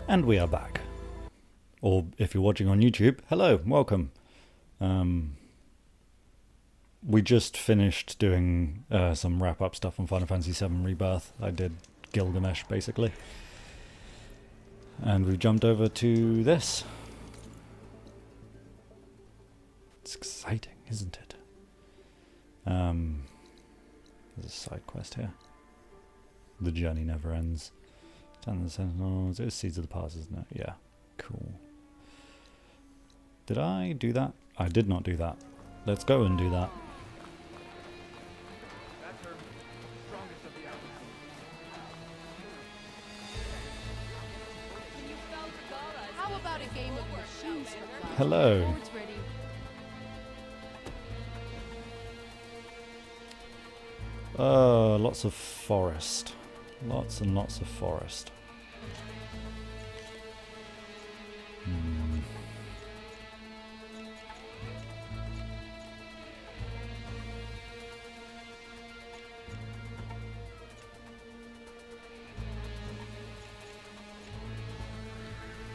And we are back. Or if you're watching on YouTube, hello, welcome. We just finished doing some wrap-up stuff on Final Fantasy VII Rebirth. I did Gilgamesh, basically. And we've jumped over to this. It's exciting, isn't it? There's a side quest here. The journey never ends. Stand the Sentinels. It's Seeds of the Past, isn't it? Yeah. Cool. Did I do that? I did not do that. Let's go and do that. How about a game of machines? Hello. Lots of forest. Lots and lots of forest.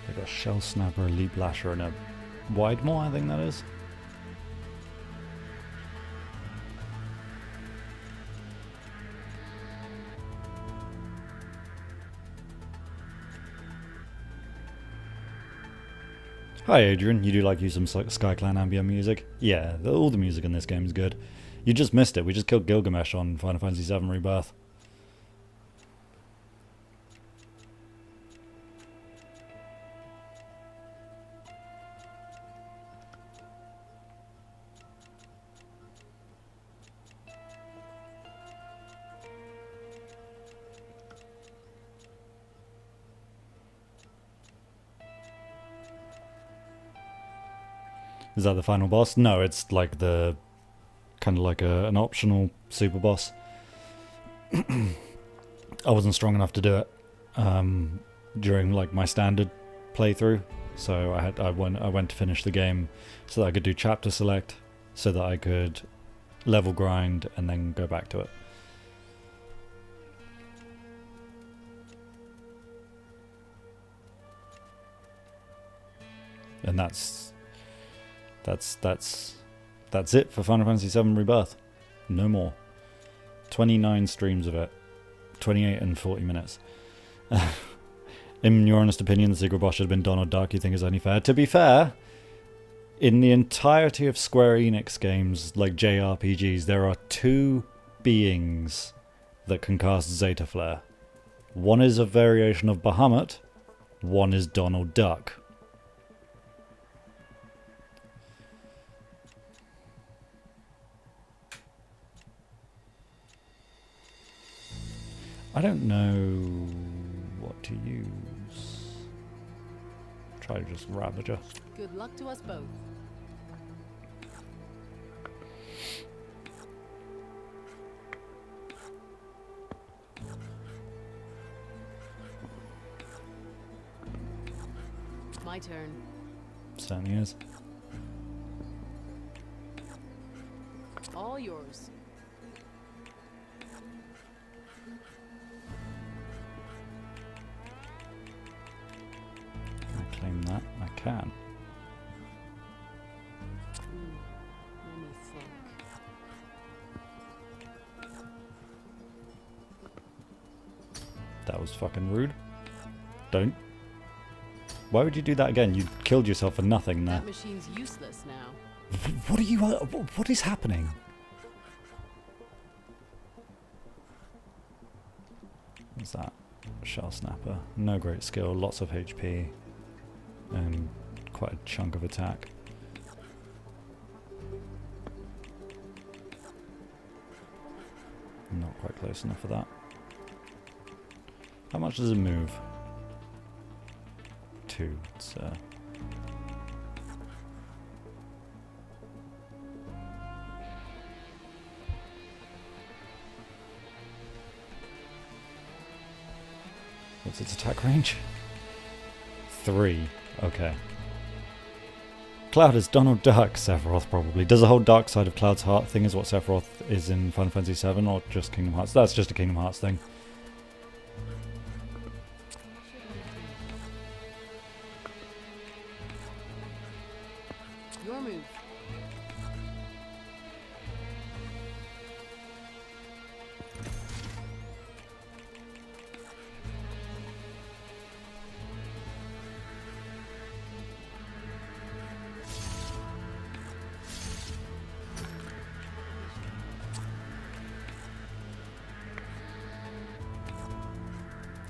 They got Shell Snapper, Elite Lasher, and a Widemore, I think that is. Hi Adrian, you do like use some SkyClan ambient music? Yeah, all the music in this game is good. You just missed it, we just killed Gilgamesh on Final Fantasy VII Rebirth. Is that the final boss? No, it's like the kind of like an optional super boss. I wasn't strong enough to do it during like my standard playthrough, so I went to finish the game so that I could do chapter select, so that I could level grind and then go back to it. And that's it for Final Fantasy VII Rebirth. No more. 29 streams of it. 28 and 40 minutes. In your honest opinion, the secret boss should have been Donald Duck. You think is only fair? To be fair, in the entirety of Square Enix games, like JRPGs, there are two beings that can cast Zeta Flare. One is a variation of Bahamut. One is Donald Duck. I don't know what to use. Try to just Ravager. Good luck to us both. My turn. Certainly is. All yours. Claim that I can. Let me think. That was fucking rude. Don't. Why would you do that again? You killed yourself for nothing there. That machine's useless now. What are you? What is happening? What's that? Shell Snapper. No great skill. Lots of HP. And quite a chunk of attack. Not quite close enough for that. How much does it move? 2. It's what's its attack range? 3. Okay. Cloud is Donald Duck. Sephiroth probably. Does the whole dark side of Cloud's heart thing is what Sephiroth is in Final Fantasy VII, or just Kingdom Hearts? That's just a Kingdom Hearts thing.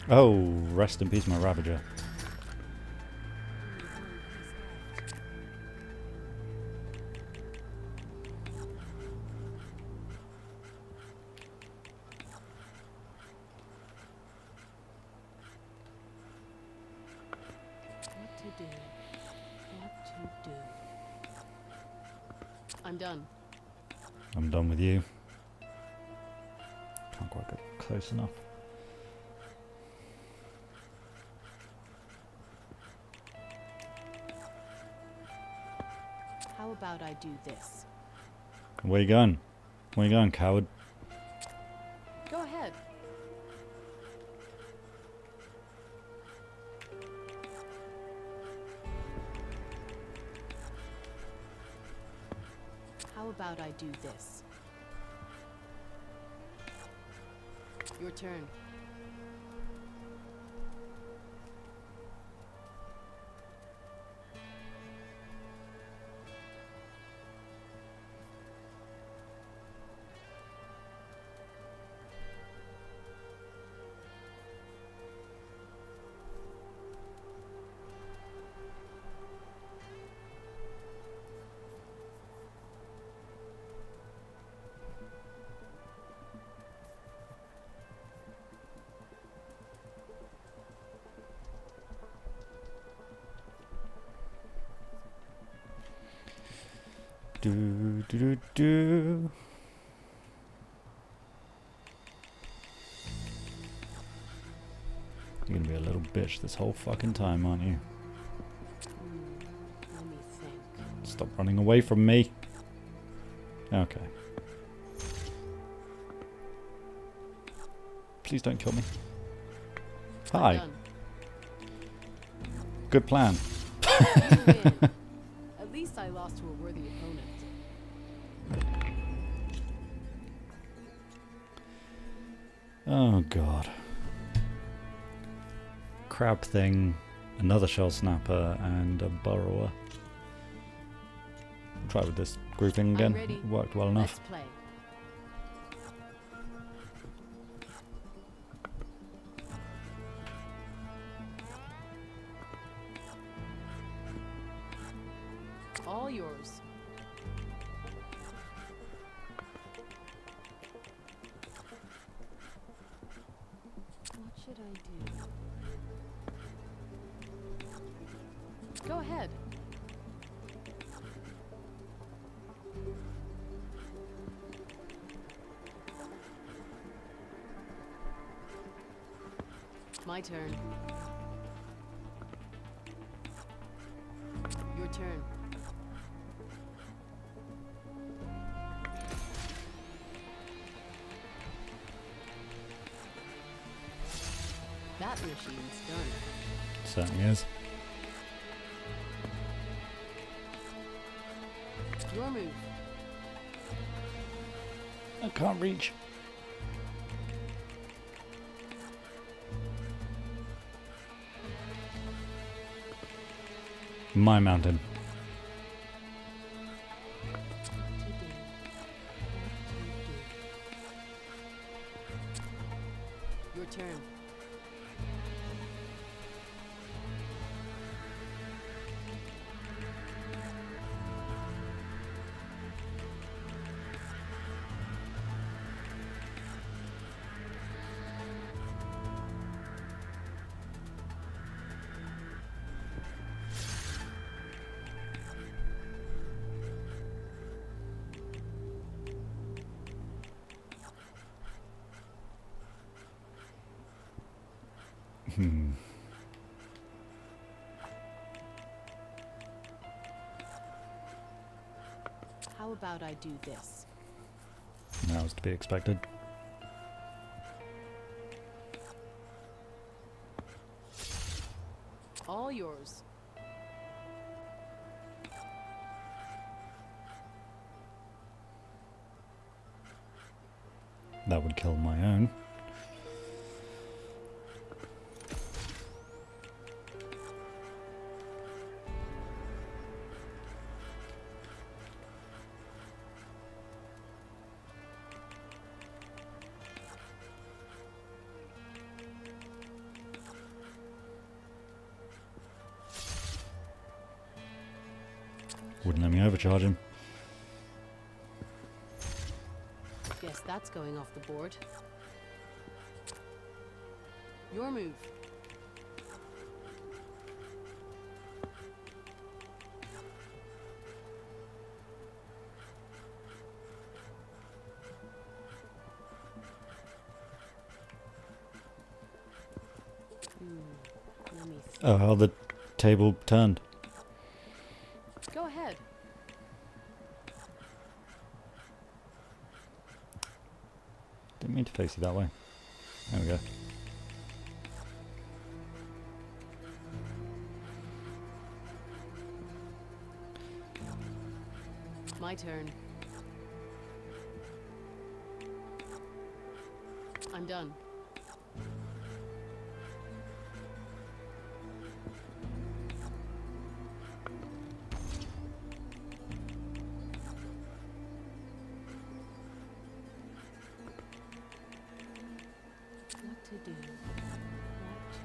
Oh, rest in peace, my Ravager. What to do? What to do? I'm done. I'm done with you. Can't quite get close enough. How about I do this? Where you going? Where you going, coward? Go ahead. How about I do this? Your turn. Do do do do. You're gonna be a little bitch this whole fucking time, aren't you? Let me think. Stop running away from me. Okay. Please don't kill me. I'm Hi. done. Good plan. You win. At least I lost to a worthy opponent. Oh god. Crab thing, another shell snapper, and a burrower. I'll try with this grouping again. I'm ready. It worked well enough. Let's play. All yours. What should I do? Go ahead. My turn. Your turn. That machine's done. Certainly is. Your move. I can't reach. My mountain. What to do? What to do? Your turn. How about I do this? That was to be expected. All yours. That would kill my own. Wouldn't let me overcharge him. Guess that's going off the board. Your move. Let me see. Oh, how the table turned. Go ahead. Didn't mean to face you that way. There we go. My turn. I'm done. What to do?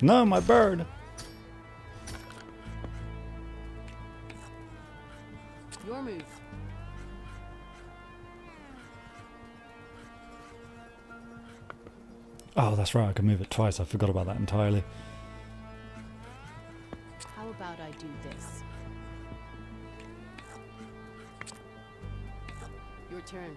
No, my bird! Your move. Oh, that's right, I can move it twice. I forgot about that entirely. How about I do this? Your turn.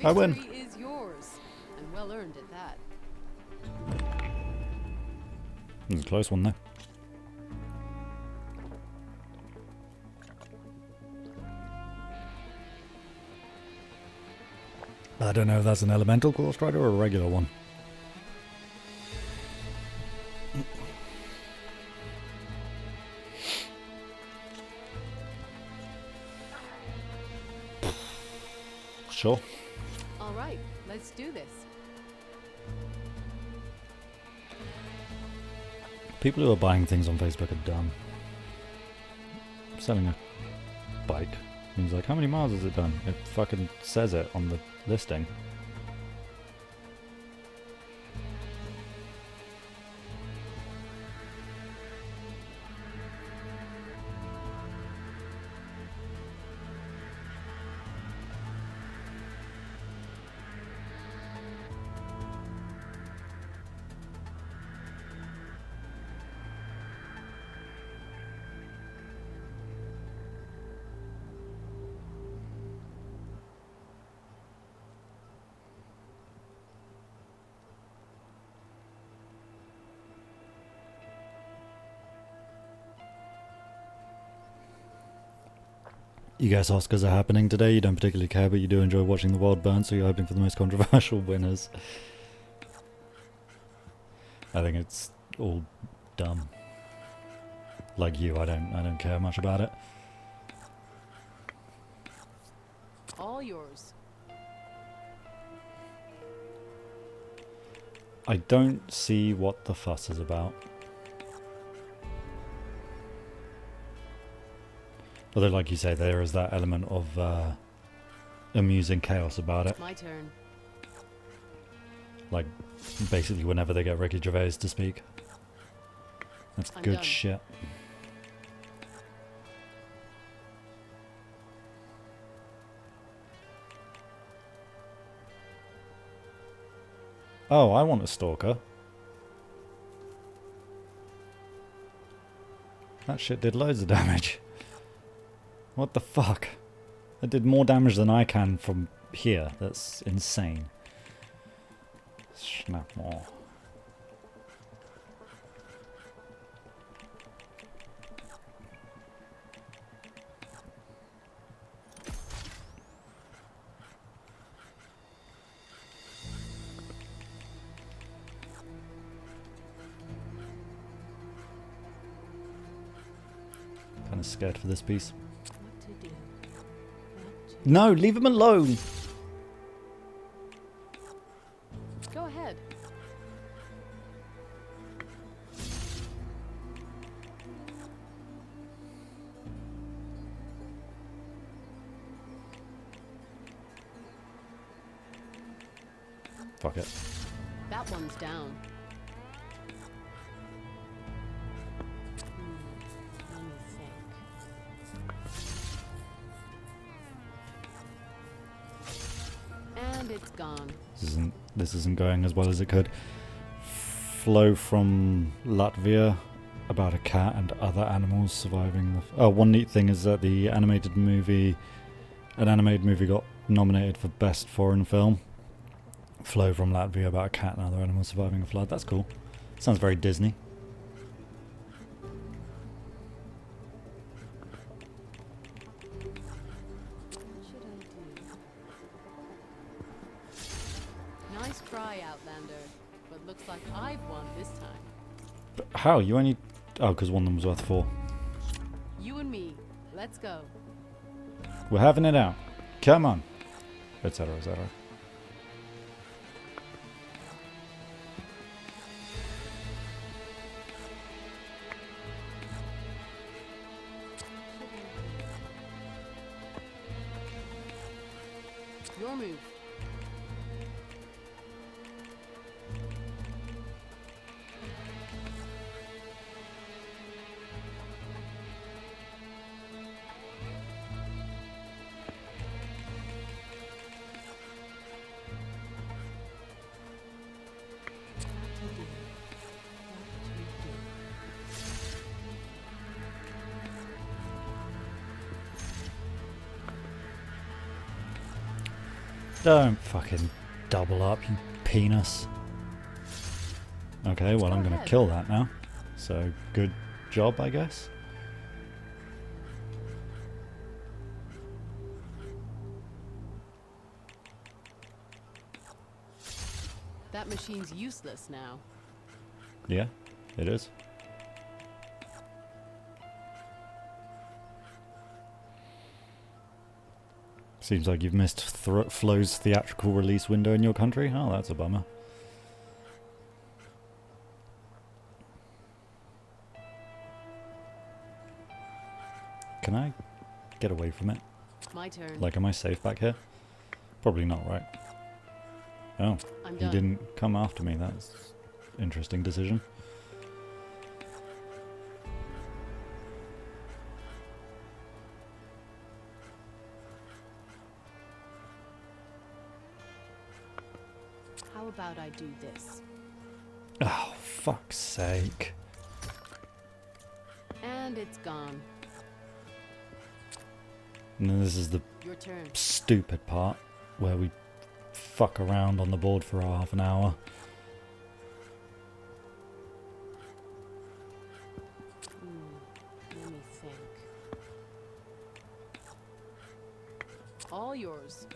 I win. Victory is yours, and well earned at that. It was a close one, though. I don't know if that's an elemental Core Strider or a regular one. Sure. All right, let's do this. People who are buying things on Facebook are dumb. Selling a bike. He's like, how many miles has it done? It fucking says it on the listing. You guess Oscars are happening today. You don't particularly care, but you do enjoy watching the world burn, so you're hoping for the most controversial winners. I think it's all dumb. Like you, I don't care much about it. All yours. I don't see what the fuss is about. Although, like you say, there is that element of amusing chaos about it. My turn. Like, basically whenever they get Ricky Gervais to speak. That's I'm good done. shit. Oh, I want a stalker. That shit did loads of damage. What the fuck? It did more damage than I can from here. That's insane. Snap more. Kind of scared for this piece. What to do? What No, leave him alone. to... Go ahead. Fuck it. That one's down. Let me think. And it's gone. This isn't going as well as it could. Flow from Latvia about a cat and other animals surviving the... Oh, one neat thing is that an animated movie got nominated for Best Foreign Film. Flow from Latvia about a cat and other animals surviving a flood. That's cool. Sounds very Disney. What should I do? Nice try, Outlander. But looks like I've won this time. But how? You only... Oh, because one of them was worth 4. You and me. Let's go. We're having it out. Come on. Etc. etc. Your move. Don't fucking double up, you penis. Okay, well I'm gonna kill that now. So, good job, I guess. That machine's useless now. Yeah, it is. Seems like you've missed Flow's theatrical release window in your country. Oh, that's a bummer. Can I get away from it? My turn. Like, am I safe back here? Probably not, right? Oh, I'm he done. didn't come after me. That's an interesting decision. How about I do this? Oh, fuck's sake. And it's gone. And then this is the Your turn. stupid part where we fuck around on the board for half an hour. Let me think. All yours.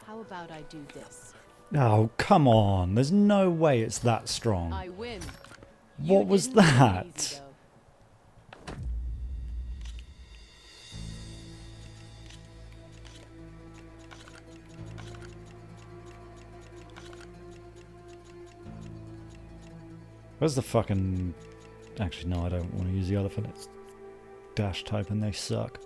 How about I do this? Oh, come on. There's no way it's that strong. I win. What You was didn't win that? easy, though. Where's the fucking... Actually, no, I don't want to use the elephant. It's dash type and they suck.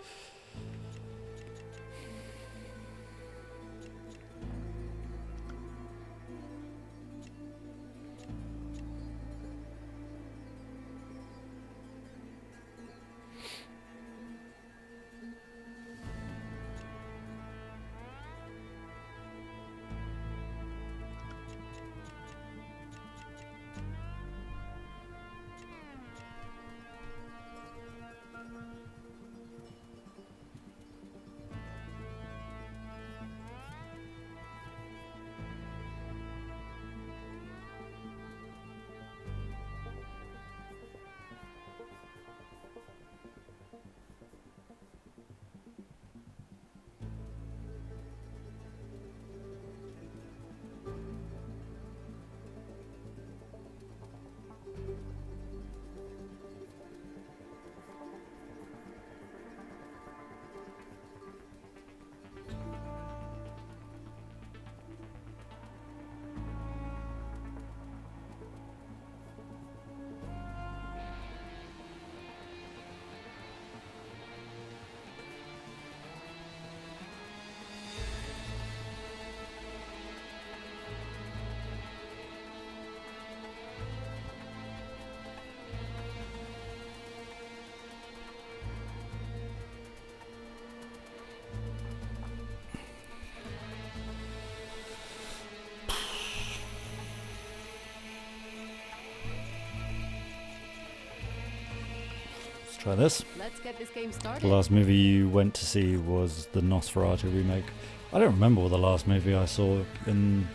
Try this. Let's get this game The started. last movie you went to see was the Nosferatu remake. I don't remember what the last movie I saw in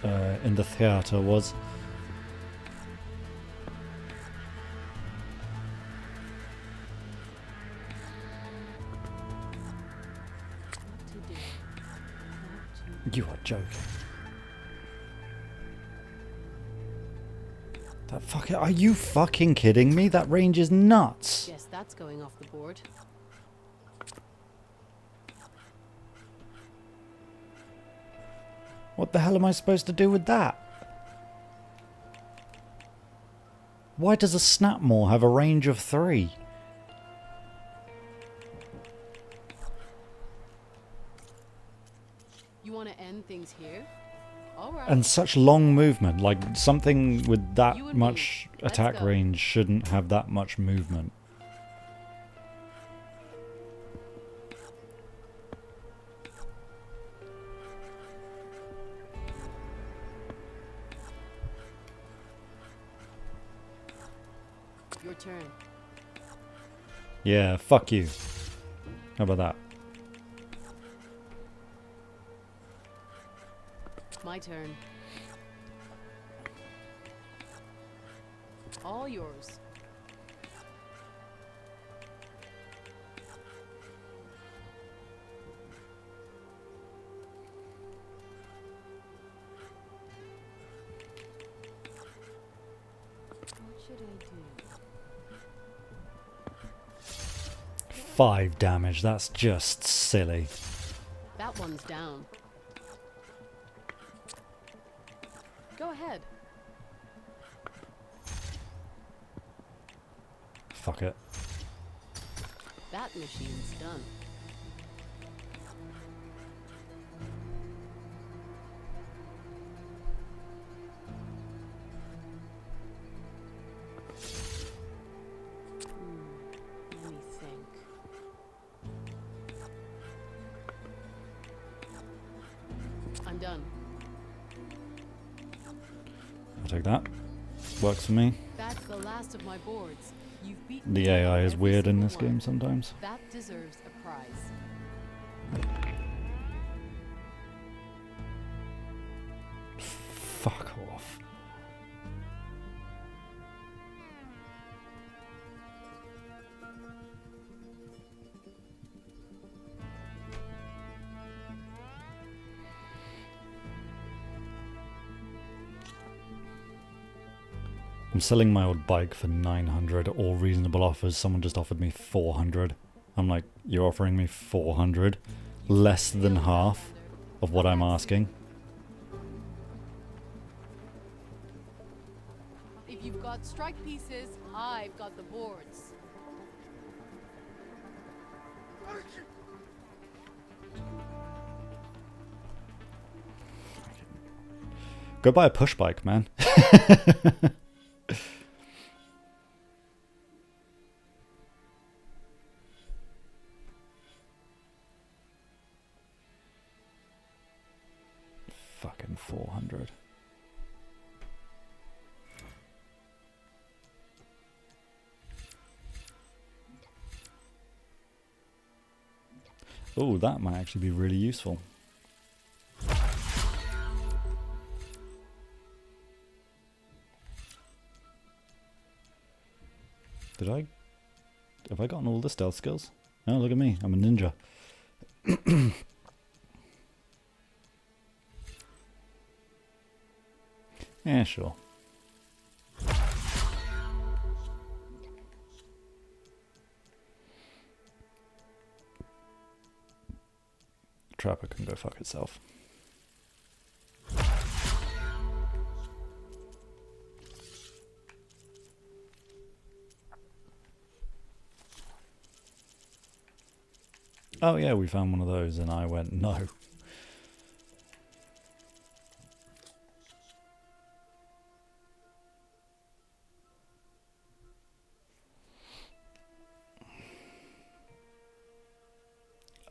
the theatre was. What to do? You are joking. That fucking... Are you fucking kidding me? That range is nuts. Guess that's going off the board. What the hell am I supposed to do with that? Why does a Snapmore have a range of 3? You want to end things here? All right. And such long movement, like something with that You and much me. Let's attack go. range shouldn't have that much movement. Your turn. Yeah, fuck you. How about that? My turn. All yours. What should I do? 5 damage, that's just silly. That one's down. Go ahead. Fuck it. That machine's done. Let me think. I'm done. I'll take that. Works for me. That's the last of my boards. You've beaten The me AI on is every weird in single this one. game sometimes. That deserves a prize. Fuck off. I'm selling my old bike for 900, all reasonable offers. Someone just offered me 400. I'm like, you're offering me 400? Less than half of what I'm asking. If you've got strike pieces, I've got the boards. Go buy a push bike, man. Fucking 400. Oh, that might actually be really useful. Have I gotten all the stealth skills? Oh, look at me. I'm a ninja. Yeah, sure. Trapper can go fuck itself. Oh yeah, we found one of those and I went, no.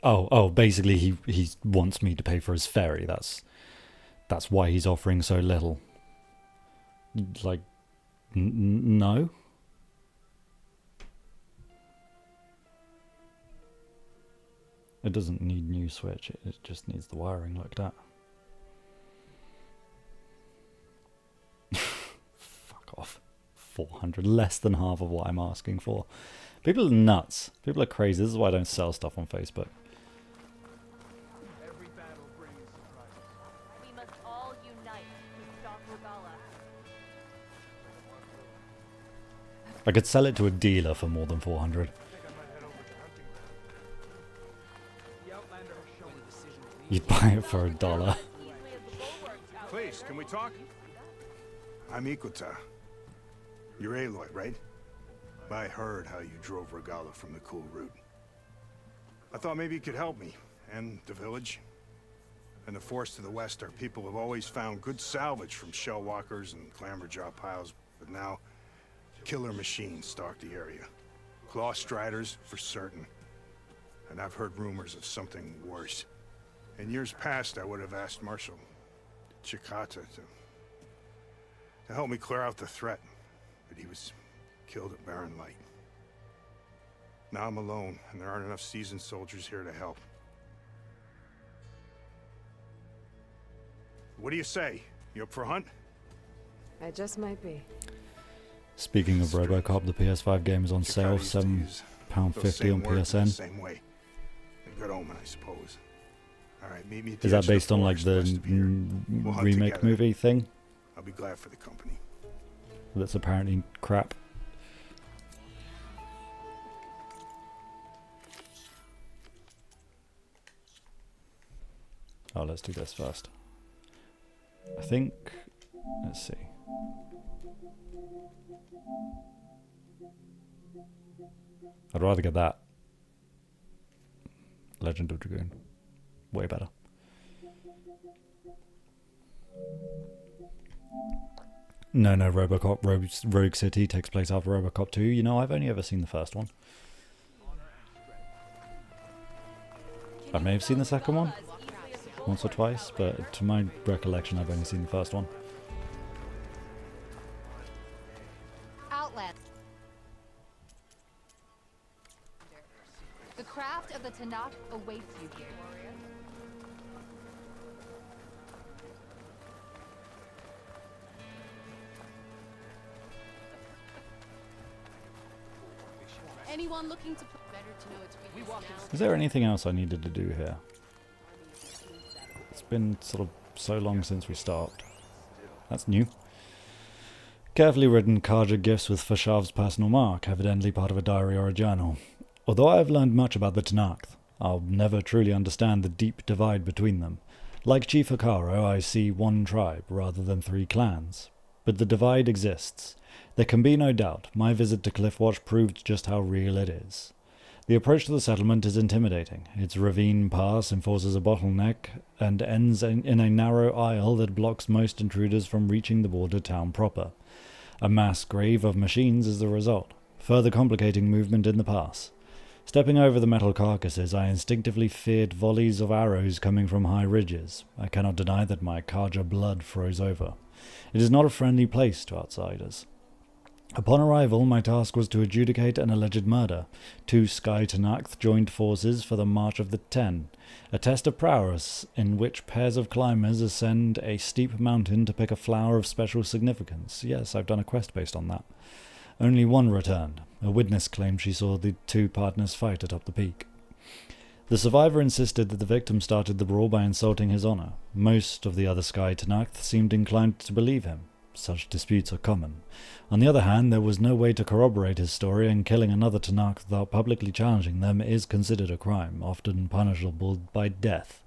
Oh, basically he wants me to pay for his ferry. That's why he's offering so little. Like, no? It doesn't need new switch, it just needs the wiring looked at. Fuck off. 400, less than half of what I'm asking for. People are nuts. People are crazy. This is why I don't sell stuff on Facebook. Every battle brings surprises. We must all unite to stop Regala. I could sell it to a dealer for more than 400. I think I might head over to hunting ground. The Outlander has shown a decision. You'd buy it for $1. Please, can we talk? I'm Ikuta. You're Aloy, right? I heard how you drove Regala from the cool route. I thought maybe you could help me, and the village. And the forest to the west, our people have always found good salvage from shell walkers and clamberjaw piles, but now killer machines stalk the area. Claw striders, for certain. And I've heard rumors of something worse. In years past, I would have asked Marshal Chikata to help me clear out the threat, but he was killed at Barren Light. Now I'm alone, and there aren't enough seasoned soldiers here to help. What do you say? You up for a hunt? I just might be. Speaking of RoboCop, the PS5 game is on sale, £7.50 on PSN. Same way. A good omen, I suppose. All right, meet me at the Is edge that of based on like forest the west of here. We'll hunt remake together. movie thing? I'll be glad for the company. That's apparently crap. Oh, let's do this first. I think... Let's see. I'd rather get that. Legend of Dragoon. Way better. No, RoboCop Rogue City takes place after RoboCop 2. You know, I've only ever seen the first one. I may have seen the second one once or twice, but to my recollection, I've only seen the first one. Outland. The craft of the Tanakh awaits you here. Anyone looking to better to know its weakness now. Is there anything else I needed to do here? It's been sort of so long since we stopped. That's new. Carefully written Kaja gifts with Fashav's personal mark, evidently part of a diary or a journal. Although I have learned much about the Tanakh, I'll never truly understand the deep divide between them. Like Chief Hikaru, I see one tribe rather than 3 clans. But the divide exists. There can be no doubt, my visit to Cliffwatch proved just how real it is. The approach to the settlement is intimidating. Its ravine pass enforces a bottleneck and ends in a narrow aisle that blocks most intruders from reaching the border town proper. A mass grave of machines is the result, further complicating movement in the pass. Stepping over the metal carcasses, I instinctively feared volleys of arrows coming from high ridges. I cannot deny that my Kaja blood froze over. It is not a friendly place to outsiders. Upon arrival, my task was to adjudicate an alleged murder. 2 Sky Tanakh joined forces for the March of the Ten, a test of prowess in which pairs of climbers ascend a steep mountain to pick a flower of special significance. Yes, I've done a quest based on that. Only one returned. A witness claimed she saw the 2 partners fight atop the peak. The survivor insisted that the victim started the brawl by insulting his honor. Most of the other Sky Tanakh seemed inclined to believe him. Such disputes are common. On the other hand, there was no way to corroborate his story, and killing another Tanakh without publicly challenging them is considered a crime, often punishable by death.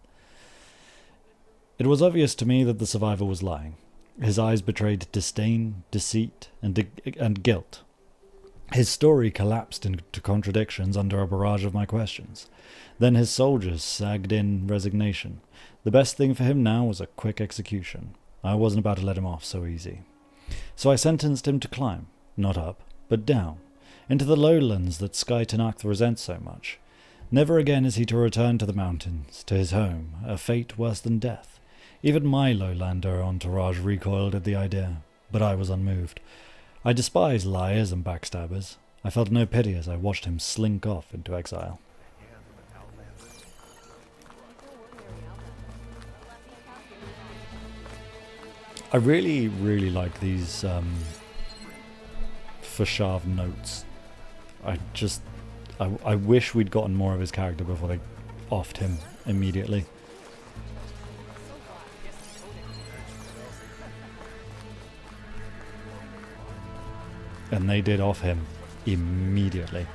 It was obvious to me that the survivor was lying. His eyes betrayed disdain, deceit, and guilt. His story collapsed into contradictions under a barrage of my questions. Then his soldiers sagged in resignation. The best thing for him now was a quick execution. I wasn't about to let him off so easy. So I sentenced him to climb, not up, but down, into the lowlands that Sky Tanakh resents so much. Never again is he to return to the mountains, to his home, a fate worse than death. Even my lowlander entourage recoiled at the idea, but I was unmoved. I despise liars and backstabbers. I felt no pity as I watched him slink off into exile. I really, really like these Fashav notes. I wish we'd gotten more of his character before they offed him immediately. And they did off him immediately.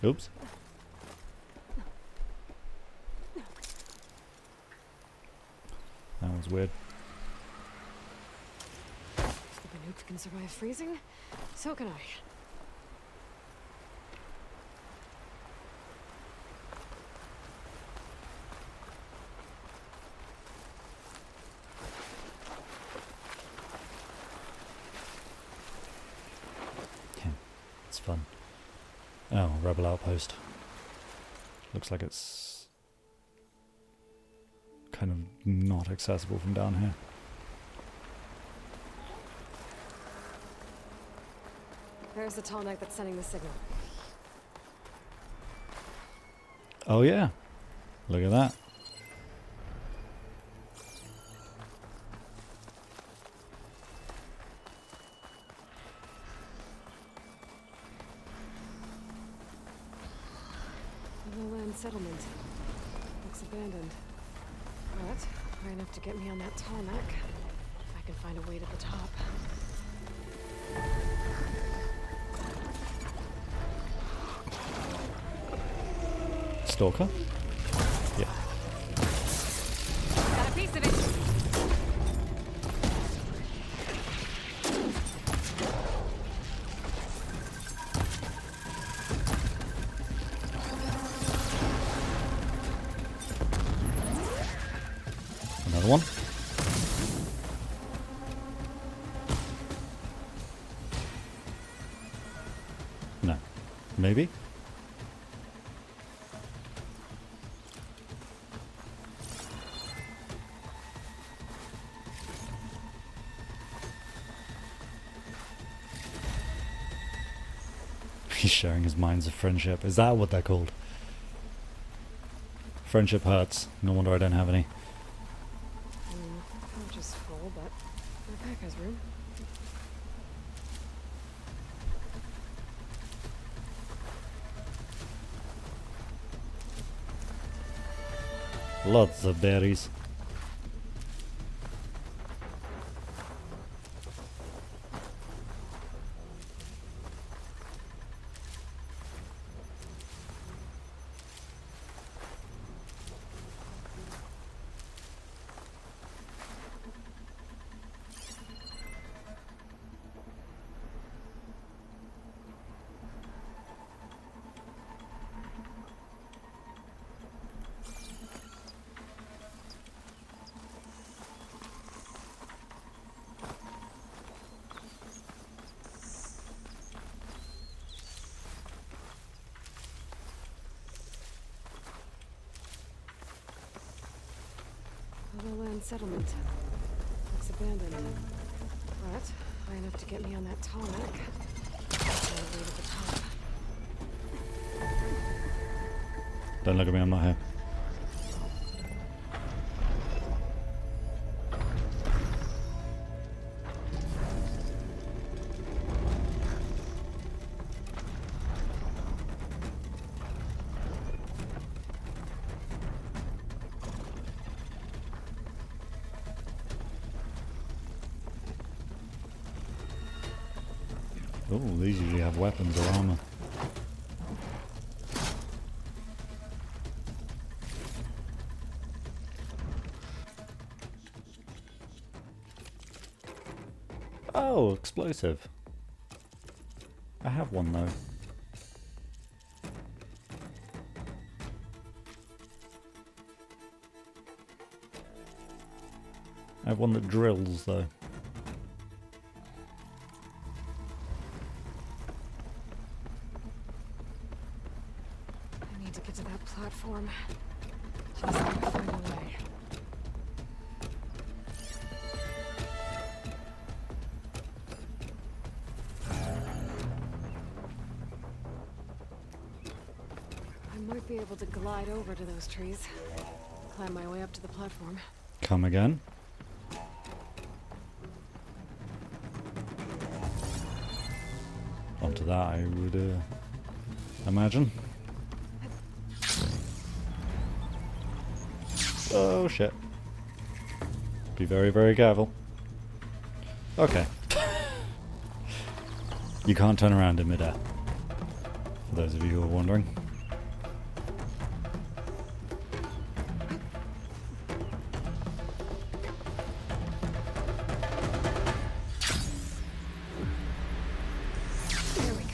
Oops. That was weird. If the newts can survive freezing, so can I. Yeah, it's fun. Oh, rebel outpost. Looks like it's kind of not accessible from down here. There's the tall knight that's sending the signal. Oh yeah, look at that. Lowland settlement. Looks abandoned. But high enough to get me on that tall neck. If I can find a way to the top. Stalker? Yeah. Got a piece of it. Another one. No. Maybe? He's sharing his minds of friendship. Is that what they're called? Friendship hurts. No wonder I don't have any. Pouch is full, but my pack has room. Lots of berries. Lowland settlement. Looks abandoned. But high enough to get me on that tall neck. Find a way to the top. Don't look at me, I'm not here. Oh, these usually have weapons or armor. Oh, explosive. I have one though. I have one that drills though. I need to get to that platform. Just gotta find a way. I might be able to glide over to those trees. climb my way up to the platform. Come again. Onto that, I would imagine. Oh shit. Be very, very careful. Okay. You can't turn around in midair. For those of you who are wondering. There we go.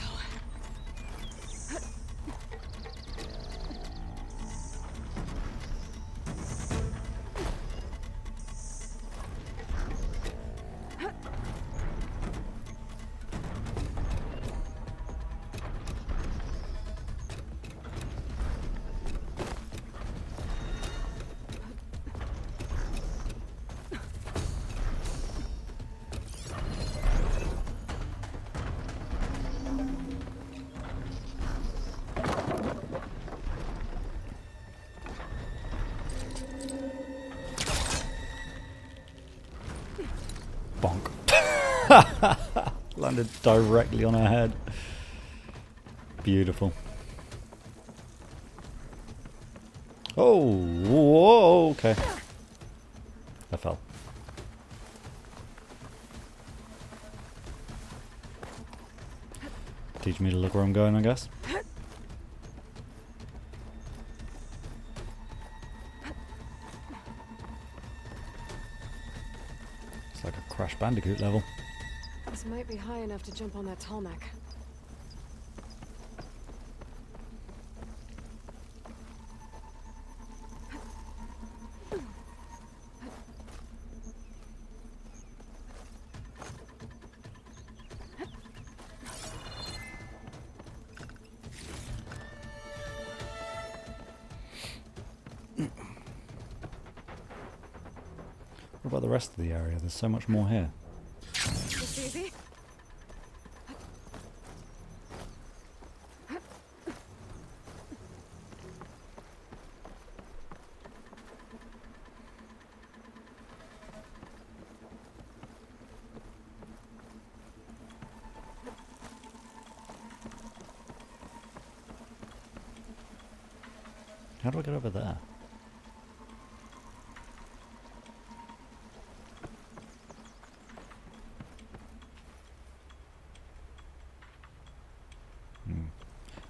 Bonk. Landed directly on her head. Beautiful. Oh, whoa, okay. I fell. Teach me to look where I'm going, I guess. It's like a Crash Bandicoot level. This might be high enough to jump on that tall neck. What about the rest of the area? There's so much more here. This easy? How do I get over there?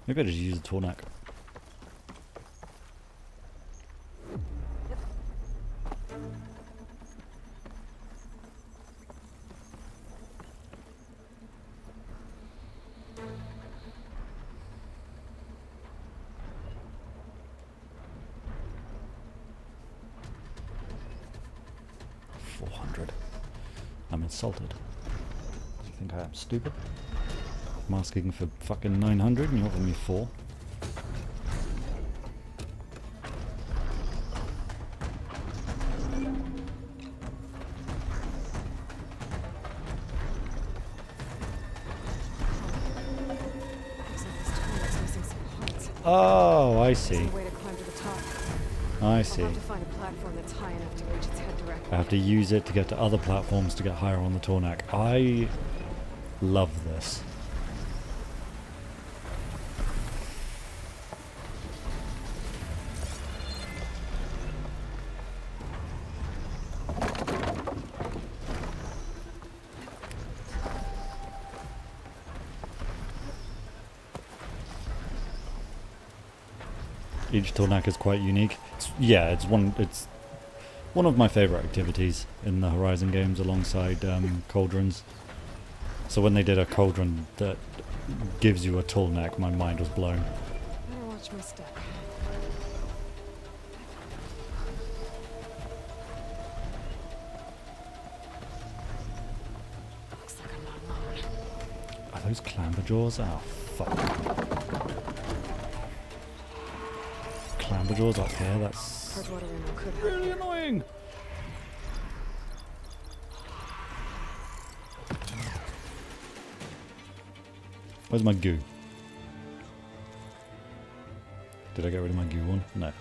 Maybe I just use the tornac. I'm insulted. Do you think I am stupid? I'm asking for fucking 900 and you offer me 4. Looks like this tunnel's missing some parts. Oh, I There's see. no way to climb to the top. I see. I'll have to find a platform that's high enough to reach its head directly. I have to use it to get to other platforms to get higher on the tornac. I love this. Each tornac is quite unique. It's one of my favorite activities in the Horizon games alongside cauldrons. So when they did a cauldron that gives you a tornac, my mind was blown. Better watch my step. Looks like I'm not alone. Are those clamber jaws? Oh fuck. Clamber jaws up here, that's Hard water ammo could help. really annoying. Where's my goo? Did I get rid of my goo one? No.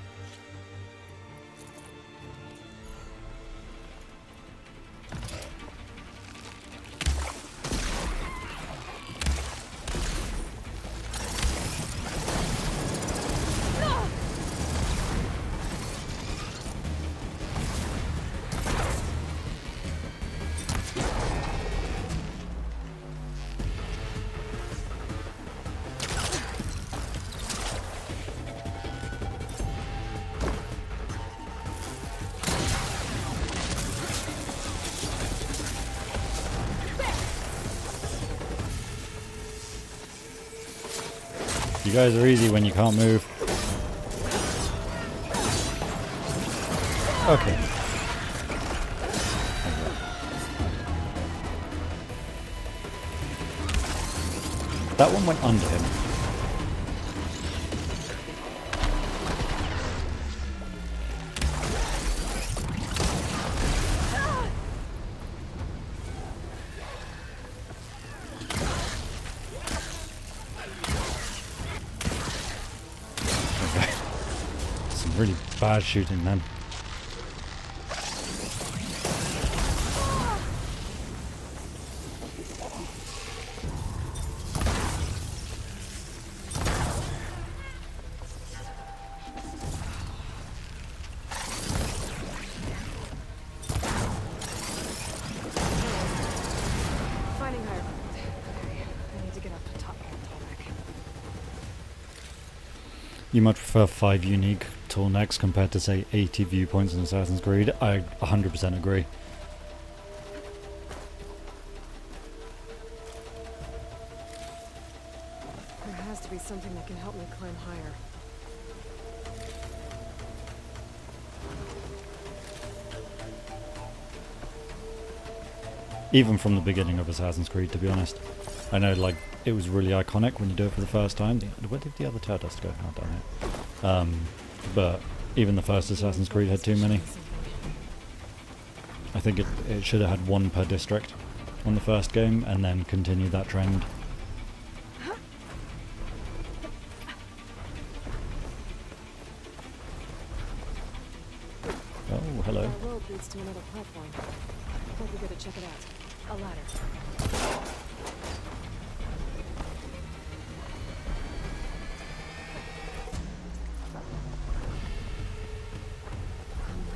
You guys are easy when you can't move. Okay. That one went under him. Okay. Some really bad shooting then. Finding higher. Okay, I need to get up to top of the tarmac. You much prefer 5 unique tall necks compared to, say, 80 viewpoints in Assassin's Creed? I 100% agree. There has to be something that can help me climb higher. Even from the beginning of Assassin's Creed, to be honest. I know, like, it was really iconic when you do it for the first time. Where did the other turtle dust go? Oh, damn it. But even the first Assassin's Creed had too many. I think it should have had one per district on the first game, and then continue that trend. Oh, hello. That road leads to another platform. Might be good to check it out. A ladder.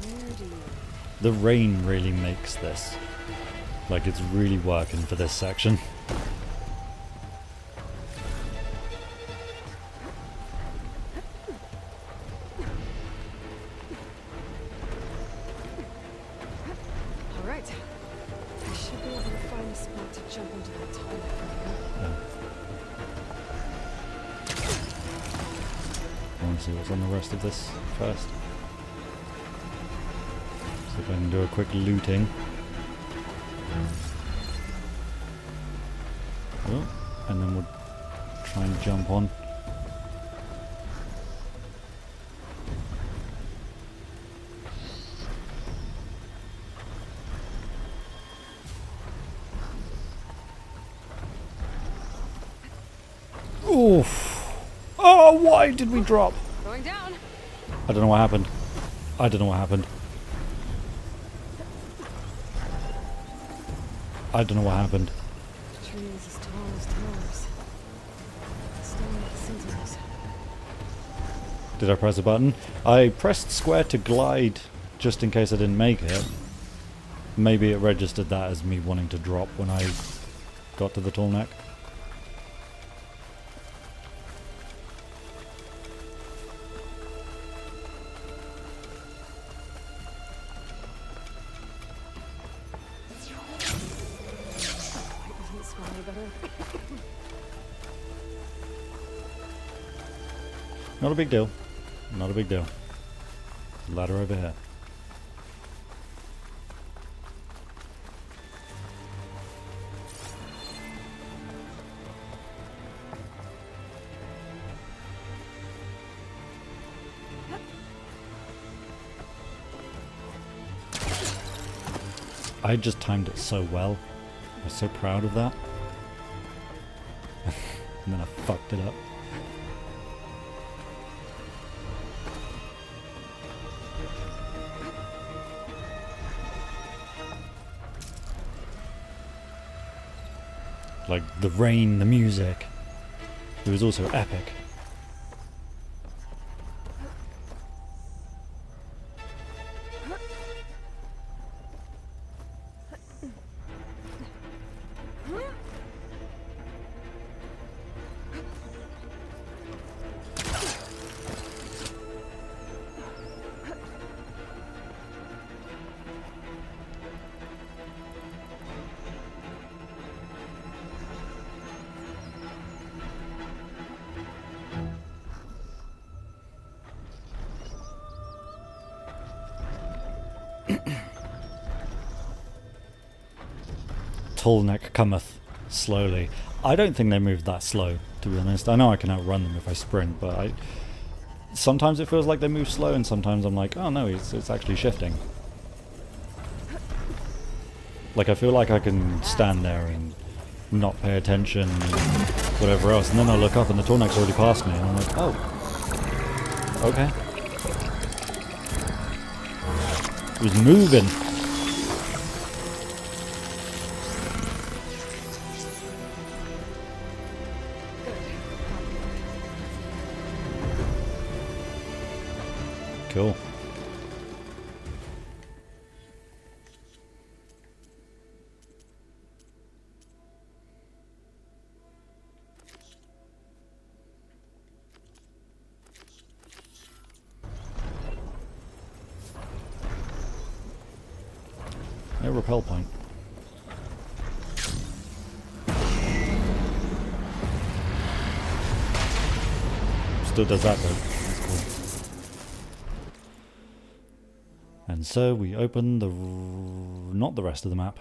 Where do you... The rain really makes this. Like, it's really working for this section. Alright. I should be able to find a spot to jump into that tunnel from here. I want to see what's on the rest of this first. See if I can do a quick looting. Oh, and then we'll try and jump on. Oof! Oh, why did we drop? Going down! I don't know what happened. I don't know what happened. I don't know what happened. Trees as tall as towers. Stone like sentinels. Did I press a button? I pressed square to glide just in case I didn't make it. Maybe it registered that as me wanting to drop when I got to the tall neck. Doesn't smell any better. Not a big deal. Not a big deal. Ladder over here. I just timed it so well. I was so proud of that. And then I fucked it up. Like the rain, the music. It was also epic. tall neck cometh slowly. I don't think they move that slow, to be honest. I know I can outrun them if I sprint, but sometimes it feels like they move slow, and sometimes I'm like, oh no, it's actually shifting. Like, I feel like I can stand there and not pay attention and whatever else, and then I look up and the tall neck's already past me, and I'm like, oh, okay. It was moving. Cool. No repel point. Still does that though. That's cool. And so we open the not the rest of the map.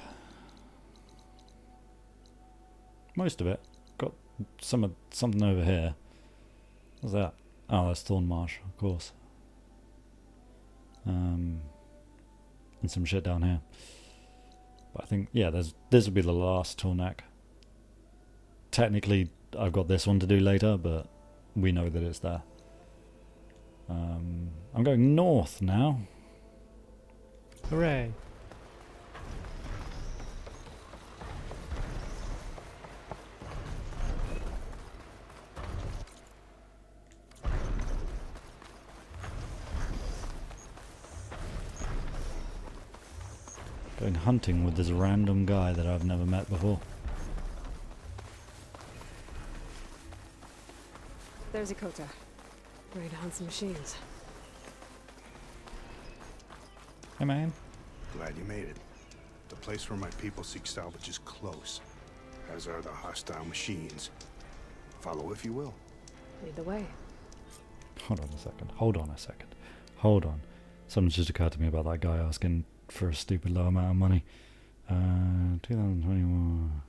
Most of it. Got something over here. What's that? Oh, that's Thorn Marsh, of course. And some shit down here. But I think, yeah, this will be the last tall neck. Technically, I've got this one to do later, but we know that it's there. I'm going north now. Hooray! Going hunting with this random guy that I've never met before. There's Ikota. Ready to hunt some machines. Hey man. Glad you made it. The place where my people seek salvage is close, as are the hostile machines. Follow if you will. Lead the way. Hold on a second. Hold on a second. Hold on. Something's just occurred to me about that guy asking for a stupid low amount of money. 2021.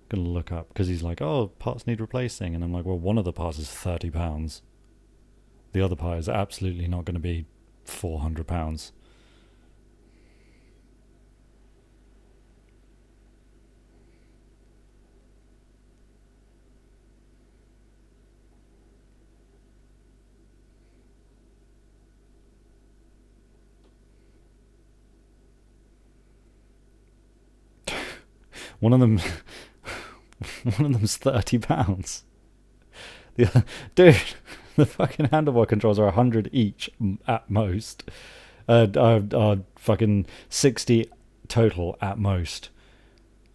Gonna look up because he's like, oh, parts need replacing, and I'm like, well, one of the parts is £30. The other part is absolutely not going to be £400. One of them's £30. Dude, the fucking handlebar controls are 100 each at most. Are fucking 60 total at most.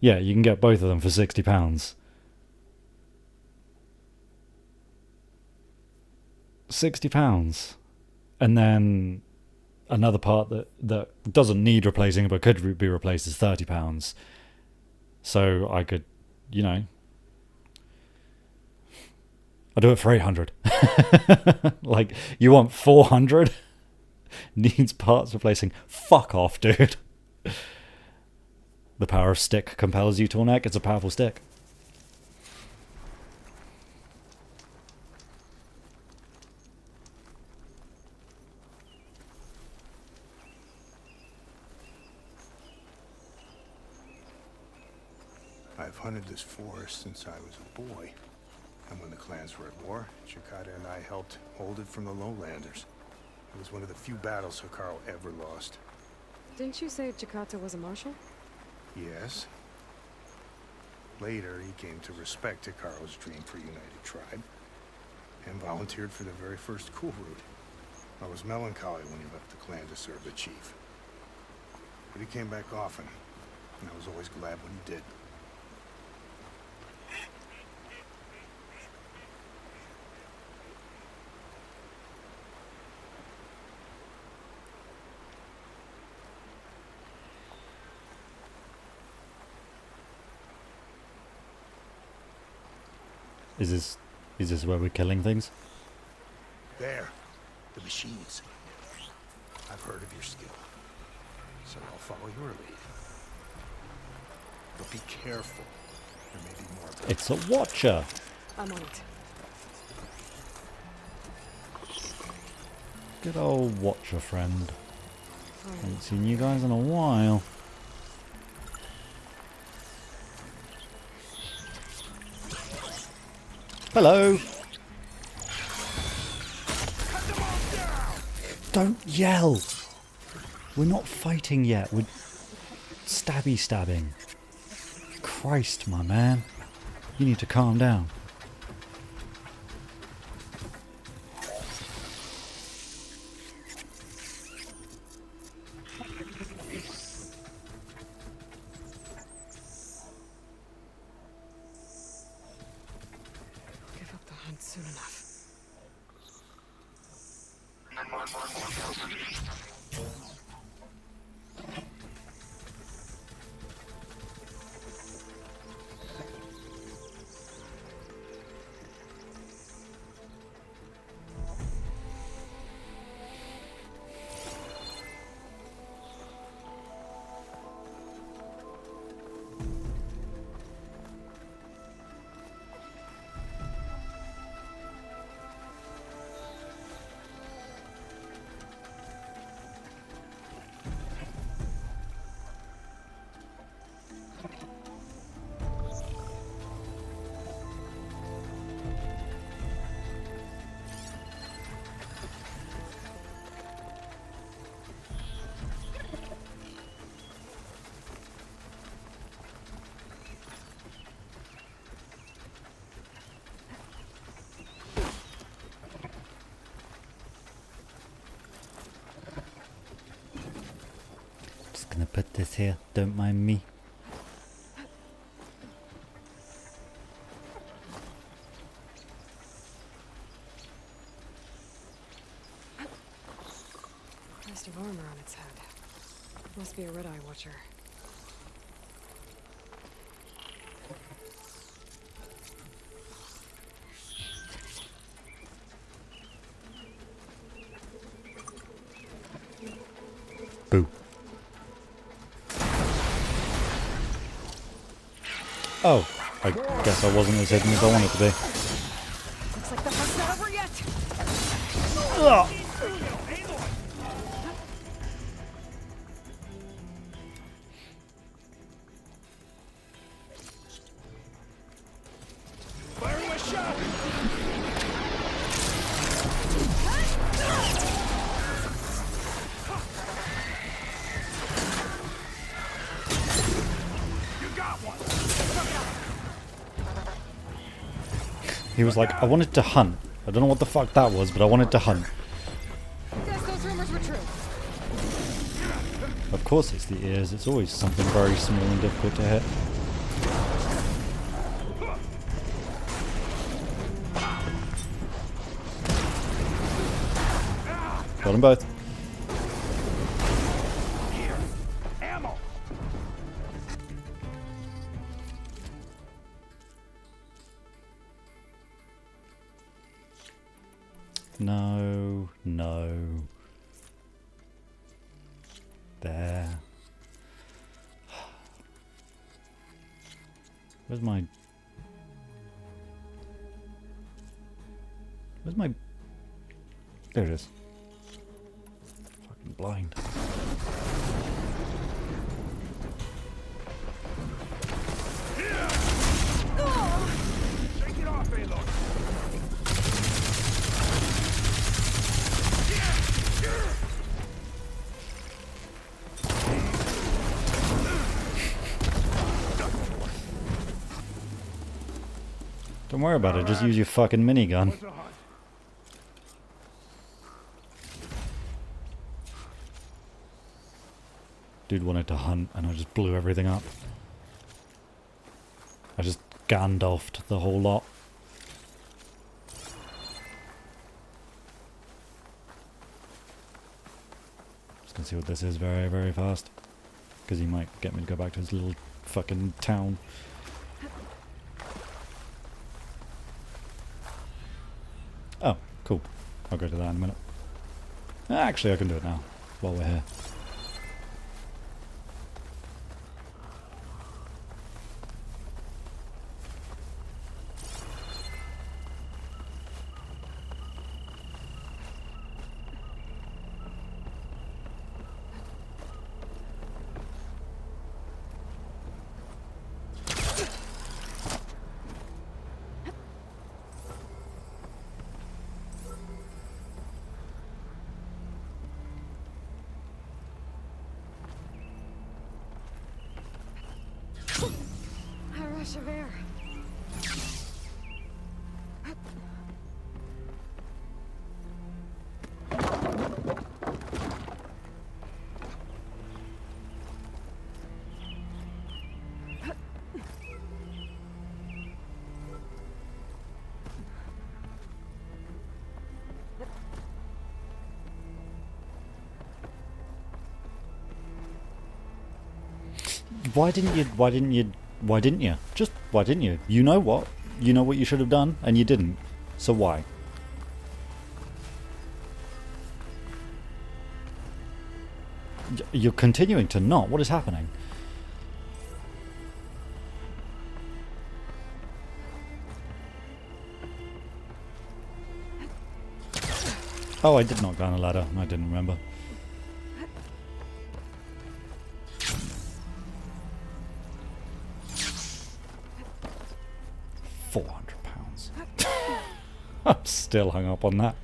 Yeah, you can get both of them for £60. £60, and then another part that doesn't need replacing but could be replaced is £30. So I could, you know, I'll do it for 800. Like, you want 400? Needs parts replacing. Fuck off, dude. The power of stick compels you, tall neck. It's a powerful stick. I've hunted this forest since I was a boy. And when the clans were at war, Chikata and I helped hold it from the lowlanders. It was one of the few battles Hikaru ever lost. Didn't you say Chikata was a marshal? Yes. Later, he came to respect Hikaru's dream for a united tribe, and volunteered for the very first cool route. I was melancholy when he left the clan to serve the chief. But he came back often, and I was always glad when he did. Is this where we're killing things? There, the machines. I've heard of your skill, so I'll follow your lead. Be careful. There may be more. It's a watcher. I'm on it. Good old watcher friend. Haven't seen you guys in a while. Hello. Don't yell. We're not fighting yet. We're stabby stabbing. Christ, my man. You need to calm down. Give up the hunt soon enough. Just gonna put this here. Don't mind me. Crest of armor on its head. Must be a red-eye watcher. Boo. Oh, I guess I wasn't as hidden as I wanted to be. Looks like the hunt's not over yet! Ugh. Fire my shot! You got one! He was like, I wanted to hunt. I don't know what the fuck that was, but I wanted to hunt. Guess those rumors were true. Of course it's the ears. It's always something very small and difficult to hit. Got them both. Here! Ammo! No, no. There. Where's my... Where's my... There it is. Fucking blind. Shake it off, Aloy! Don't worry about it, just use your fucking minigun. What's a hunt? Dude wanted to hunt and I just blew everything up. I just Gandalfed the whole lot. Just gonna see what this is very, very fast. Because he might get me to go back to his little fucking town. Oh, cool. I'll go to that in a minute. Actually, I can do it now, while we're here. fresh of air. Why didn't you? Just why didn't you? You know what? You know what you should have done, and you didn't. So why? You're continuing to not. What is happening? Oh, I did not go on a ladder. I didn't remember. £400. I'm still hung up on that.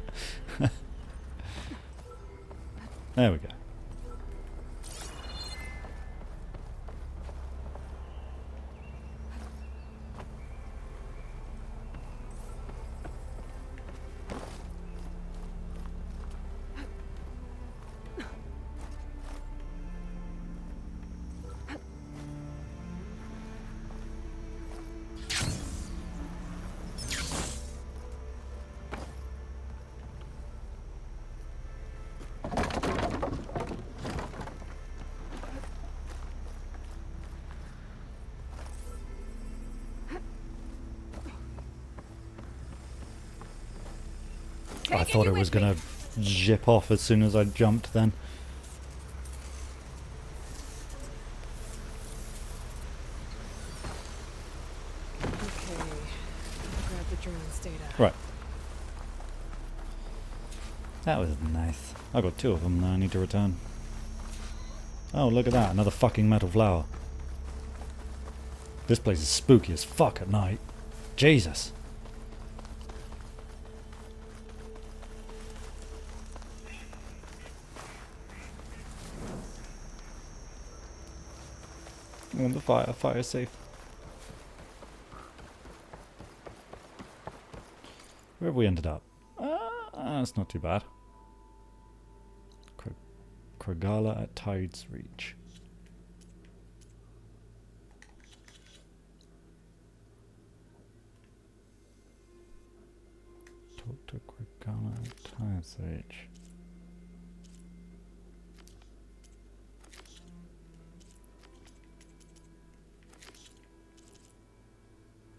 There we go. I thought it was gonna zip off as soon as I jumped then. Okay. Grab the drone's data. Right. That was nice. I got 2 of them that I need to return. Oh, look at that. Another fucking metal flower. This place is spooky as fuck at night. Jesus. On the fire safe. Where have we ended up? That's not too bad. Kragala at Tide's Reach. Talk to Kragala at Tide's Reach.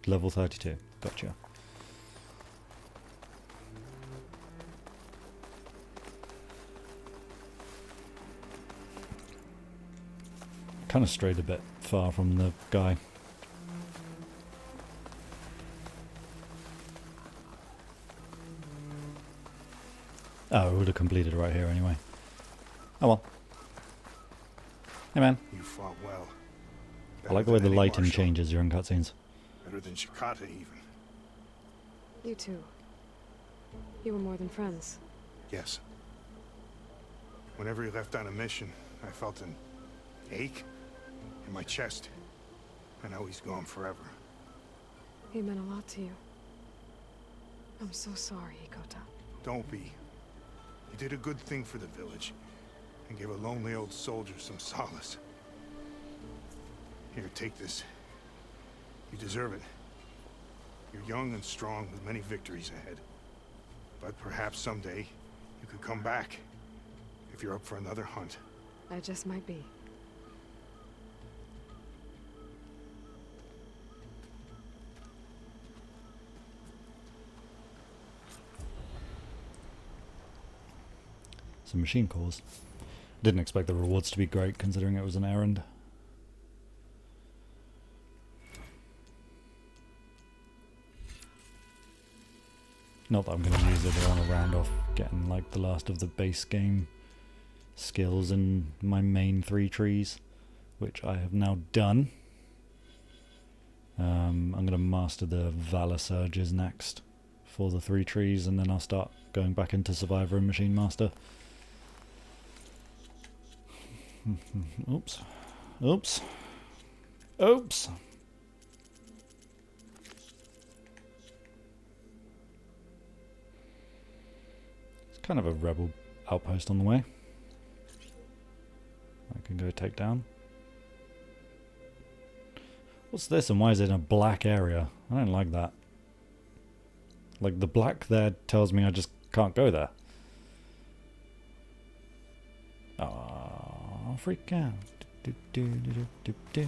Level 32. Gotcha. Kind of strayed a bit far from the guy. Oh, we would have completed right here anyway. Oh well. Hey man. You fought well. I like the way the lighting changes during cutscenes. Better than Shikata, even. You too. You were more than friends. Yes. Whenever he left on a mission, I felt an ache in my chest. I know he's gone forever. He meant a lot to you. I'm so sorry, Ikota. Don't be. You did a good thing for the village and gave a lonely old soldier some solace. Here, take this. You deserve it. You're young and strong with many victories ahead. But perhaps someday you could come back if you're up for another hunt. I just might be. Some machine cores. Didn't expect the rewards to be great considering it was an errand. Not that I'm going to use it, I want to round off getting like the last of the base game skills in my main 3 trees, which I have now done. I'm going to master the Valor Surges next for the 3 trees, and then I'll start going back into Survivor and Machine Master. Oops. Oops. Oops. kind of a rebel outpost on the way. I can go take down. What's this and why is it in a black area? I don't like that. Like the black there tells me I just can't go there. Oh, freak out. Freak out.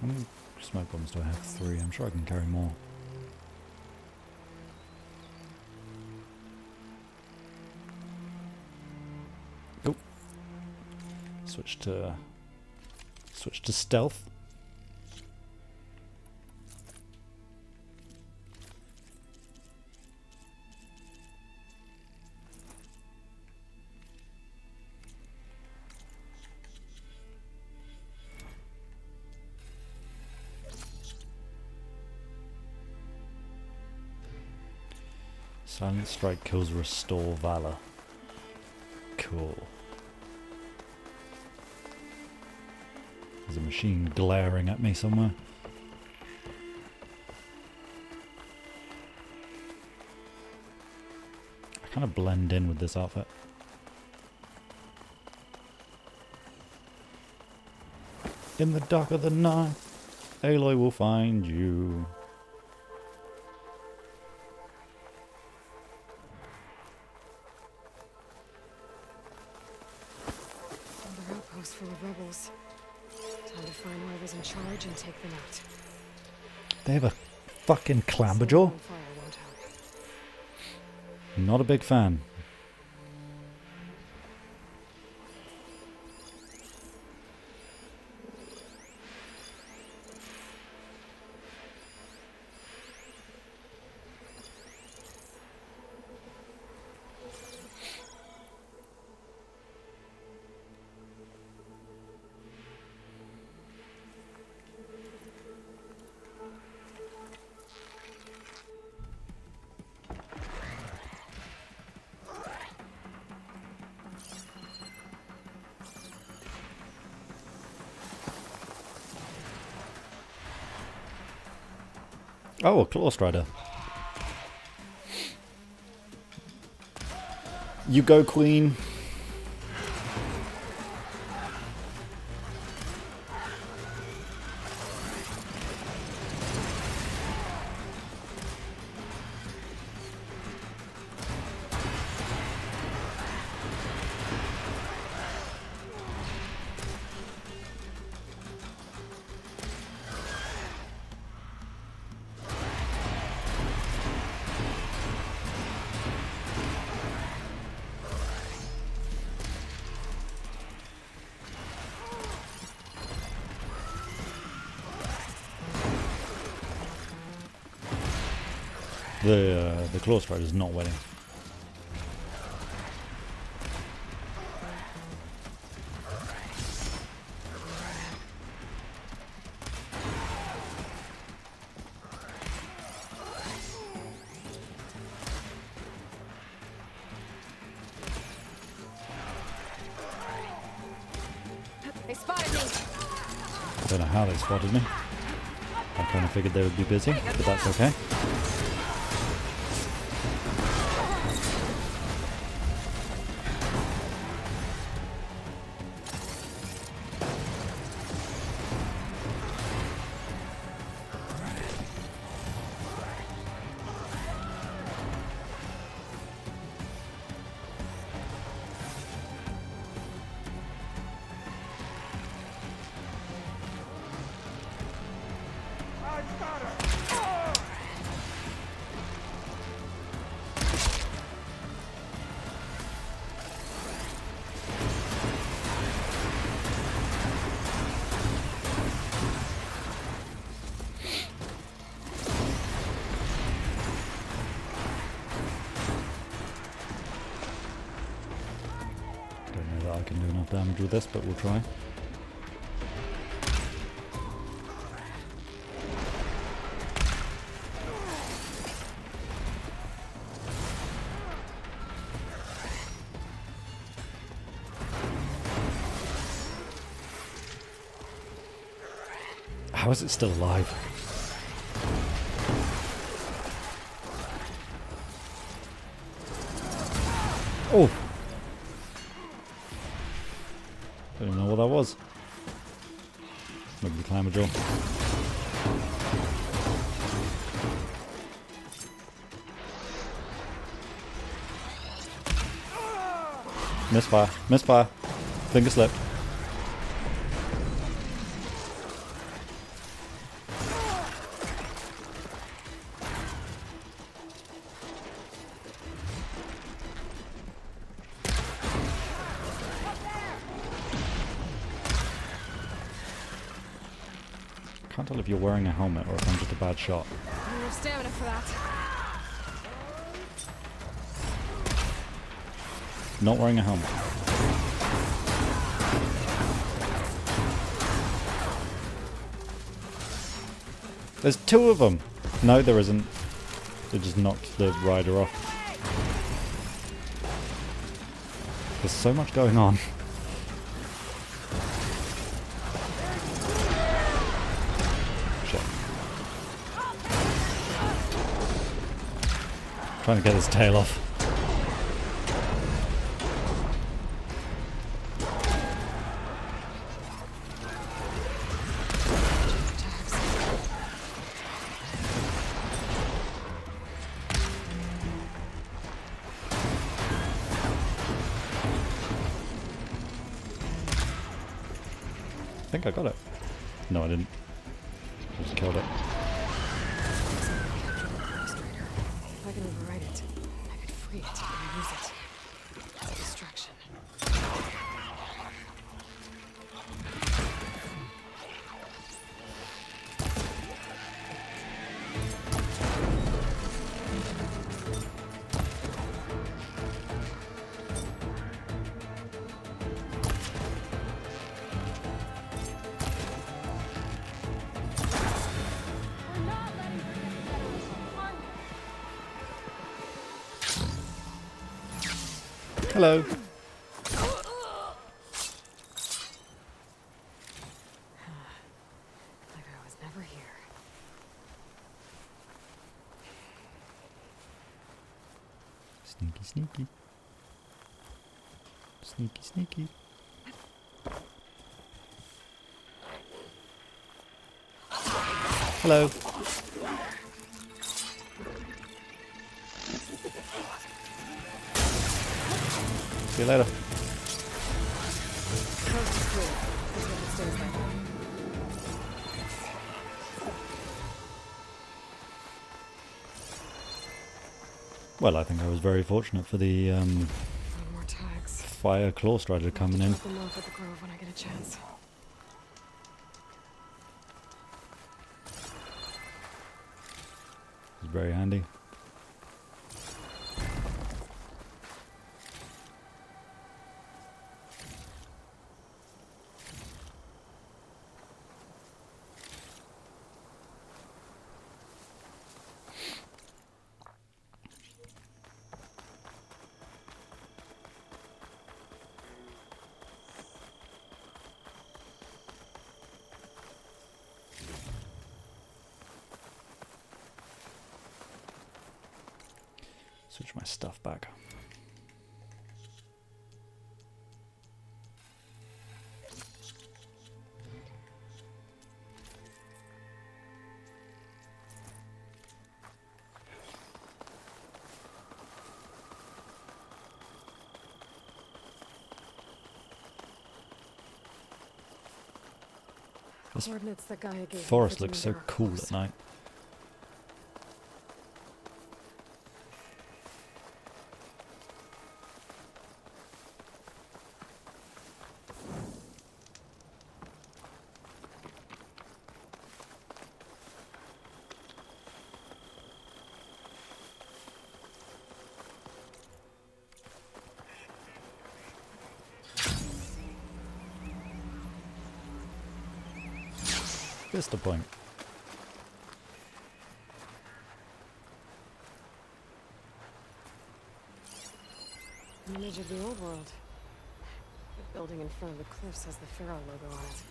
How many smoke bombs do I have? 3. I'm sure I can carry more. Oh. Switch to stealth. Silent strike kills restore valor. Cool. There's a machine glaring at me somewhere. I kind of blend in with this outfit. In the dark of the night, Aloy will find you. Another outpost full of rebels. Time to find whoever's in charge and take them out. They have a fucking clamberjaw? Setting them on fire won't help. Not a big fan. Oh, a claw strider. You go, queen. The claw strider is not winning. They spotted me! I don't know how they spotted me. I kind of figured they would be busy, but that's okay. Don't know that I can do enough damage with this, but we'll try. How is it still alive? Oh! Don't even know what that was. Maybe the climber jaw. Misfire. Misfire. Finger slip. Can't tell if you're wearing a helmet or if I'm just a bad shot. No stamina for that. Not wearing a helmet. There's two of them! No, there isn't. They just knocked the rider off. There's so much going on. Shit. Trying to get his tail off. I think I got it. No, I didn't. I just killed it. If I can override it, I could free it and use it as a distraction. Hello. Like I was never here. Sneaky, sneaky. Sneaky, sneaky. Hello. See you later. Coast is clear. Let's hope it stays that way. Well, I think I was very fortunate for the One more tags. fire claw strider coming in. Drop them off at the grove when I get a chance. It was very handy. Switch my stuff back. This Coordinates that GAIA gave me forest for looks so DEMETER are cool close. at night. Vista point. An image of the old world. The building in front of the cliffs has the Pharaoh logo on it.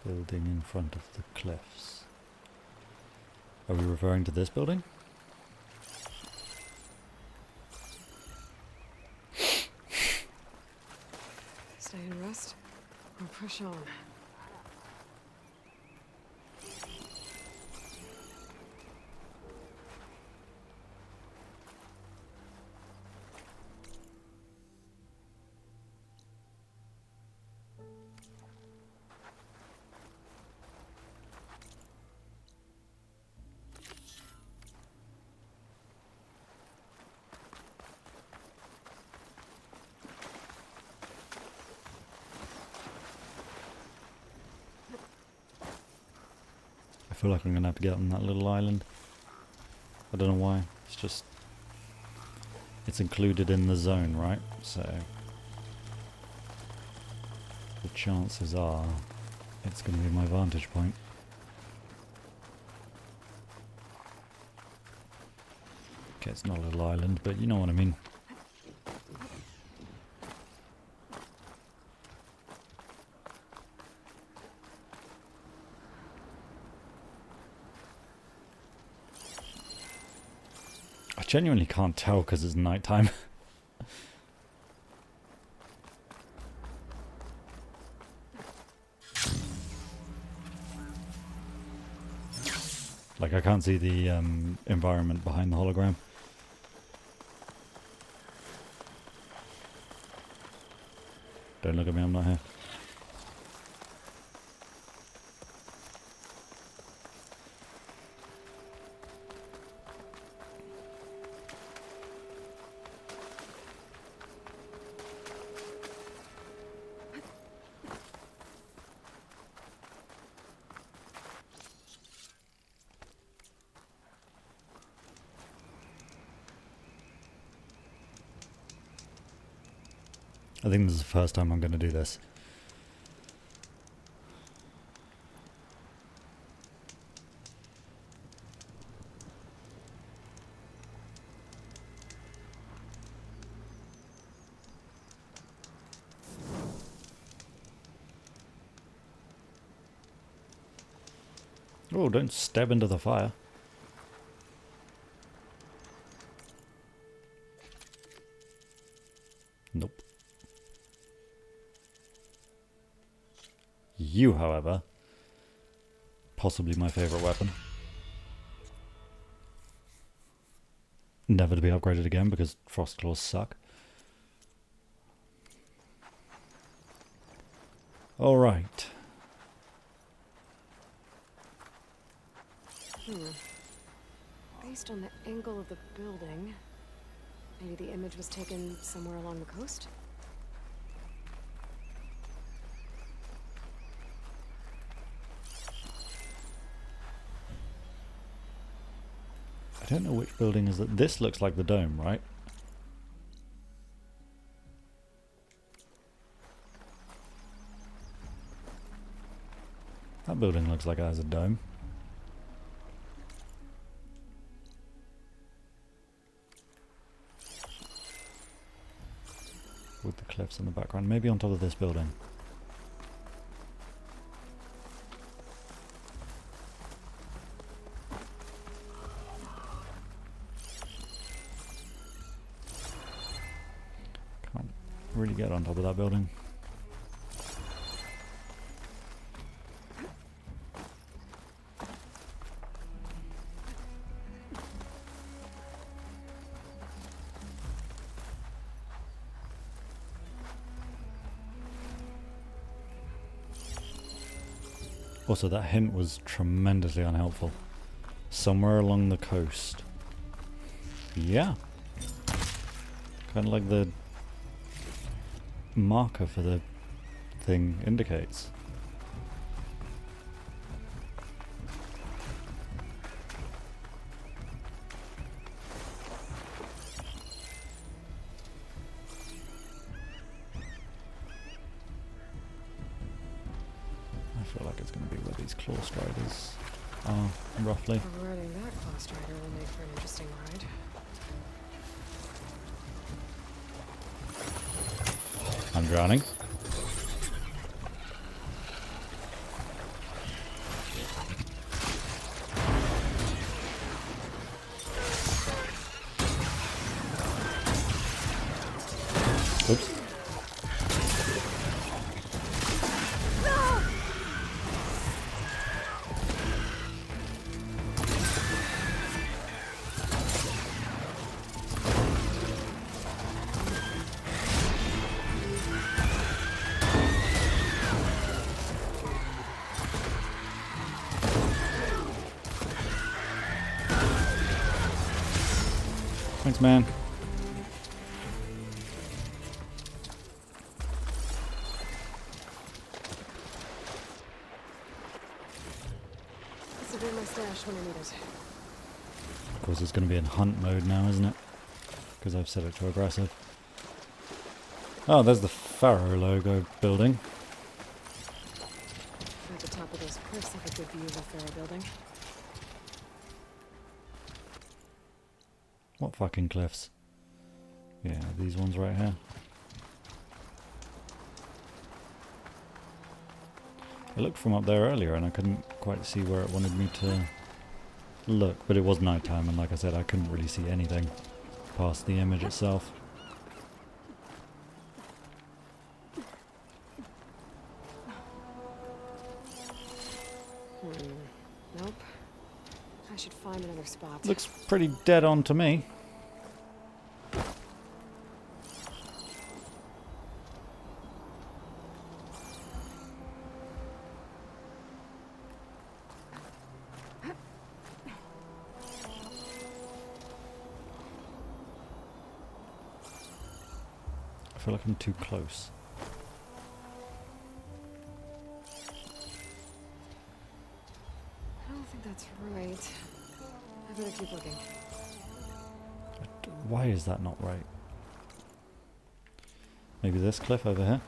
Building in front of the cliffs. Are we referring to this building? We'll push on. I feel like I'm gonna have to get on that little island. I don't know why. It's just... it's included in the zone, right? So... the chances are... it's gonna be my vantage point. Okay, it's not a little island, but you know what I mean. I genuinely can't tell because it's nighttime. Like, I can't see the environment behind the hologram. Don't look at me, I'm not here. I think this is the first time I'm going to do this. Oh, don't step into the fire. Nope. You, however, possibly my favourite weapon. Never to be upgraded again because frost claws suck. Alright. Based on the angle of the building, maybe the image was taken somewhere along the coast? I don't know which building is that. This looks like the dome, right? That building looks like it has a dome. With the cliffs in the background. Maybe on top of this building. Can't really get on top of that building. Also, that hint was tremendously unhelpful. Somewhere along the coast. Yeah. Kind of like the marker for the thing indicates. I feel like it's going to be where these claw striders are, roughly. Riding that claw strider will make for an interesting ride. I'm drowning. Oops. Thanks, man. This will be my stash when I need it. Of course, it's going to be in hunt mode now, isn't it? Because I've set it to aggressive. Oh, there's the Pharaoh logo building. At the top of those cliffs, have a good view of the Pharaoh building. What fucking cliffs? Yeah, these ones right here. I looked from up there earlier and I couldn't quite see where it wanted me to look, but it was nighttime and like I said, I couldn't really see anything past the image itself. Nope. I should find another spot. Looks pretty dead on to me. I feel like I'm too close. I don't think that's right. I better keep looking. Why is that not right? Maybe this cliff over here?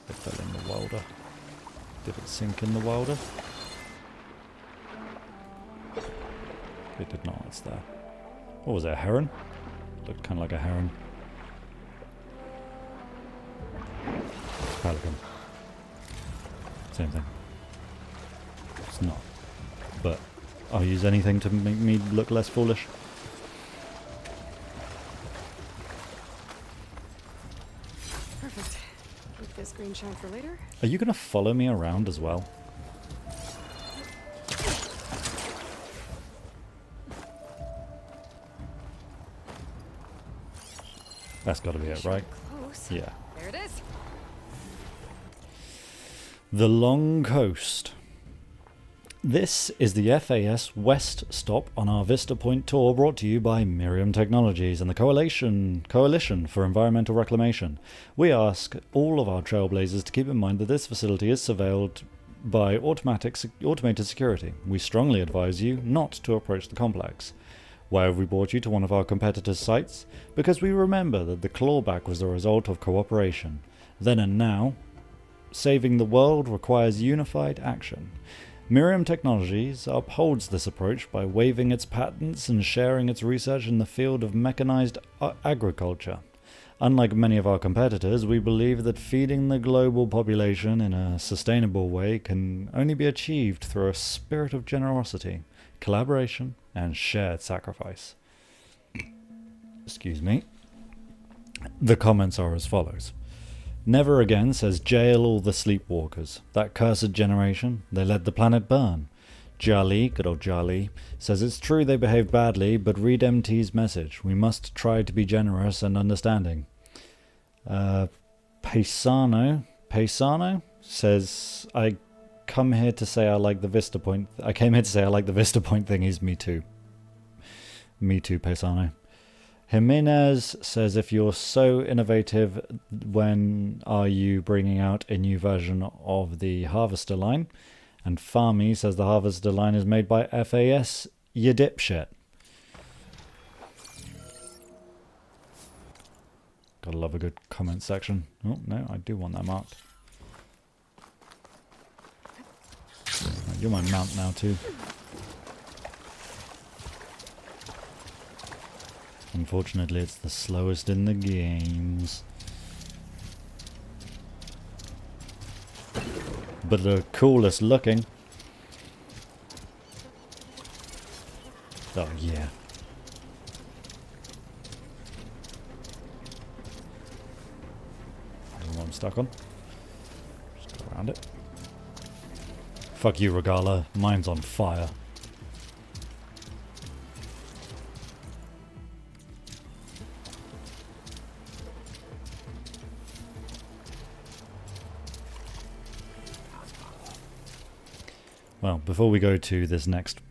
It fell in the Wilder. Did it sink in the Wilder? It did not, it's there. What was it, a heron? Looked kind of like a heron. Pelican. Same thing. It's not. But I'll use anything to make me look less foolish. Perfect. Keep this green shine for later. Are you going to follow me around as well? That's got to be it, right? Close. Yeah. There it is. The Long Coast. This is the FAS West stop on our Vista Point tour, brought to you by Miriam Technologies and the Coalition for Environmental Reclamation. We ask all of our trailblazers to keep in mind that this facility is surveilled by automated security. We strongly advise you not to approach the complex. Why have we brought you to one of our competitors' sites? Because we remember that the clawback was the result of cooperation. Then and now, saving the world requires unified action. Miriam Technologies upholds this approach by waiving its patents and sharing its research in the field of mechanized agriculture. Unlike many of our competitors, we believe that feeding the global population in a sustainable way can only be achieved through a spirit of generosity, collaboration, and shared sacrifice. Excuse me. The comments are as follows. Never again says jail all the sleepwalkers. That cursed generation, they let the planet burn. Jali, good old Jali, says it's true they behaved badly, but read MT's message. We must try to be generous and understanding. Paisano says, I came here to say I like the Vista Point thingies, me too. Me too, Paisano. Jimenez says, if you're so innovative, when are you bringing out a new version of the Harvester line? And Farmy says the Harvester line is made by FAS, you dipshit. Gotta love a good comment section. Oh, no, I do want that marked. Right, you're my mount now too. Unfortunately, it's the slowest in the games. But the coolest looking. Oh, yeah. I don't know what I'm stuck on. Just go around it. Fuck you, Regala. Mine's on fire. Well, before we go to this next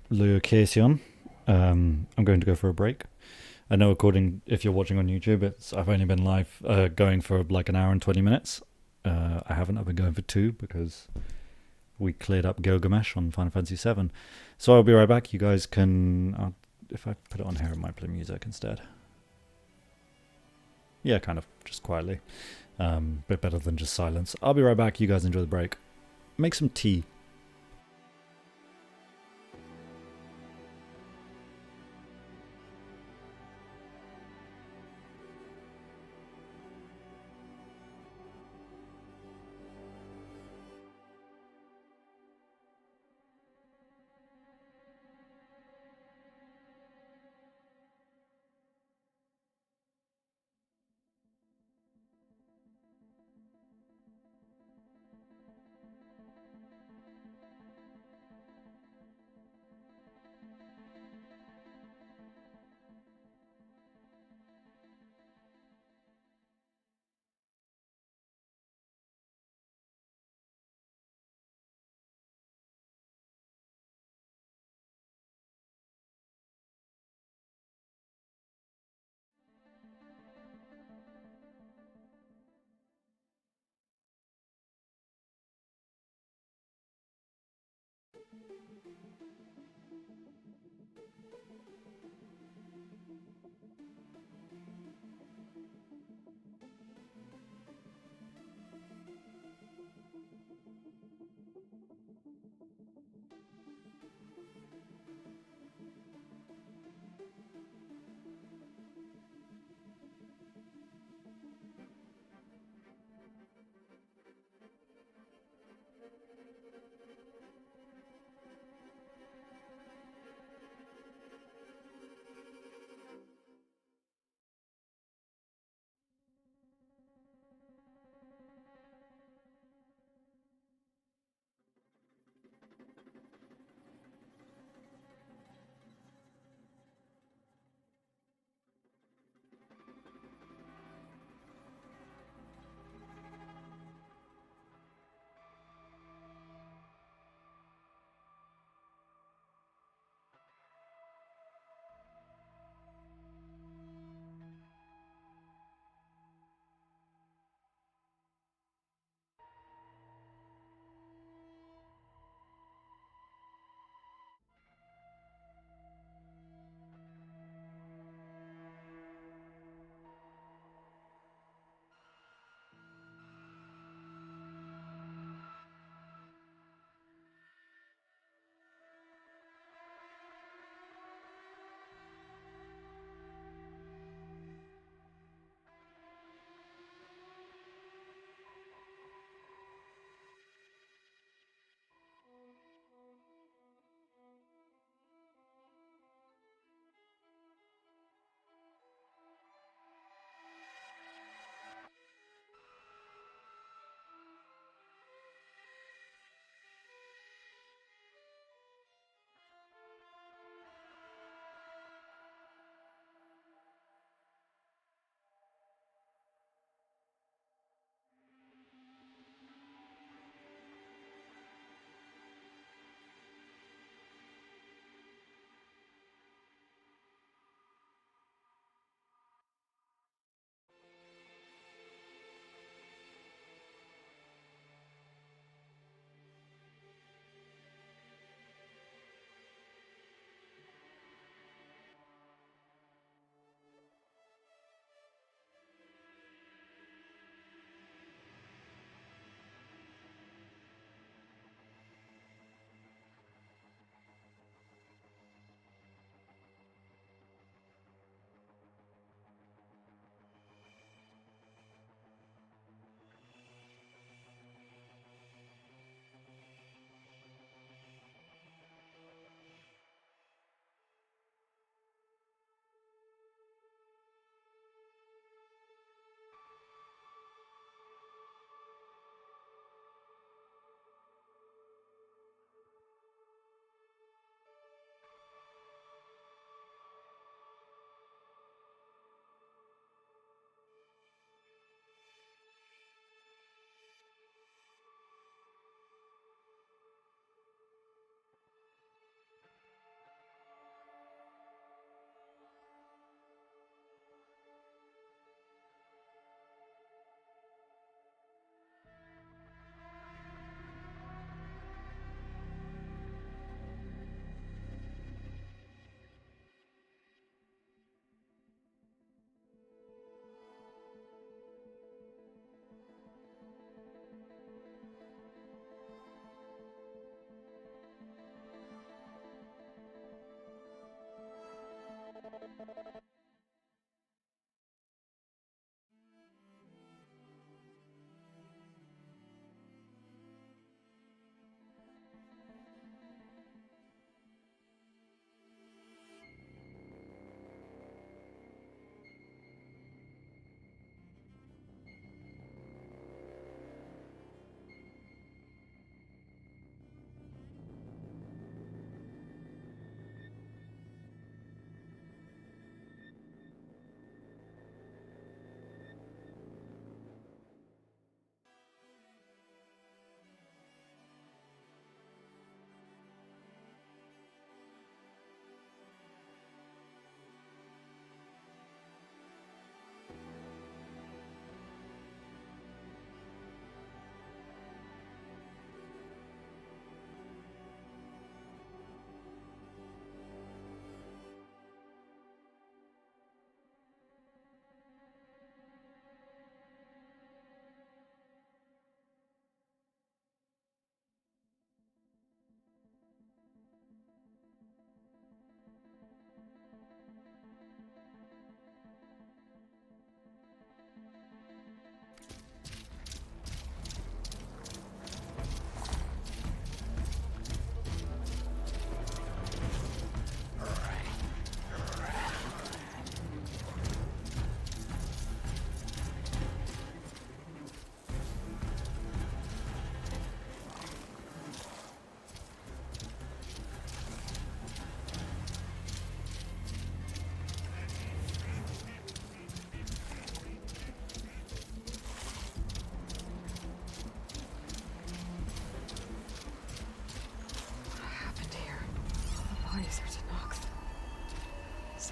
location, I'm going to go for a break. I know, if you're watching on YouTube, I've only been live going for like an hour and 20 minutes. I haven't. I've been going for 2 because we cleared up Gilgamesh on Final Fantasy VII. So I'll be right back. You guys can, if I put it on here, it might play music instead. Yeah, kind of, just quietly. Bit better than just silence. I'll be right back. You guys enjoy the break. Make some tea.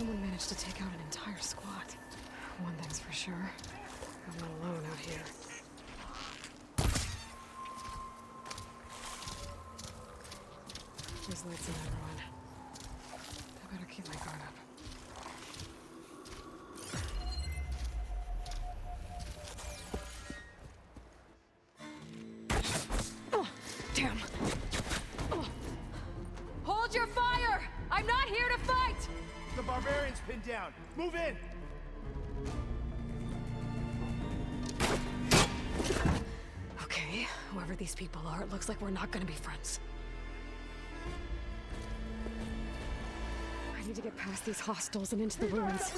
Someone managed to take out an entire squad. One thing's for sure. I'm not alone out here. There's lights in everyone. I better keep my guard up. Oh, damn. Hold your fire! I'm not here to fight! The barbarian's pinned down. Move in! Okay, whoever these people are, it looks like we're not gonna be friends. I need to get past these hostiles and into the ruins.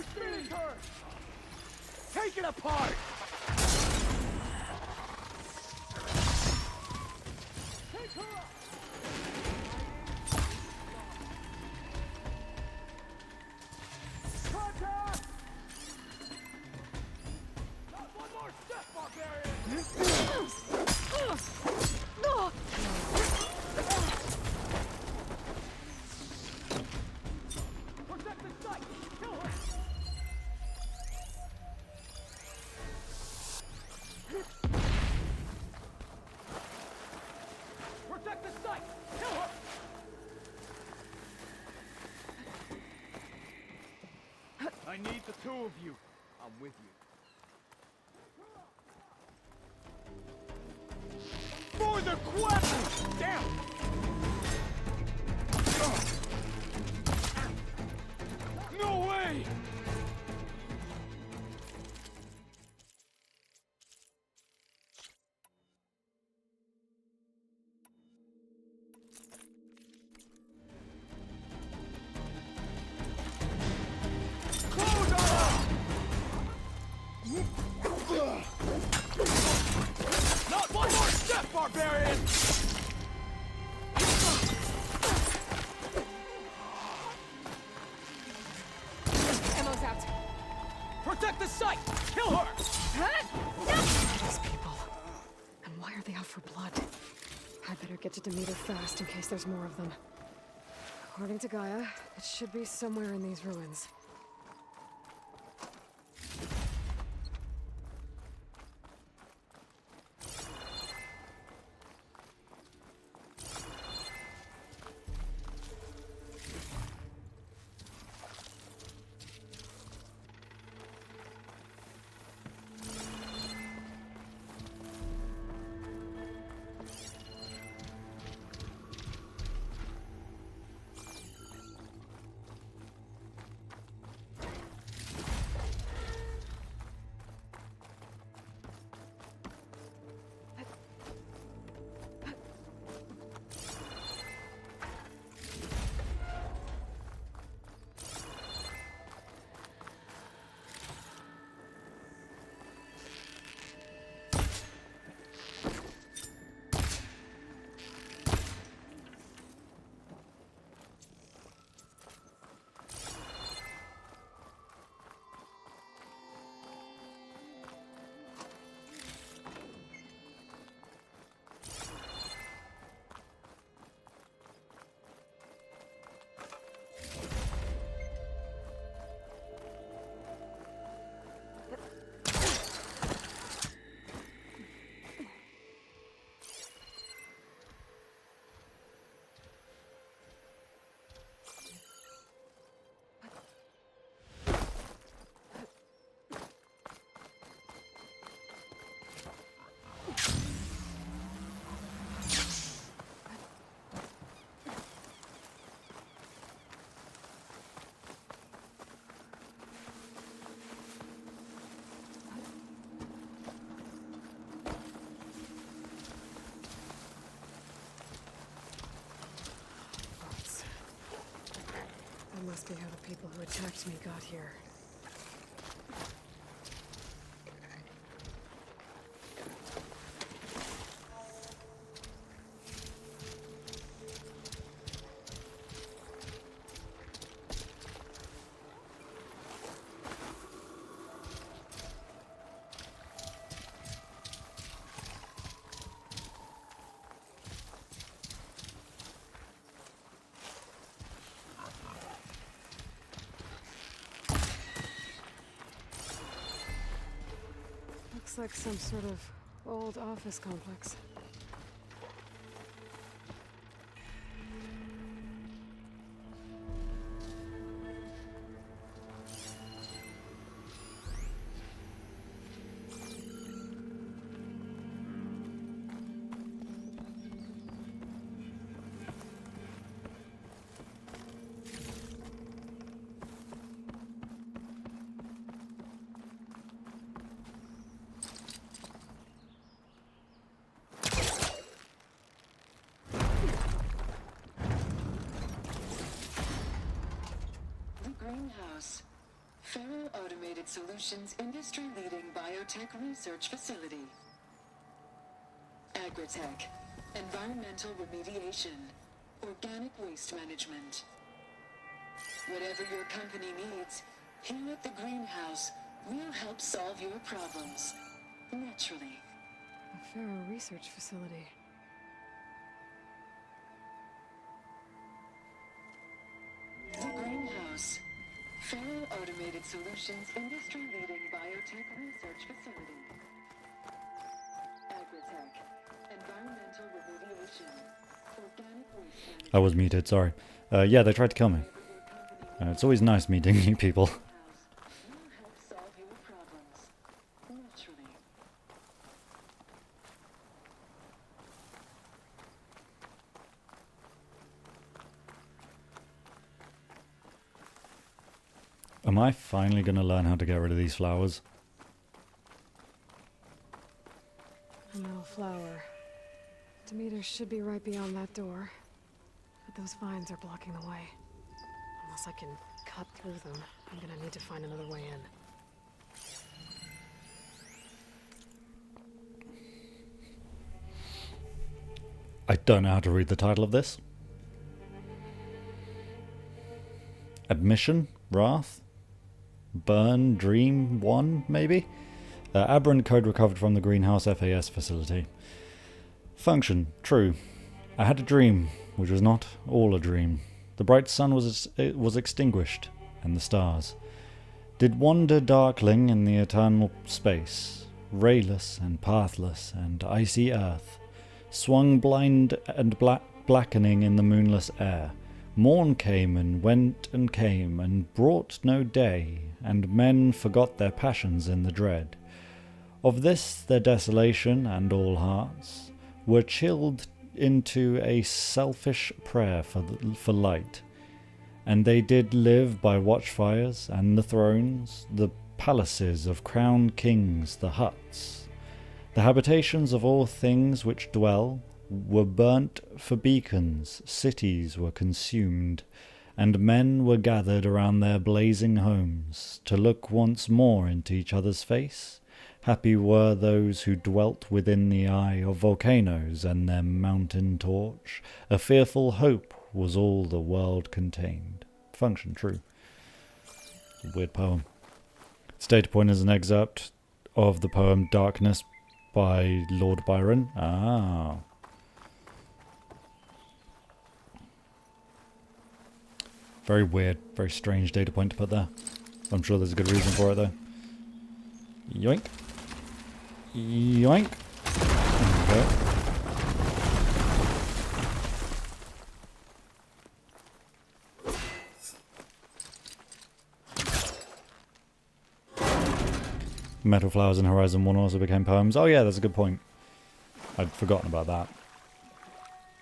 Take it apart! Contact! Not one more step, barbarian! Protect the site! Kill her! Protect the site! Kill her! I need the two of you. I'm with you. For the quest! Down! No way! Close on! Not one more step, barbarian! Ammo's out. Protect the site! Kill her! These people. And why are they out for blood? I better get to Demeter fast in case there's more of them. According to Gaia, it should be somewhere in these ruins. That must be how the people who attacked me got here. Looks like some sort of old office complex. Greenhouse. Faro Automated Solutions industry-leading biotech research facility. Agritech. Environmental remediation. Organic waste management. Whatever your company needs, here at the Greenhouse, we'll help solve your problems. Naturally. A Faro research facility. The Greenhouse. Faro Automated Solutions industry-leading biotech research facility. Agritech. Environmental remediation. Organic waste management. I was muted, sorry. Yeah, they tried to kill me. It's always nice meeting new people. We'll help solve your problems. Naturally. Am I finally going to learn how to get rid of these flowers? A metal flower. Demeter should be right beyond that door. But those vines are blocking the way. Unless I can cut through them, I'm gonna need to find another way in. I don't know how to read the title of this. Admission? Wrath? Burn? Dream? 1, maybe? Aberrant code recovered from the Greenhouse FAS facility. Function. True. I had a dream, which was not all a dream. The bright sun was extinguished, and the stars did wander darkling in the eternal space, rayless and pathless, and icy earth swung blind and blackening in the moonless air. Morn came and went and came, and brought no day, and men forgot their passions in the dread. Of this their desolation and all hearts were chilled into a selfish prayer for light, and they did live by watchfires and the thrones, the palaces of crowned kings, the huts. The habitations of all things which dwell were burnt for beacons, cities were consumed, and men were gathered around their blazing homes to look once more into each other's face. Happy were those who dwelt within the eye of volcanoes and their mountain torch. A fearful hope was all the world contained. Function true. Weird poem. Its data point is an excerpt of the poem Darkness by Lord Byron. Ah. Very weird, very strange data point to put there. I'm sure there's a good reason for it though. Yoink. Yoink. Okay. Metal Flowers in Horizon 1 also became poems. Oh yeah, that's a good point. I'd forgotten about that.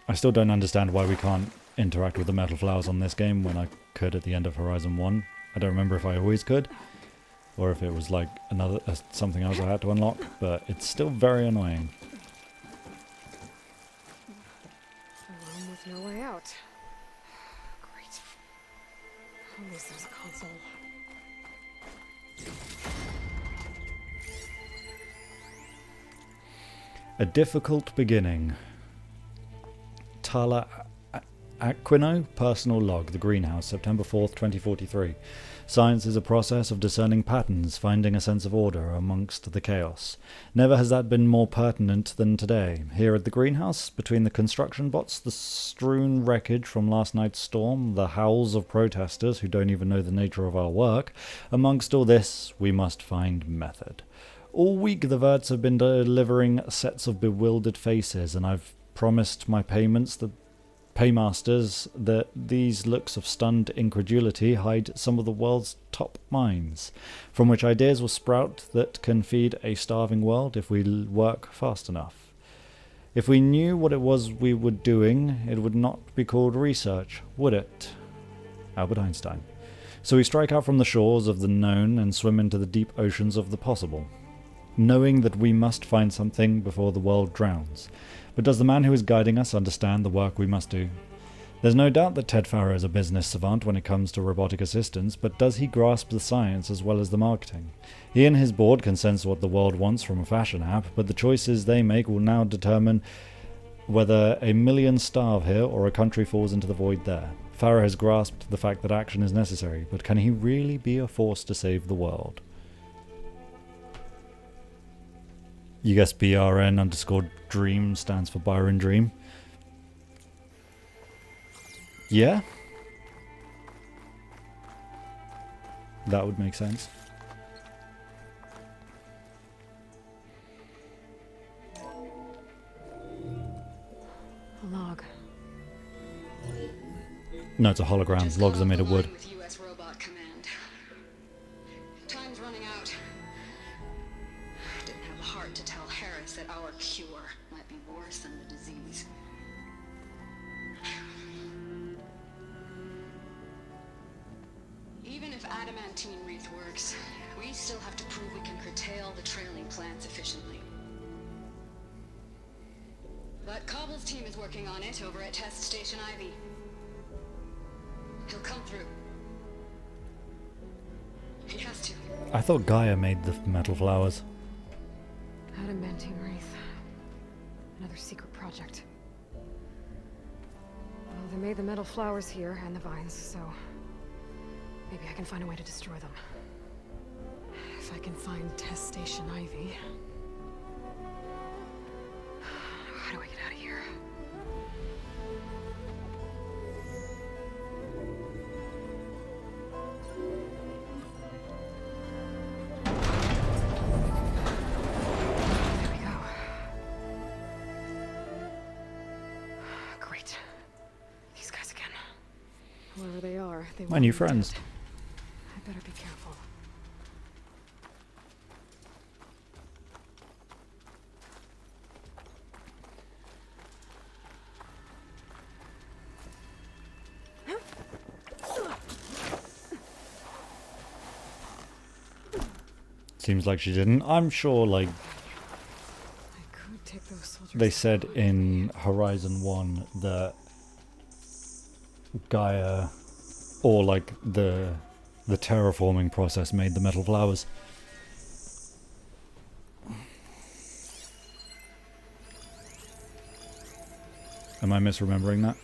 I still don't understand why we can't interact with the metal flowers on this game when I could at the end of Horizon 1. I don't remember if I always could, or if it was like another something else I had to unlock, but it's still very annoying. A room with no way out. Great. At least there's a console. A difficult beginning. Tala Aquino, personal log, the Greenhouse, September 4th, 2043. Science is a process of discerning patterns, finding a sense of order amongst the chaos. Never has that been more pertinent than today. Here at the Greenhouse, between the construction bots, the strewn wreckage from last night's storm, the howls of protesters who don't even know the nature of our work, amongst all this, we must find method. All week the Verts have been delivering sets of bewildered faces, and I've promised my paymasters that these looks of stunned incredulity hide some of the world's top minds, from which ideas will sprout that can feed a starving world if we work fast enough. If we knew what it was we were doing, it would not be called research, would it? Albert Einstein. So we strike out from the shores of the known and swim into the deep oceans of the possible, knowing that we must find something before the world drowns. But does the man who is guiding us understand the work we must do? There's no doubt that Ted Farrow is a business savant when it comes to robotic assistance, but does he grasp the science as well as the marketing? He and his board can sense what the world wants from a fashion app, but the choices they make will now determine whether a million starve here or a country falls into the void there. Farrow has grasped the fact that action is necessary, but can he really be a force to save the world? You guess BRN_dream stands for Byron Dream. Yeah? That would make sense. A log. No, it's a hologram. Just Logs got are made off of the wood. line with US Robot Command. Time's running out. Didn't have the heart to tell Harris that our cure might be worse than the disease. Even if adamantine wreath works, we still have to prove we can curtail the trailing plants efficiently. But Cobble's team is working on it over at Test Station Ivy. He'll come through. He has to. I thought Gaia made the metal flowers. Adamantine wreath. Another secret project. Well, they made the metal flowers here and the vines, so maybe I can find a way to destroy them. If I can find Test Station Ivy. How do I get out of here? There we go. Great. These guys again. Whoever they are, they My want new me friends. dead. I better be careful. Seems like she didn't. I'm sure, like, I could take those soldiers. they said in Horizon 1 that Gaia, or like the terraforming process, made the metal flowers. Am I misremembering that?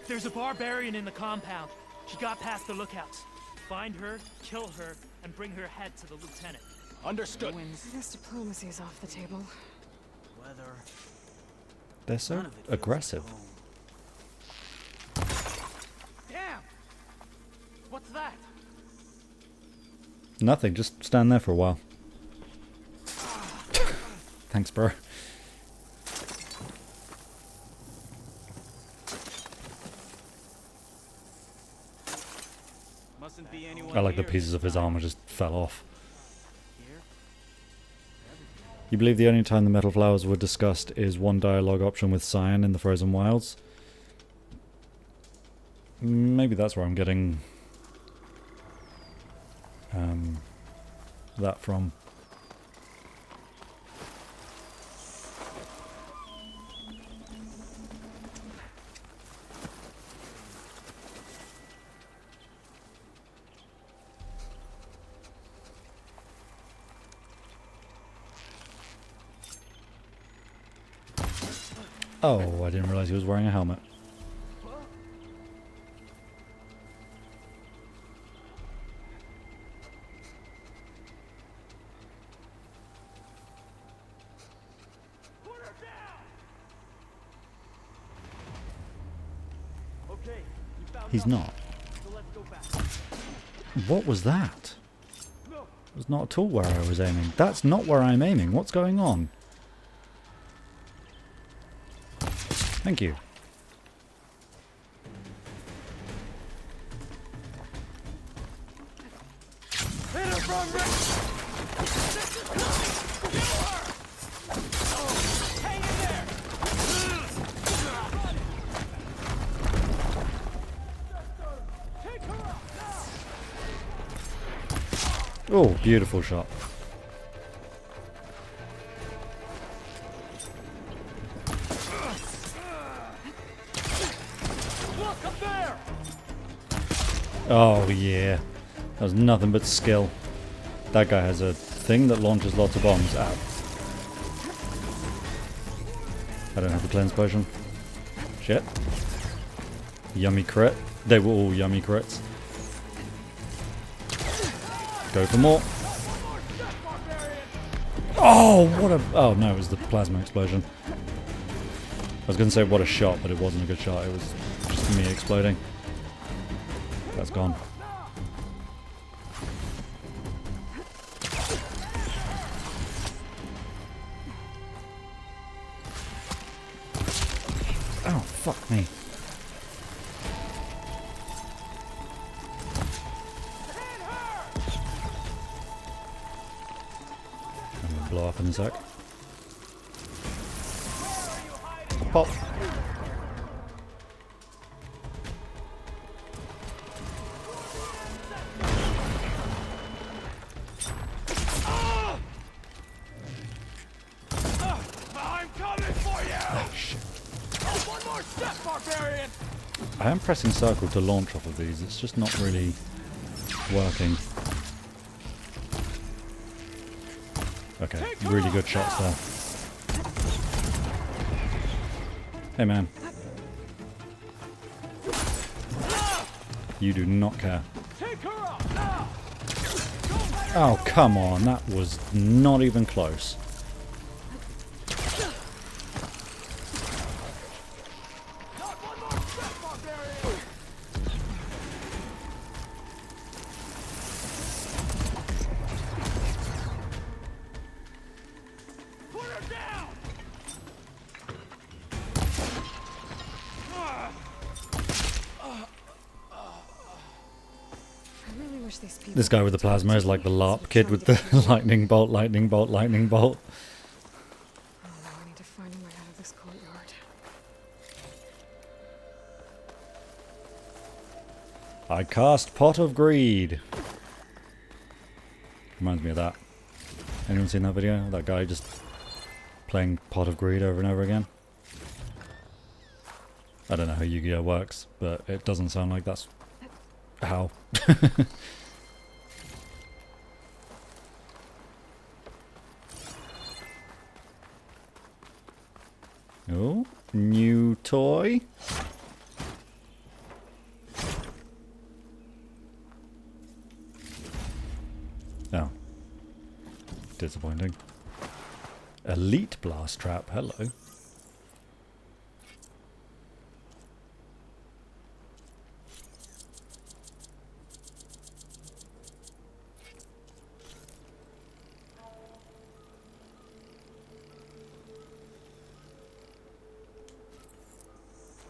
There's a barbarian in the compound. She got past the lookouts. Find her, kill her, and bring her head to the lieutenant. Understood. I guess diplomacy is off the table. Weather. They're so aggressive. Damn! What's that? Nothing, just stand there for a while. Thanks, bro. Mustn't be anyone I like the here. pieces of his armor just fell off. Here? You believe the only time the metal flowers were discussed is one dialogue option with Cyan in the Frozen Wilds? Maybe that's where I'm getting that from. Oh, I didn't realize he was wearing a helmet. He's not. What was that? It was not at all where I was aiming. That's not where I'm aiming. What's going on? Thank you. Oh, beautiful shot. Oh yeah, that was nothing but skill. That guy has a thing that launches lots of bombs. Ow. I don't have the cleanse potion. Shit. Yummy crit. They were all yummy crits. Go for more. Oh, what a... Oh, no, it was the plasma explosion. I was going to say what a shot, but it wasn't a good shot. It was just me exploding. That's gone. Oh, fuck me. I'm gonna blow up in a sec. Pop. I am pressing circle to launch off of these, it's just not really working. Okay, really good shots there. Hey man. You do not care. Oh come on, that was not even close. This guy with the plasma is like the LARP kid with the lightning bolt, lightning bolt, lightning bolt. Oh, now I need to find a way out of this courtyard. I cast Pot of Greed. Reminds me of that. Anyone seen that video? That guy just playing Pot of Greed over and over again? I don't know how Yu-Gi-Oh works, but it doesn't sound like that's how. Oh, new toy. Oh. Disappointing. Elite blast trap, hello.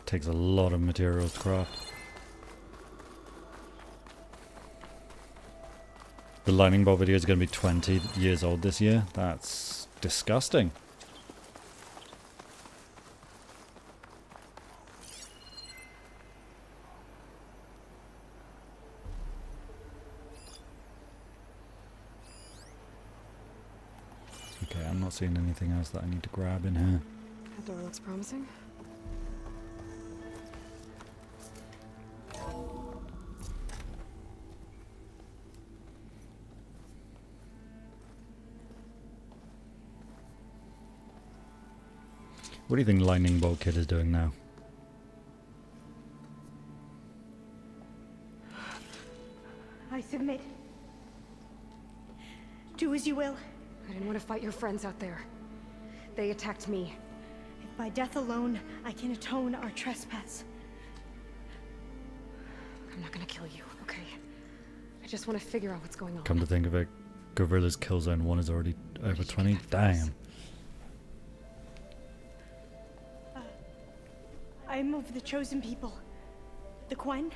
Takes a lot of materials to craft. The lightning bolt video is going to be 20 years old this year. That's disgusting. Okay, I'm not seeing anything else that I need to grab in here. That door looks promising. What do you think Lightning Bolt Kid is doing now? I submit. Do as you will. I didn't want to fight your friends out there. They attacked me. If by death alone I can atone our trespass, I'm not gonna kill you, okay? I just want to figure out what's going on. Come to think of it, Gorilla's kill zone 1 is already over 20. Damn. I'm of the chosen people. The Quen.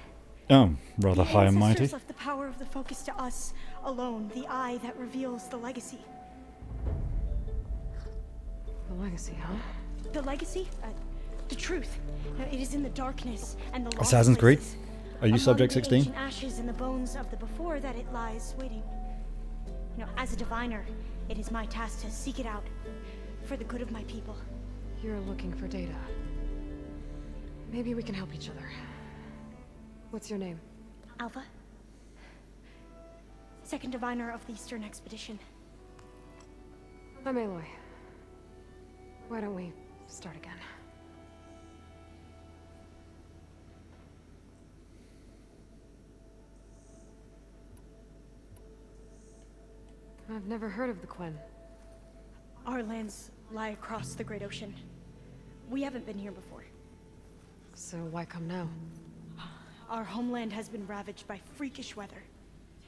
Oh, rather The high and mighty. ancestors left the power of the focus to us alone, the eye that reveals the legacy. The legacy, huh? The legacy? The truth. Now, it is in the darkness and the lost Assassin's Creed? places. Are you Among Subject the 16? ancient ashes and the bones of the before that it lies waiting. As a diviner, it is my task to seek it out for the good of my people. You're looking for data. Maybe we can help each other. What's your name? Alpha, second diviner of the Eastern Expedition. I'm Aloy. Why don't we start again? I've never heard of the Quen. Our lands lie across the Great Ocean. We haven't been here before. So why come now? Our homeland has been ravaged by freakish weather.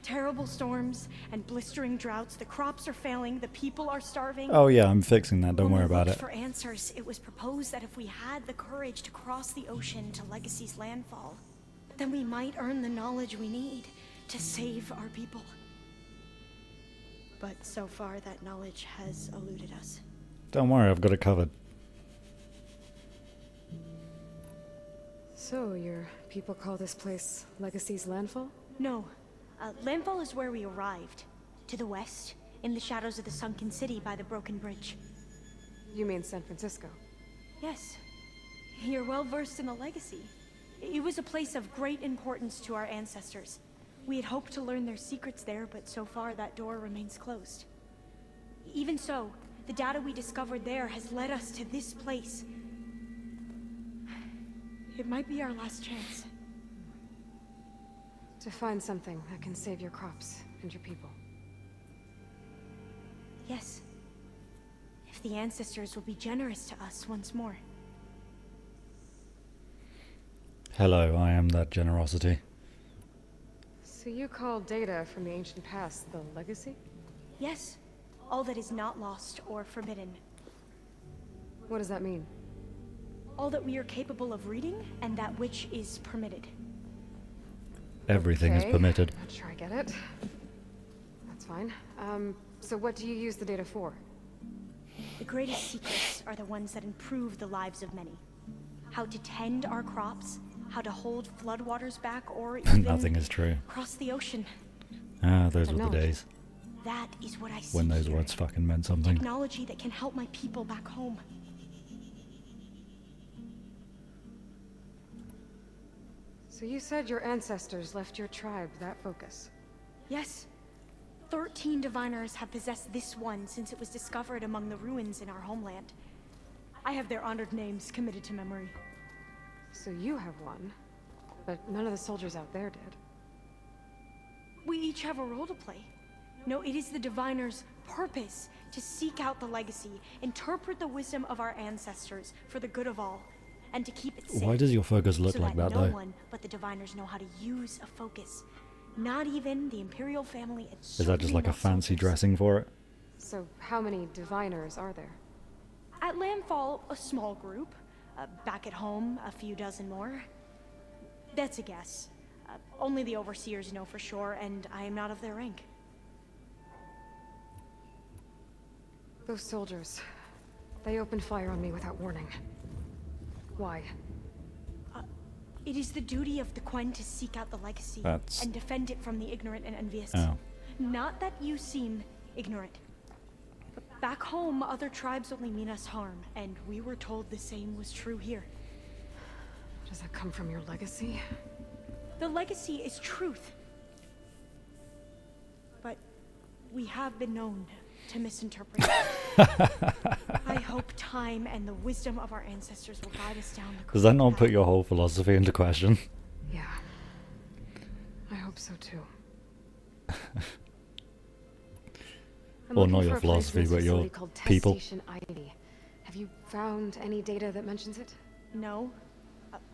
Terrible storms and blistering droughts. The crops are failing, the people are starving. Oh yeah, I'm fixing that, don't When worry we about looked it. for answers, it was proposed that if we had the courage to cross the ocean to Legacy's landfall, then we might earn the knowledge we need to save our people. But so far, that knowledge has eluded us. Don't worry, I've got it covered. So, your people call this place Legacy's landfall? No. Landfall is where we arrived. To the west, in the shadows of the sunken city by the broken bridge. You mean San Francisco? Yes. You're well versed in the Legacy. It was a place of great importance to our ancestors. We had hoped to learn their secrets there, but so far that door remains closed. Even so, the data we discovered there has led us to this place. It might be our last chance. To find something that can save your crops and your people. Yes. If the ancestors will be generous to us once more. Hello, I am that generosity. So you call data from the ancient past the Legacy? Yes. All that is not lost or forbidden. What does that mean? All that we are capable of reading, and that which is permitted. Everything is Okay, permitted. not sure I get it. That's fine. So what do you use the data for? The greatest secrets are the ones that improve the lives of many. How to tend our crops, how to hold floodwaters back, or even Nothing is true. cross the ocean. Ah, those But were the no. days That is what I see when those here. words fucking meant something. Technology that can help my people back home. So you said your ancestors left your tribe that focus. Yes. 13 diviners have possessed this one since it was discovered among the ruins in our homeland. I have their honored names committed to memory. So you have one, but none of the soldiers out there did. We each have a role to play. No, it is the diviner's purpose to seek out the legacy, interpret the wisdom of our ancestors for the good of all, and to keep it safe. Why does your focus look so like that that no though? one but the diviners know how to use a focus. Not even the Imperial family. And Is that just certainly like a not fancy soldiers. dressing for it? So how many diviners are there? At landfall, a small group. Back at home, a few dozen more. That's a guess. Only the overseers know for sure, and I am not of their rank. Those soldiers, they opened fire on me without warning. Why? It is the duty of the Quen to seek out the legacy That's- and defend it from the ignorant and envious. Oh. Not that you seem ignorant. But back home, other tribes only mean us harm, and we were told the same was true here. Does that come from your legacy? The legacy is truth. But we have been known to misinterpret it. I hope time and the wisdom of our ancestors will guide us down the Does that correct not put path. your whole philosophy into question? Yeah. I hope so too. I'm Well, looking not for your a place in philosophy, this but your facility called Test people. Station Ivy. Have you found any data that mentions it? No.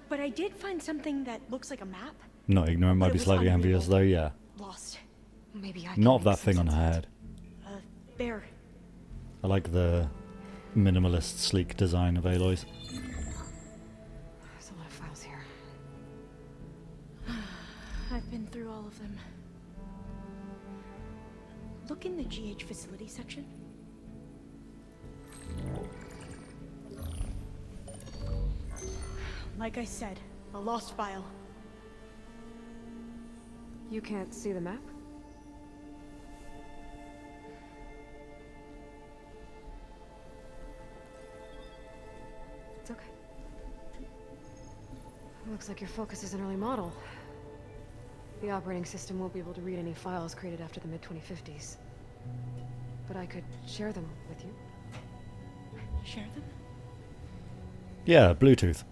But I did find something that looks like a map. Not ignorant, But might it be was slightly envious though, yeah. Lost. Maybe I can Not of make that some thing on sense her of it. head. Bear. I like the minimalist, sleek design of Aloy's. There's a lot of files here. I've been through all of them. Look in the GH facility section. Like I said, a lost file. You can't see the map? It's okay. Looks like your focus is an early model. The operating system won't be able to read any files created after the mid-2050s. But I could share them with you. Share them? Yeah, Bluetooth.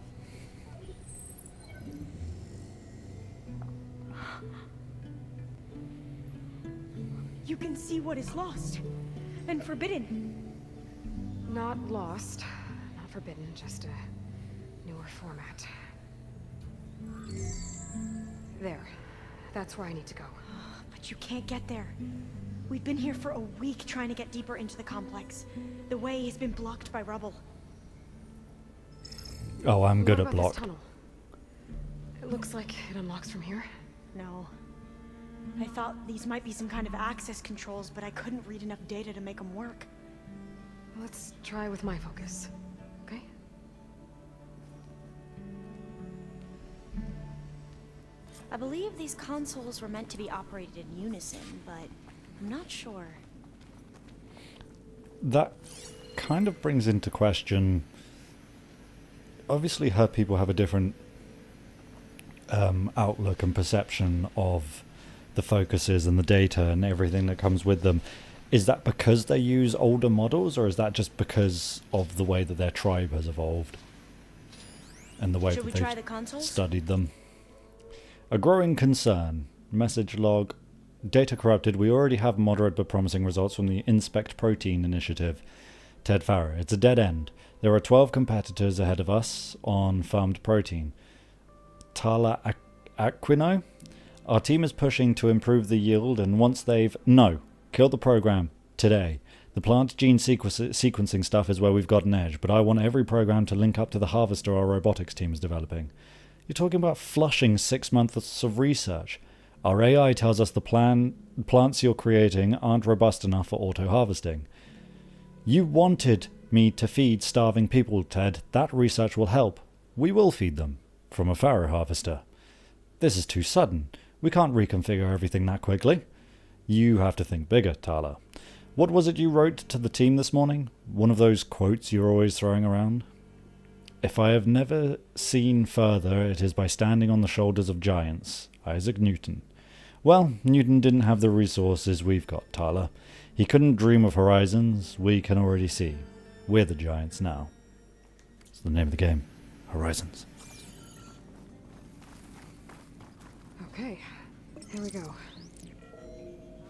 You can see what is lost and forbidden. Not lost, not forbidden, just a newer format. There. That's where I need to go. But you can't get there. We've been here for a week trying to get deeper into the complex. The way has been blocked by rubble. Oh, I'm good What at about this block. tunnel? It looks like it unlocks from here. No. I thought these might be some kind of access controls, but I couldn't read enough data to make them work. Let's try with my focus, okay? I believe these consoles were meant to be operated in unison, but I'm not sure. That kind of brings into question... Obviously, her people have a different outlook and perception of the focuses and the data and everything that comes with them. Is that because they use older models, or is that just because of the way that their tribe has evolved? And the way Should we that try they've the consoles? studied them? A growing concern. Message log. Data corrupted. We already have moderate but promising results from the Inspect Protein initiative. Ted Farrer. It's a dead end. There are 12 competitors ahead of us on farmed protein. Tala Aquino? Our team is pushing to improve the yield, and once they've... No. Kill the program. Today. The plant gene sequencing stuff is where we've got an edge, but I want every program to link up to the harvester our robotics team is developing. You're talking about flushing 6 months of research. Our AI tells us the plants you're creating aren't robust enough for auto-harvesting. You wanted me to feed starving people, Ted. That research will help. We will feed them. From a farrow harvester. This is too sudden. We can't reconfigure everything that quickly. You have to think bigger, Tala. What was it you wrote to the team this morning? One of those quotes you're always throwing around? If I have never seen further, it is by standing on the shoulders of giants. Isaac Newton. Well, Newton didn't have the resources we've got, Tala. He couldn't dream of horizons we can already see. We're the giants now. It's the name of the game. Horizons. Okay, here we go.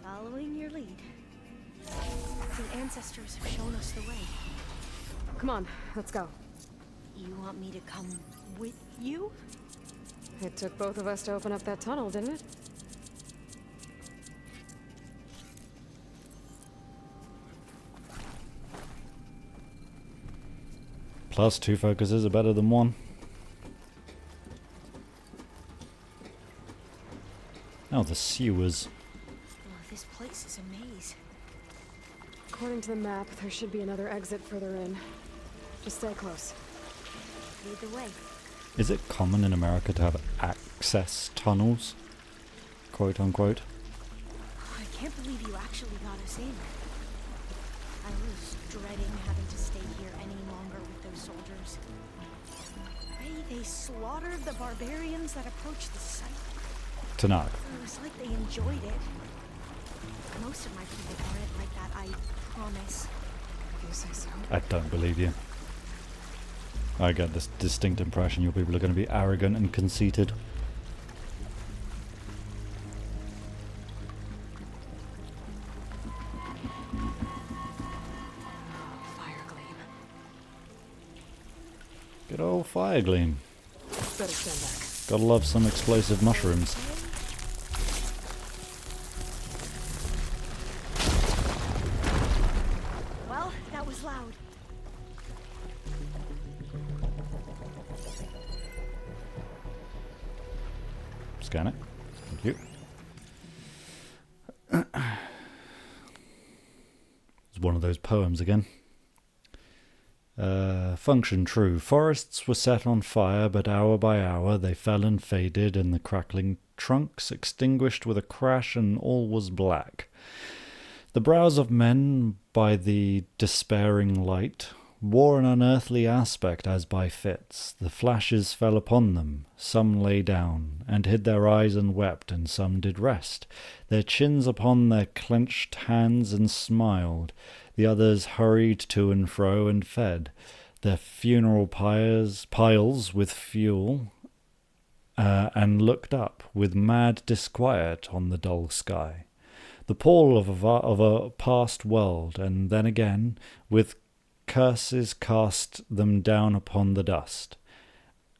Following your lead. The ancestors have shown us the way. Come on, let's go. You want me to come with you? It took both of us to open up that tunnel, didn't it? Plus 2 focuses are better than 1. Oh, the sewers. Oh, this place is a maze. According to the map, there should be another exit further in. Just stay close. Lead the way. Is it common in America to have access tunnels? Quote unquote. Oh, I can't believe you actually got us in. I was dreading having to stay here any longer with those soldiers. They slaughtered the barbarians that approached the site. Tanakh. It was like they enjoyed it. Most of my people aren't like that, I promise. If you say so. I don't believe you. I get this distinct impression your people are going to be arrogant and conceited. Fire gleam. Good old fire gleam. Better stand back. Gotta love some explosive mushrooms. Well, that was loud. Scan it. Thank you. It's one of those poems again. Function true. Forests were set on fire, but hour by hour they fell and faded, and the crackling trunks extinguished with a crash, and all was black. The brows of men, by the despairing light, wore an unearthly aspect as by fits. The flashes fell upon them. Some lay down, and hid their eyes and wept, and some did rest, their chins upon their clenched hands, and smiled. The others hurried to and fro and fed their funeral piles with fuel, and looked up with mad disquiet on the dull sky, the pall of a past world, and then again with curses cast them down upon the dust,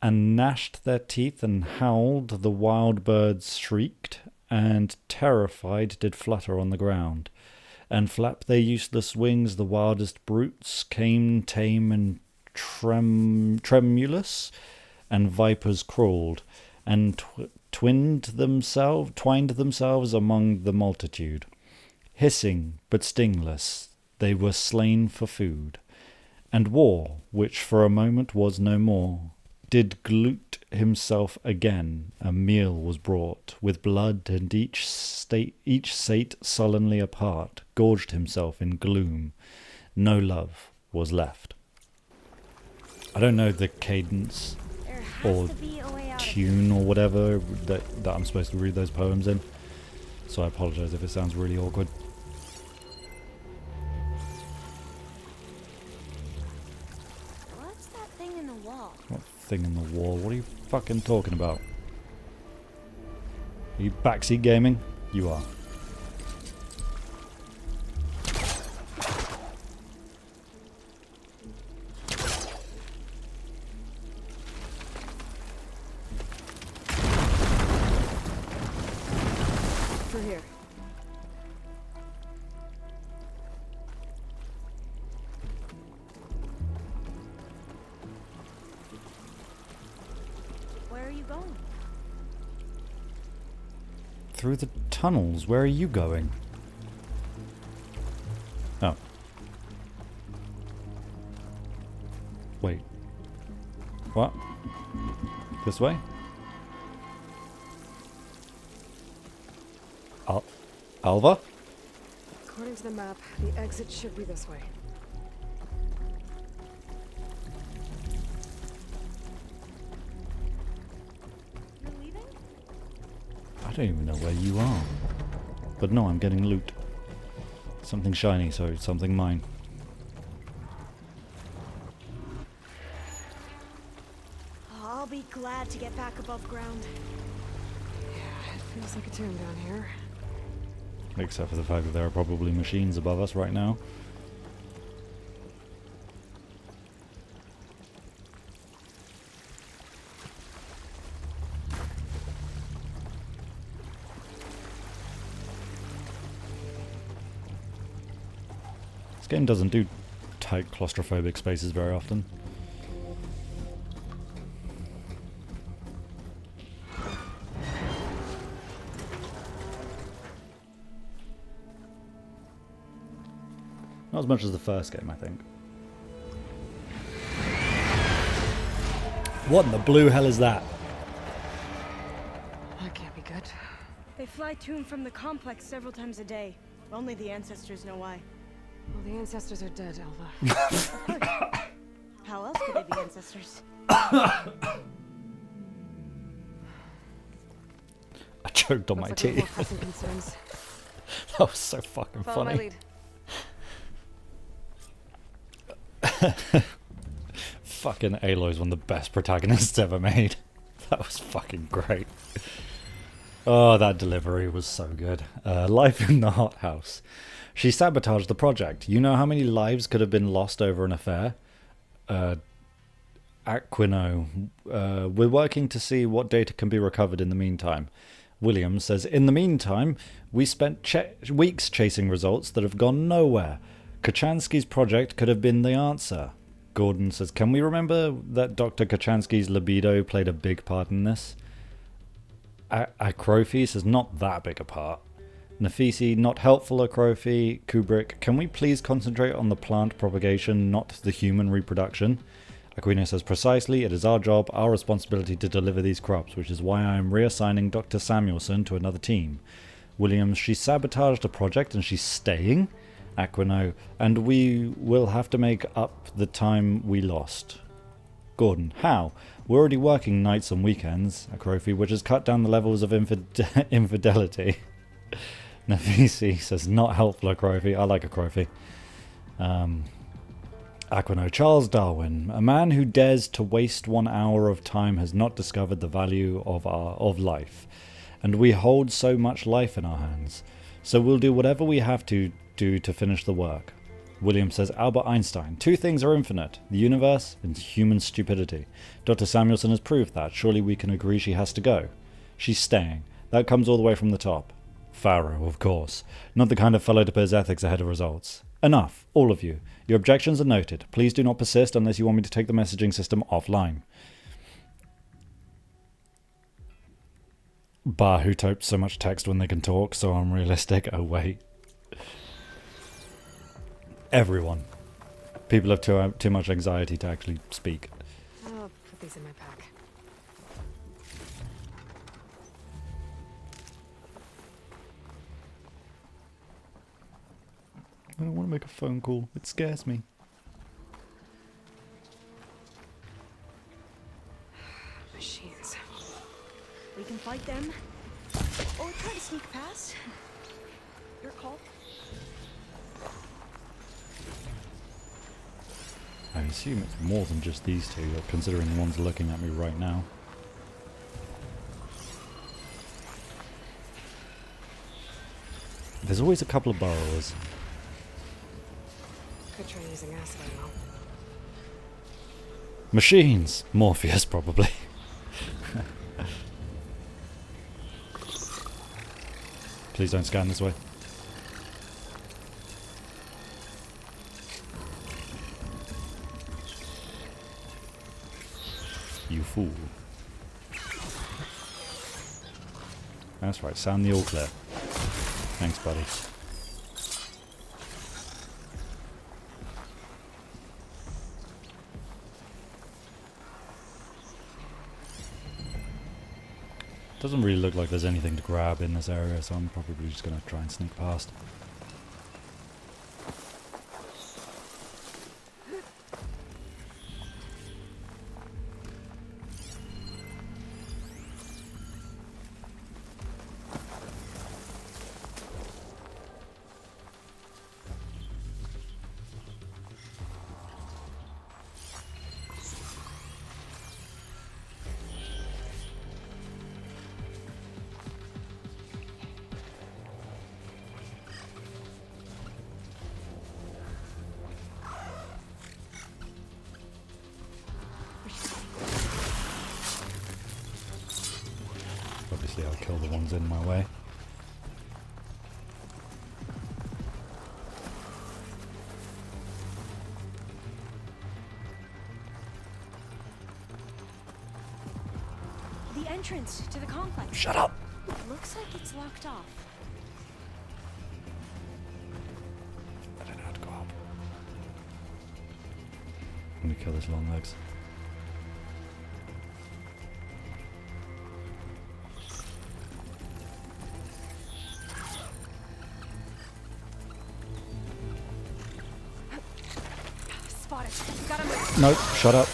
and gnashed their teeth and howled. The wild birds shrieked, and terrified did flutter on the ground, and flap their useless wings. The wildest brutes came tame and tremulous, and vipers crawled, and twined themselves among the multitude. Hissing, but stingless, they were slain for food. And war, which for a moment was no more, did glut himself again. A meal was brought, with blood, and each sate sullenly apart, gorged himself in gloom. No love was left. I don't know the cadence There has or to be a way out of tune or whatever that I'm supposed to read those poems in, so I apologize if it sounds really awkward. What's that thing in the wall? What thing in the wall? What are you fucking talking about? Are you backseat gaming? You are. Through here. Where are you going? Through the tunnels. Where are you going? Oh. Wait. What? This way? Alva? According to the map, the exit should be this way. You're leaving? I don't even know where you are. But no, I'm getting loot. Something shiny, so it's something mine. I'll be glad to get back above ground. Yeah, it feels like a tomb down here. Except for the fact that there are probably machines above us right now. This game doesn't do tight claustrophobic spaces very often. Not as much as the first game, I think. What in the blue hell is that? That can't be good. They fly to and from the complex several times a day. Only the ancestors know why. Well, the ancestors are dead, Alva. Of course. How else could they be ancestors? I choked on my Looks like we have more teeth. pressing concerns. That was so fucking Follow my funny. lead. Fucking Aloy's one of the best protagonists ever made. That was fucking great. Oh, that delivery was so good. Life in the hothouse. She sabotaged the project. You know how many lives could have been lost over an affair? Aquino, we're working to see what data can be recovered in the meantime. Williams says, in the meantime, we spent weeks chasing results that have gone nowhere. Kachansky's project could have been the answer. Gordon says, can we remember that Dr. Kachansky's libido played a big part in this? Akrofi says, not that big a part. Nafisi, not helpful, Akrofi. Kubrick, can we please concentrate on the plant propagation, not the human reproduction? Aquino says, precisely, it is our job, our responsibility to deliver these crops, which is why I am reassigning Dr. Samuelson to another team. Williams, she sabotaged a project and she's staying? Aquino, and we will have to make up the time we lost. Gordon, how? We're already working nights and weekends, Akrofi, which has cut down the levels of infidelity. Nafisi says, not helpful, Akrofi. I like Akrofi. Aquino, Charles Darwin, a man who dares to waste 1 hour of time has not discovered the value of life. And we hold so much life in our hands. So we'll do whatever we have to do to finish the work. William says, Albert Einstein, 2 things are infinite, the universe and human stupidity. Dr. Samuelson has proved that. Surely we can agree she has to go. She's staying. That comes all the way from the top. Pharaoh, of course. Not the kind of fellow to put his ethics ahead of results. Enough, all of you. Your objections are noted. Please do not persist unless you want me to take the messaging system offline. Bah, who types so much text when they can talk, so unrealistic. Oh, wait. Everyone. People have too much anxiety to actually speak. I'll put these in my pack. I don't want to make a phone call. It scares me. Machines. We can fight them, or try to sneak past. Your call. I assume it's more than just these two, considering the ones looking at me right now. There's always a couple of burrowers. Could try using acid ammo. Machines! Morpheus, probably. Please don't scan this way. You fool. That's right, sound the all clear. Thanks, buddy. Doesn't really look like there's anything to grab in this area, so I'm probably just going to try and sneak past. Obviously I'll kill the ones in my way. The entrance to the complex. Shut up! Looks like it's locked off. I don't know how to go up. I'm gonna kill his long legs. Spot it. Gotta move. Nope, shut up.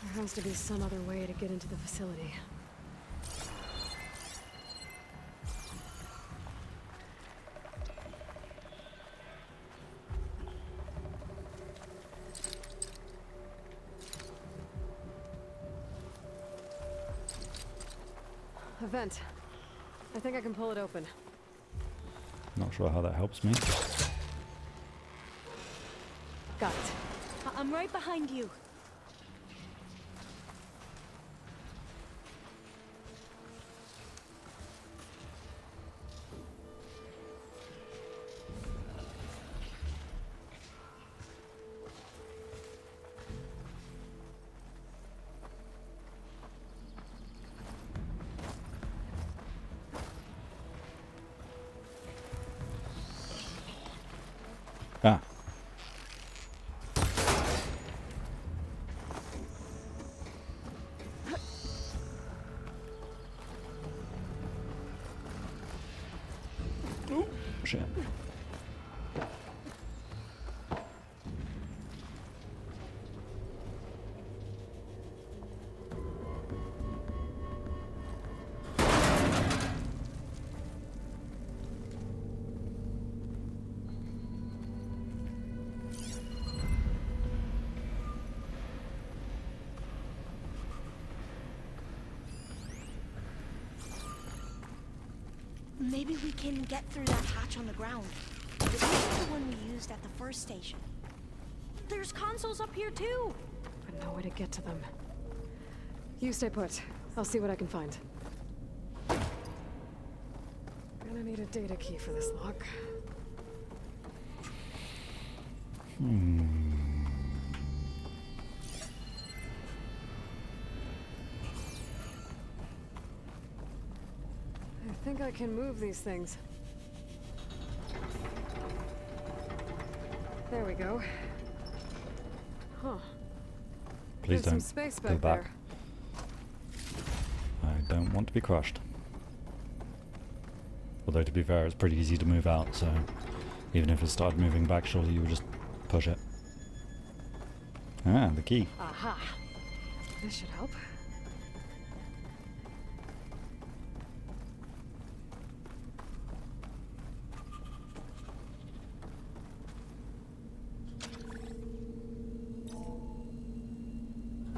There has to be some other way to get into the facility. A vent. I think I can pull it open. Not sure how that helps me. Got it. I'm right behind you. Ah. Shit. Maybe we can get through that hatch on the ground. This is the one we used at the first station. There's consoles up here too! But no way to get to them. You stay put. I'll see what I can find. Gonna need a data key for this lock. I think I can move these things. There we go. Huh. Please There's some don't space go back back. there. I don't want to be crushed. Although to be fair, it's pretty easy to move out, so even if it started moving back, surely you would just push it. Ah, the key. Aha. This should help.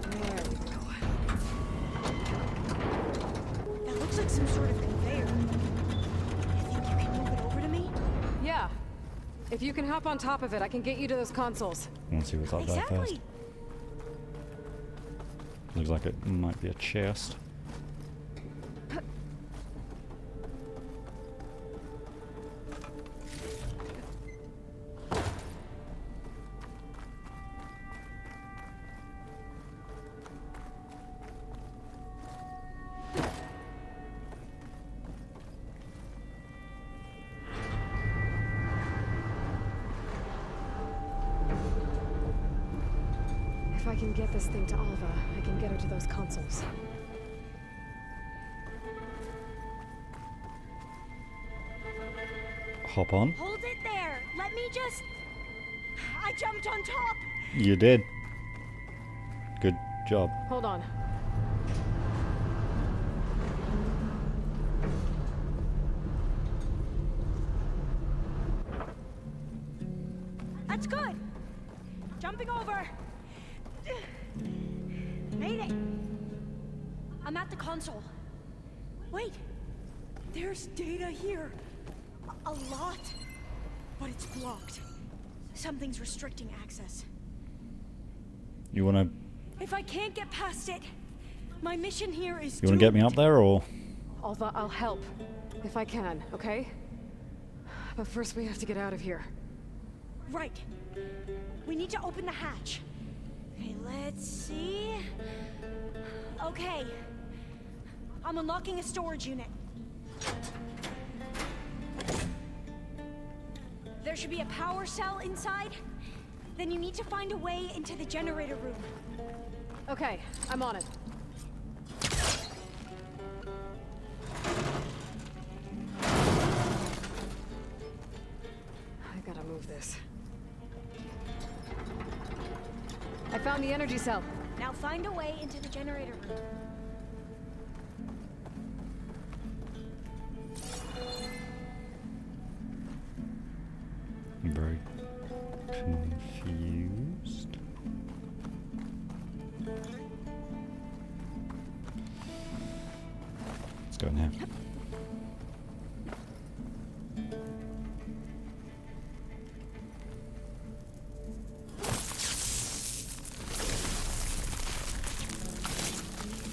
There we go. That looks like some sort of conveyor. You think you can move it over to me? Yeah. If you can hop on top of it, I can get you to those consoles. Let's see what's up there first. Exactly. Looks like it might be a chest. If I can get this thing to Alva, I can get her to those consoles. Hop on. Hold it there. Let me just... I jumped on top. You did. Good job. Hold on. That's good. Jumping over. Made it. I'm at the console. Wait. There's data here. A lot. But it's blocked. Something's restricting access. You wanna If I can't get past it, my mission here is you wanna get me up there, or Alva, I'll help. If I can, okay? But first we have to get out of here. Right. We need to open the hatch. Okay, let's see. Okay. I'm unlocking a storage unit. There should be a power cell inside. Then you need to find a way into the generator room. Okay, I'm on it. I gotta move this. I found the energy cell. Now find a way into the generator room. I'm very confused. Let's go in here.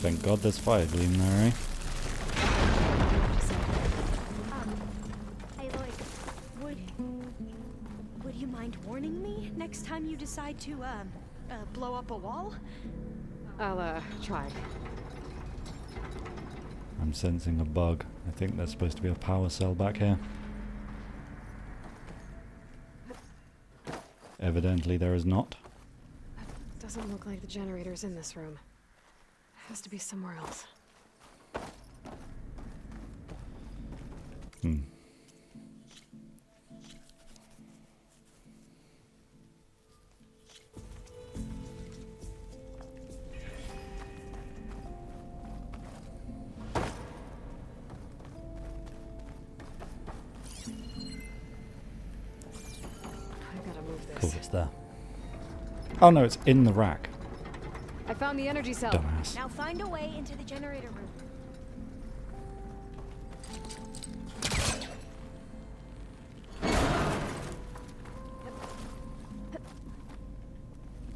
Thank God there's fire gleam there, eh? Aloy, would you mind warning me next time you decide to, blow up a wall? I'll, try. I'm sensing a bug. I think there's supposed to be a power cell back here. Evidently there is not. Doesn't look like the generator's in this room. Has to be somewhere else. I gotta move Cool, this. it's there. Oh no, it's in the rack. I found the energy cell. Dumbass. Now find a way into the generator room.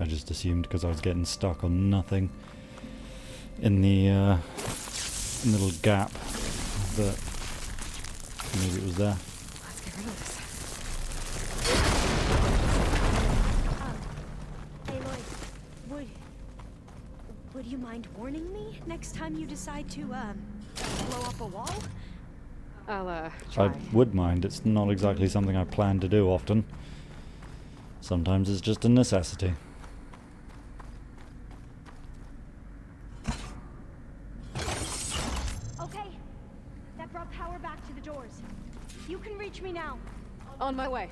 I just assumed because I was getting stuck on nothing in the little gap that maybe it was there. Let's get rid of this. Aloy, would you mind warning me next time you decide to, blow up a wall? I'll, try. I would mind. It's not exactly something I plan to do often. Sometimes it's just a necessity. Okay, that brought power back to the doors. You can reach me now. On my way.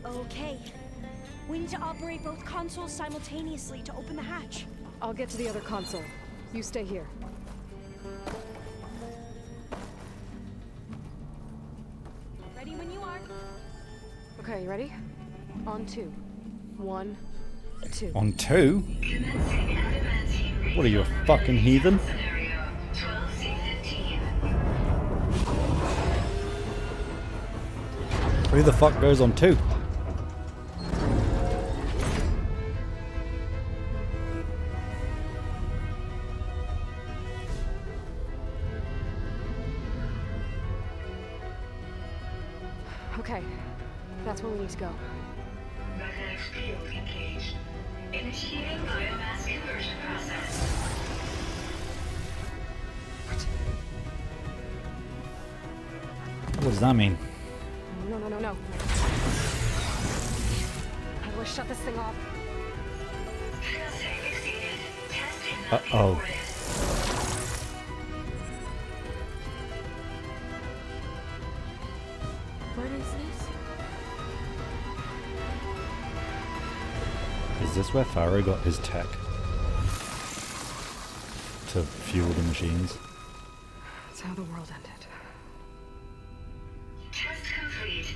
Okay. We need to operate both consoles simultaneously to open the hatch. I'll get to the other console. You stay here. Ready when you are. Okay, you ready? On 2. 1, 2. On 2? What are you, a fucking heathen? Who the fuck goes on 2? Okay, that's where we need to go. Magnetic field engaged. Initiating biomass conversion process. What does that mean? No. How do I shut this thing off? Failsafe exceeded. Test Uh-oh. aborted. What is this? Is this where Pharaoh got his tech? To fuel the machines? That's how the world ended. Test complete.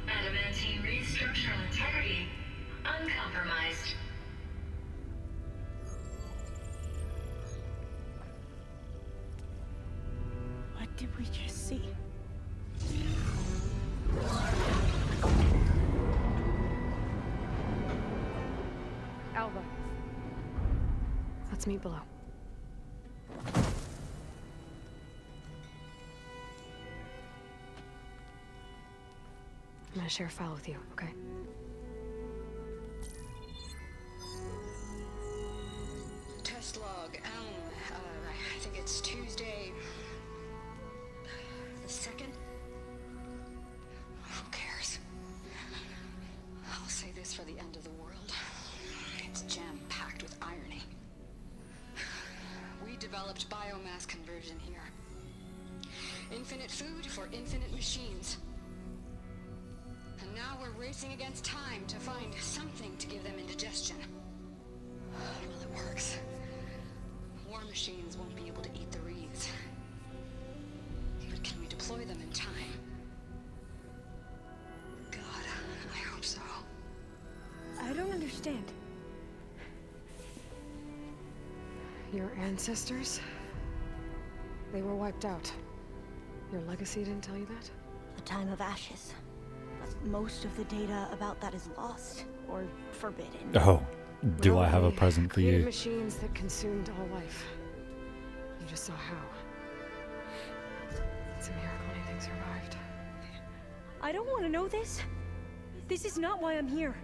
Adamantine read structural integrity. Uncompromised. What did we just see? Alva. Let's meet below. I'm gonna share a file with you, okay? Test log, I think it's Tuesday the 2nd? Who cares? I'll say this for the end of the world. It's jam-packed with irony. We developed biomass conversion here. Infinite food for infinite machines. And now we're racing against time to find something to give them indigestion. Well, it works. War machines won't be able to eat the reeds. But can we deploy them in time? God, I hope so. I don't understand. Your ancestors? They were wiped out. Your legacy didn't tell you that? The time of ashes. But most of the data about that is lost or forbidden. Oh, do I have a Really present for created you? machines that consumed all life. You just saw how. It's a miracle anything survived. I don't want to know this. This is not why I'm here.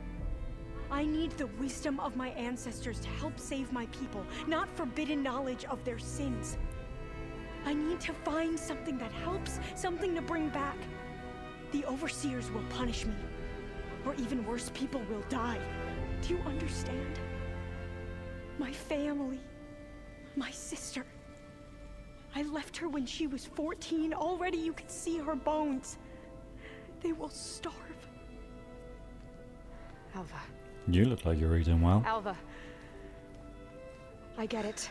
I need the wisdom of my ancestors to help save my people, not forbidden knowledge of their sins. I need to find something that helps, something to bring back. The overseers will punish me. Or even worse, people will die. Do you understand? My family. My sister. I left her when she was 14. Already you could see her bones. They will starve. Alva. You look like you're eating well. Alva. I get it.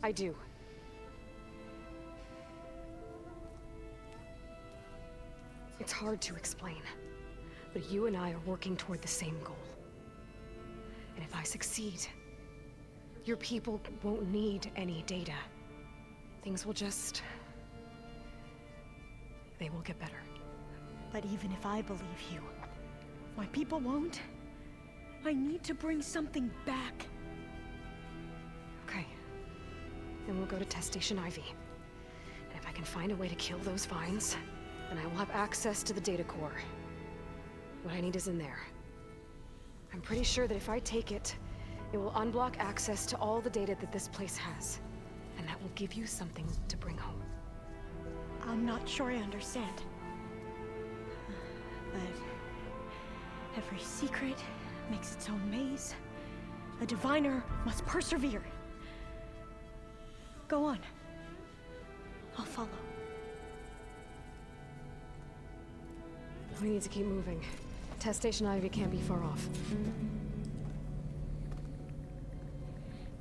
I do. It's hard to explain, but you and I are working toward the same goal. And if I succeed, your people won't need any data. Things will just... they will get better. But even if I believe you, my people won't. I need to bring something back. Okay. Then we'll go to Test Station Ivy. And if I can find a way to kill those vines, then I will have access to the data core. What I need is in there. I'm pretty sure that if I take it, it will unblock access to all the data that this place has. And that will give you something to bring home. I'm not sure I understand. But every secret makes its own maze. A diviner must persevere. Go on. I'll follow. We need to keep moving. Test Station Ivy can't be far off.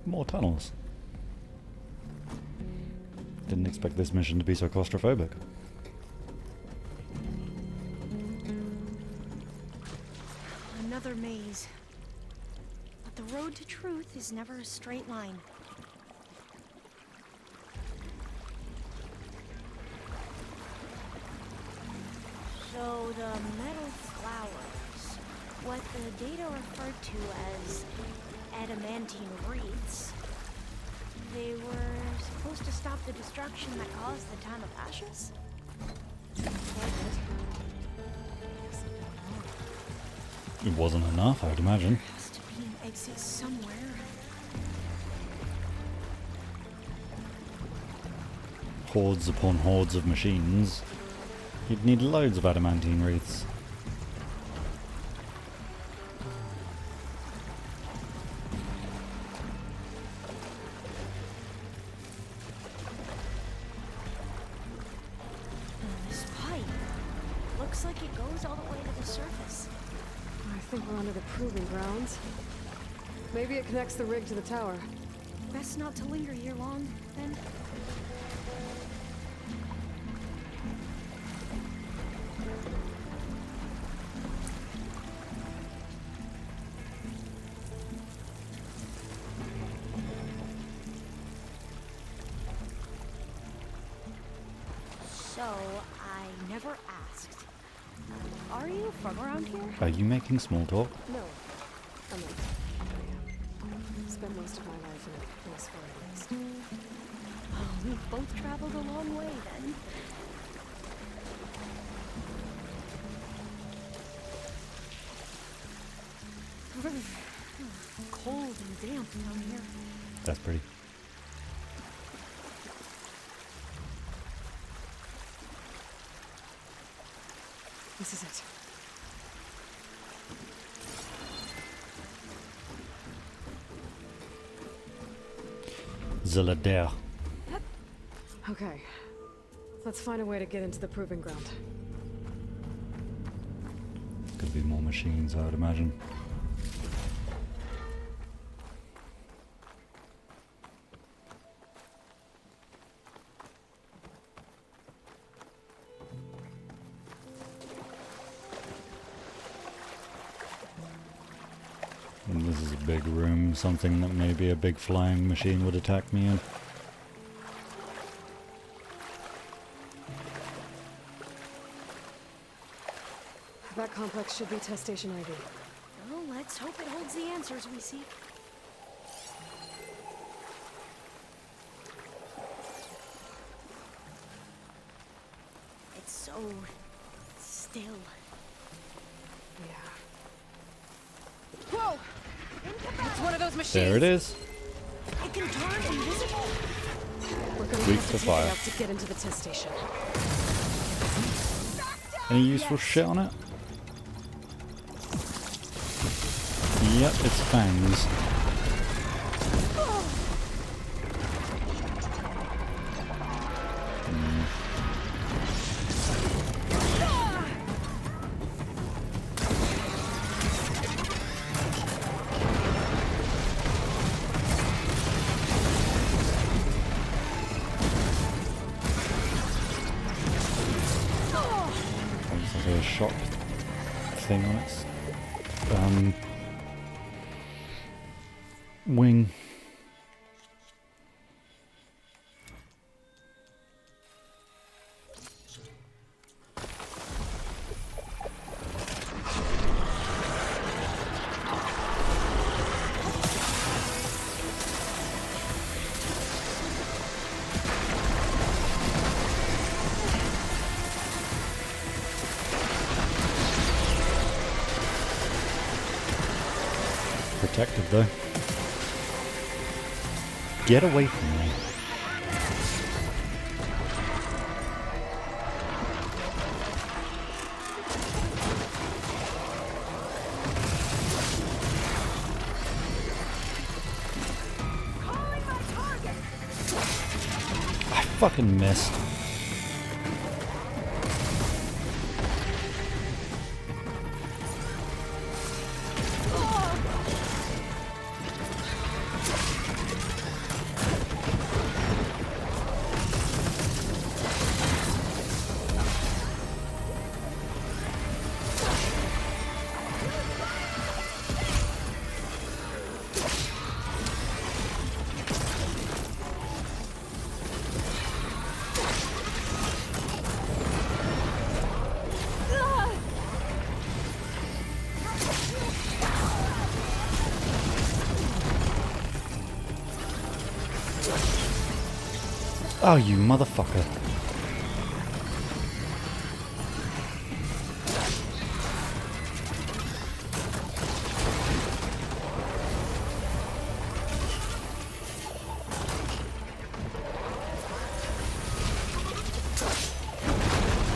More tunnels. Didn't expect this mission to be so claustrophobic. Another maze. But the road to truth is never a straight line. So the metal flowers, what the data referred to as adamantine wreaths, they were supposed to stop the destruction that caused the time of ashes? It wasn't enough, I would imagine. There has to be an exit somewhere. Hordes upon hordes of machines. You'd need loads of adamantine wreaths. This pipe looks like it goes all the way to the surface. I think we're under the proving grounds. Maybe it connects the rig to the tower. Best not to linger here long, then. So, I never asked. Are you from around here? Are you making small talk? No. I'm not. Spent most of my life in a place far east. Oh, we've both traveled a long way then. Cold and damp down here. That's pretty. This is it. Zelader. Okay. Let's find a way to get into the proving ground. Could be more machines, I would imagine. This is a big room, something that maybe a big flying machine would attack me in. That complex should be test station IV. Well, let's hope it holds the answers we seek. It's so still. Yeah. Whoa! It's one of those machines! There it is. It can turn invisible. We're gonna Weak have to to take fire. it out to get into the test station. Any useful shit on it? Yep, it's fangs. There's like a shock thing on its wing. Protective though. Get away from me. I fucking missed. Oh, you motherfucker.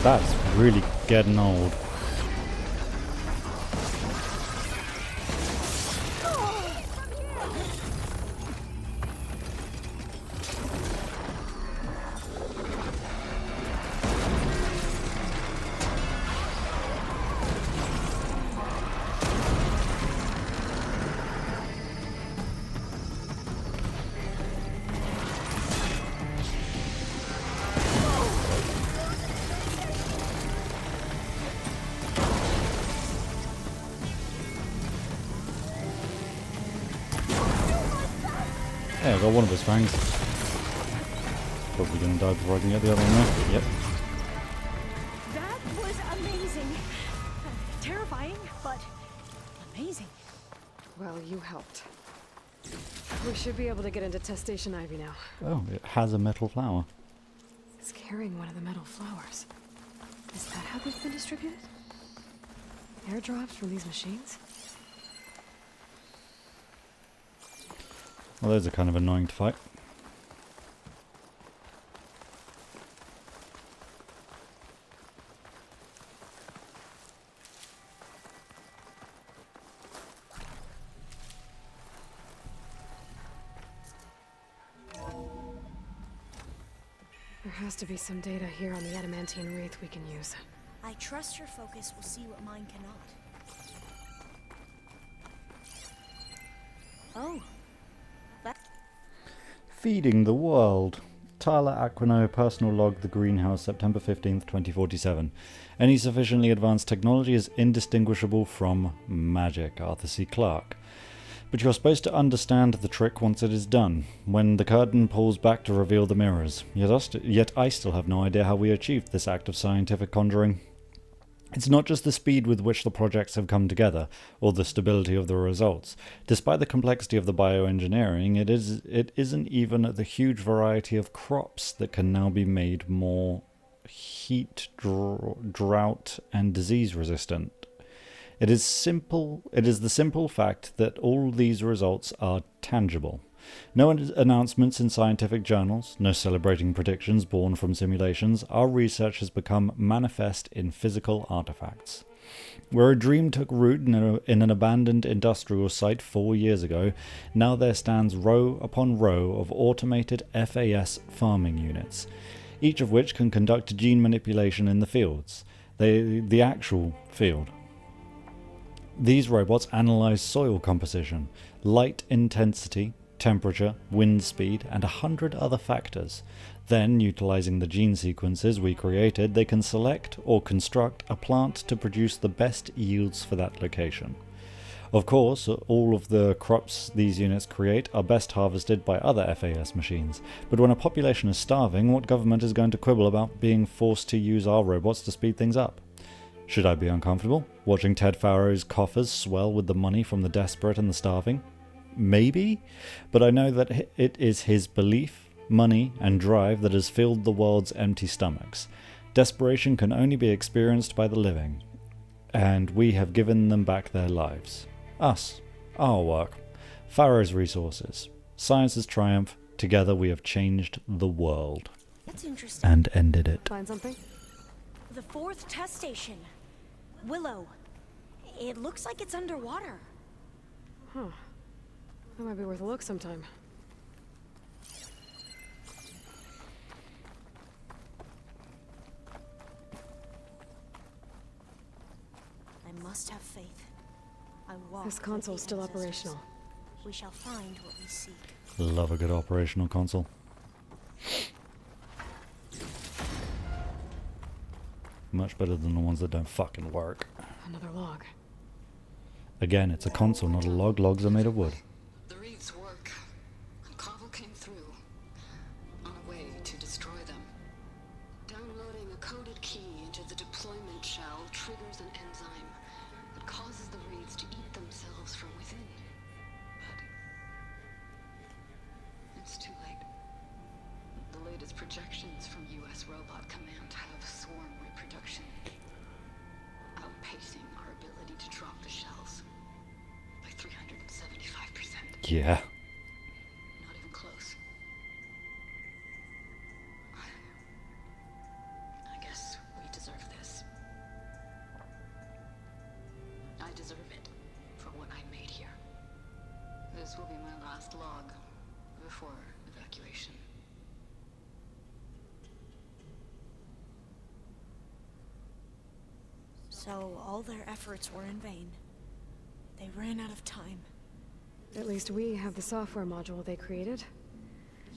That's really getting old. Yeah, I got one of his fangs. Probably gonna die before I can get the other one there. Yep. That was amazing. Terrifying, but amazing. Well, you helped. We should be able to get into test station IV now. Oh, it has a metal flower. It's carrying one of the metal flowers. Is that how they've been distributed? Airdrops from these machines? Well, those are kind of annoying to fight. There has to be some data here on the adamantine wraith we can use. I trust your focus will see what mine cannot. Oh. Feeding the world. Tyler Aquino, personal log, the greenhouse, September 15th, 2047. Any sufficiently advanced technology is indistinguishable from magic. Arthur C. Clarke. But you're supposed to understand the trick once it is done, when the curtain pulls back to reveal the mirrors. Yet I still have no idea how we achieved this act of scientific conjuring. It's not just the speed with which the projects have come together, or the stability of the results. Despite the complexity of the bioengineering, it isn't even the huge variety of crops that can now be made more heat, drought, and disease resistant. It is the simple fact that all these results are tangible. No announcements in scientific journals, no celebrating predictions born from simulations. Our research has become manifest in physical artifacts. Where a dream took root in an abandoned industrial site 4 years ago, now there stands row upon row of automated FAS farming units, each of which can conduct gene manipulation in the fields, the actual field. These robots analyze soil composition, light intensity, temperature, wind speed, and 100 other factors. Then, utilizing the gene sequences we created, they can select or construct a plant to produce the best yields for that location. Of course, all of the crops these units create are best harvested by other FAS machines, but when a population is starving, what government is going to quibble about being forced to use our robots to speed things up? Should I be uncomfortable, watching Ted Farrow's coffers swell with the money from the desperate and the starving? Maybe, but I know that it is his belief, money, and drive that has filled the world's empty stomachs. Desperation can only be experienced by the living, and we have given them back their lives. Us, our work, Farrow's resources, science's triumph, together we have changed the world. That's interesting. And ended it. Find something? The 4th test station. Willow. It looks like it's underwater. Huh. That might be worth a look sometime. I must have faith. I walk This console's still operational. We shall find what we seek. Love a good operational console. Much better than the ones that don't fucking work. Another log. Again, it's a console, not a log. Logs are made of wood. The reeds work, and Cobble came through, on a way to destroy them. Downloading a coded key into the deployment shell triggers an enzyme that causes the reeds to eat themselves from within. But it's too late. The latest projections from U.S. Robot Command have swarm reproduction, outpacing our ability to drop the shells by 375%. Yeah. Not even close. I guess we deserve this. I deserve it for what I made here. This will be my last log before evacuation. So all their efforts were in vain. They ran out of time. At least we have the software module they created.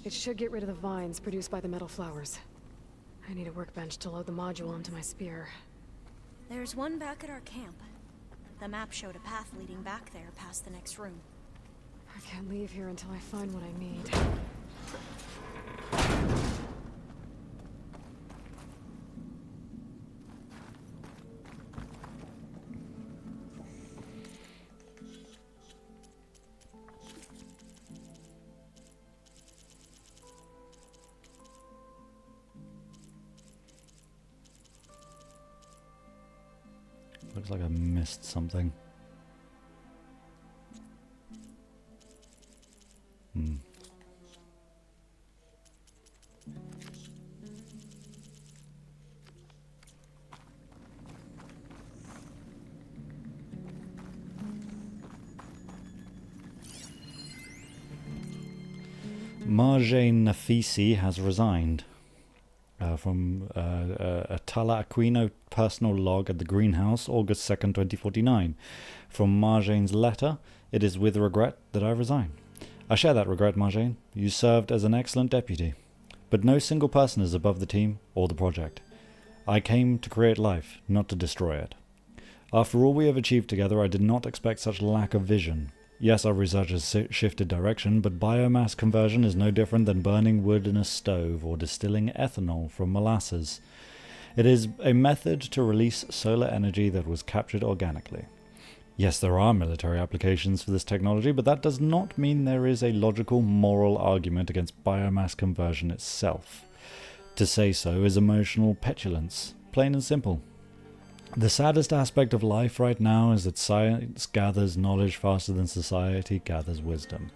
It should get rid of the vines produced by the metal flowers. I need a workbench to load the module into my spear. There's one back at our camp. The map showed a path leading back there past the next room. I can't leave here until I find what I need. Looks like I missed something. Marjane Nafisi has resigned. From a Tala Aquino personal log at the greenhouse, August 2nd, 2049. From Marjane's letter, it is with regret that I resign. I share that regret, Marjane. You served as an excellent deputy. But no single person is above the team or the project. I came to create life, not to destroy it. After all we have achieved together, I did not expect such lack of vision. Yes, our research has shifted direction, but biomass conversion is no different than burning wood in a stove or distilling ethanol from molasses. It is a method to release solar energy that was captured organically. Yes, there are military applications for this technology, but that does not mean there is a logical, moral argument against biomass conversion itself. To say so is emotional petulance, plain and simple. The saddest aspect of life right now is that science gathers knowledge faster than society gathers wisdom.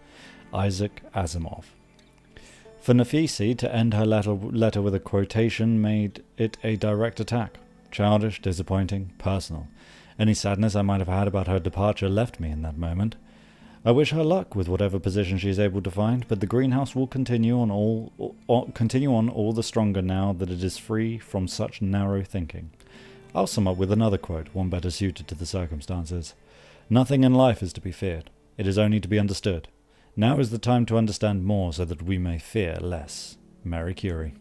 Isaac Asimov. For Nafisi to end her letter with a quotation made it a direct attack. Childish, disappointing, personal. Any sadness I might have had about her departure left me in that moment. I wish her luck with whatever position she is able to find, but the greenhouse will continue on all the stronger now that it is free from such narrow thinking. I'll sum up with another quote, one better suited to the circumstances. Nothing in life is to be feared. It is only to be understood. Now is the time to understand more so that we may fear less. Marie Curie.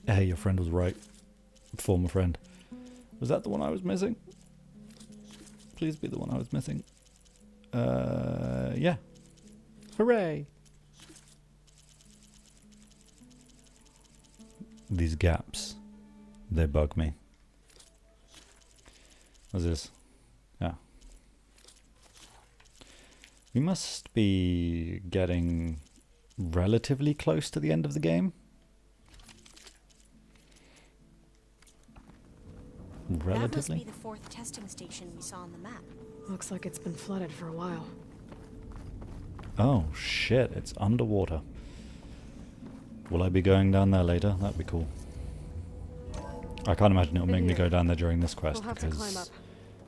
Hey, your friend was right. Former friend. Was that the one I was missing? Please be the one I was missing. Yeah. Hooray! These gaps, they bug me. What's this? Yeah. We must be getting relatively close to the end of the game. Relatively? That must be the fourth testing station we saw on the map. Looks like it's been flooded for a while. Oh shit, it's underwater. Will I be going down there later? That'd be cool. I can't imagine it'll make me go down there during this quest We'll have to climb up.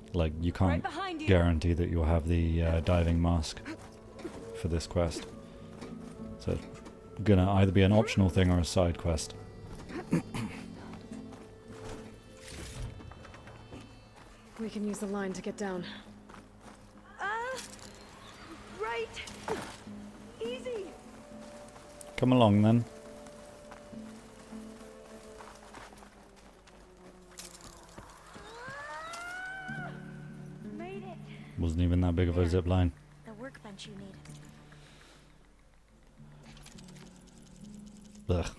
because, like, you can't Right behind you. guarantee that you'll have the diving mask for this quest. So it's gonna either be an optional thing or a side quest. We can use the line to get down. Right. Easy. Come along then. Made it. Wasn't even that big of a zip line. The workbench you need. Ugh.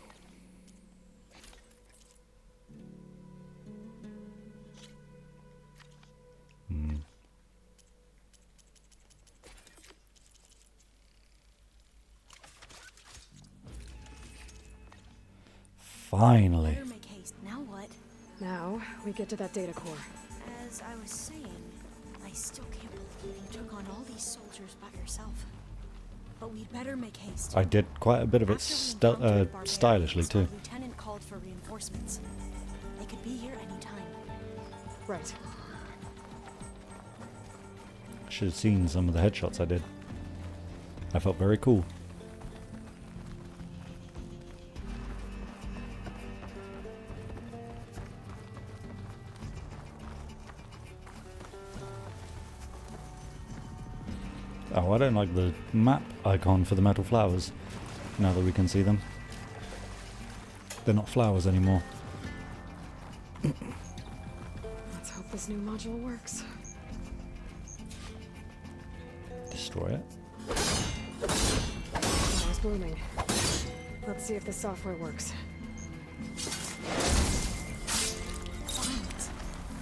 Finally. Better make haste. Now what? Now, we get to that data core. As I was saying, I still can't believe you took on all these soldiers by yourself. But we'd better make haste. I did quite a bit of it After we encountered stylishly barbarians, our too. lieutenant called for reinforcements. They could be here anytime. Right. Should have seen some of the headshots I did. I felt very cool. Oh, I don't like the map icon for the metal flowers, now that we can see them. They're not flowers anymore. Let's hope this new module works. Destroy it. It's blooming. Let's see if the software works.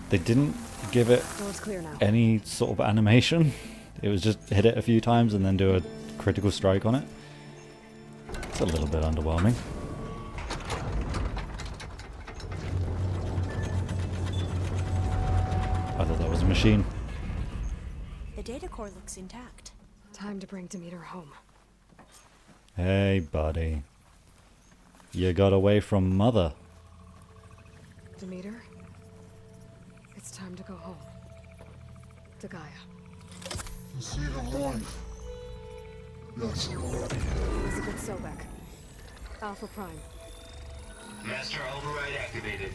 They didn't give it Well, it's clear now. any sort of animation. It was just hit it a few times and then do a critical strike on it. It's a little bit underwhelming. I thought that was a machine. The data core looks intact. Time to bring Demeter home. Hey, buddy. You got away from Mother. Demeter, it's time to go home. To Gaia. See the light. Yes, Lord. Elizabeth Sobek. Alpha Prime. Master override activated.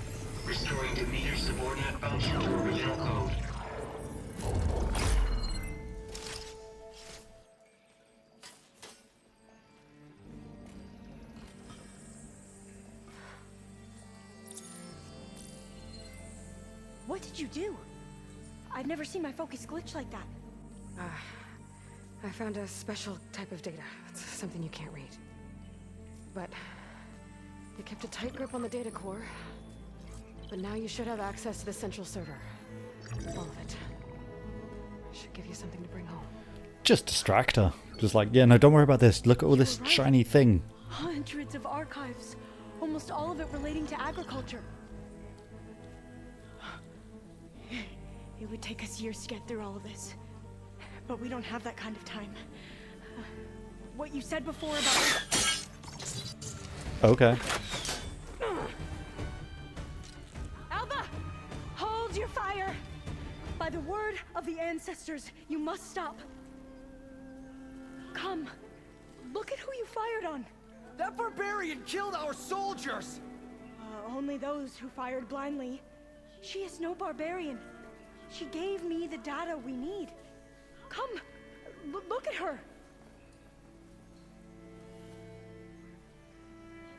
Restoring Demeter's subordinate function to original code. What did you do? I've never seen my focus glitch like that. I found a special type of data. It's something you can't read. But you kept a tight grip on the data core. But now you should have access to the central server. All of it. Should give you something to bring home. Just distract her. Just like, yeah, no, don't worry about this. Look at all this shiny thing. Hundreds of archives. Almost all of it relating to agriculture. It would take us years to get through all of this. But we don't have that kind of time. What you said before about... Okay. Alba! Hold your fire! By the word of the ancestors, you must stop. Come. Look at who you fired on. That barbarian killed our soldiers! Only those who fired blindly. She is no barbarian. She gave me the data we need. Come, look at her.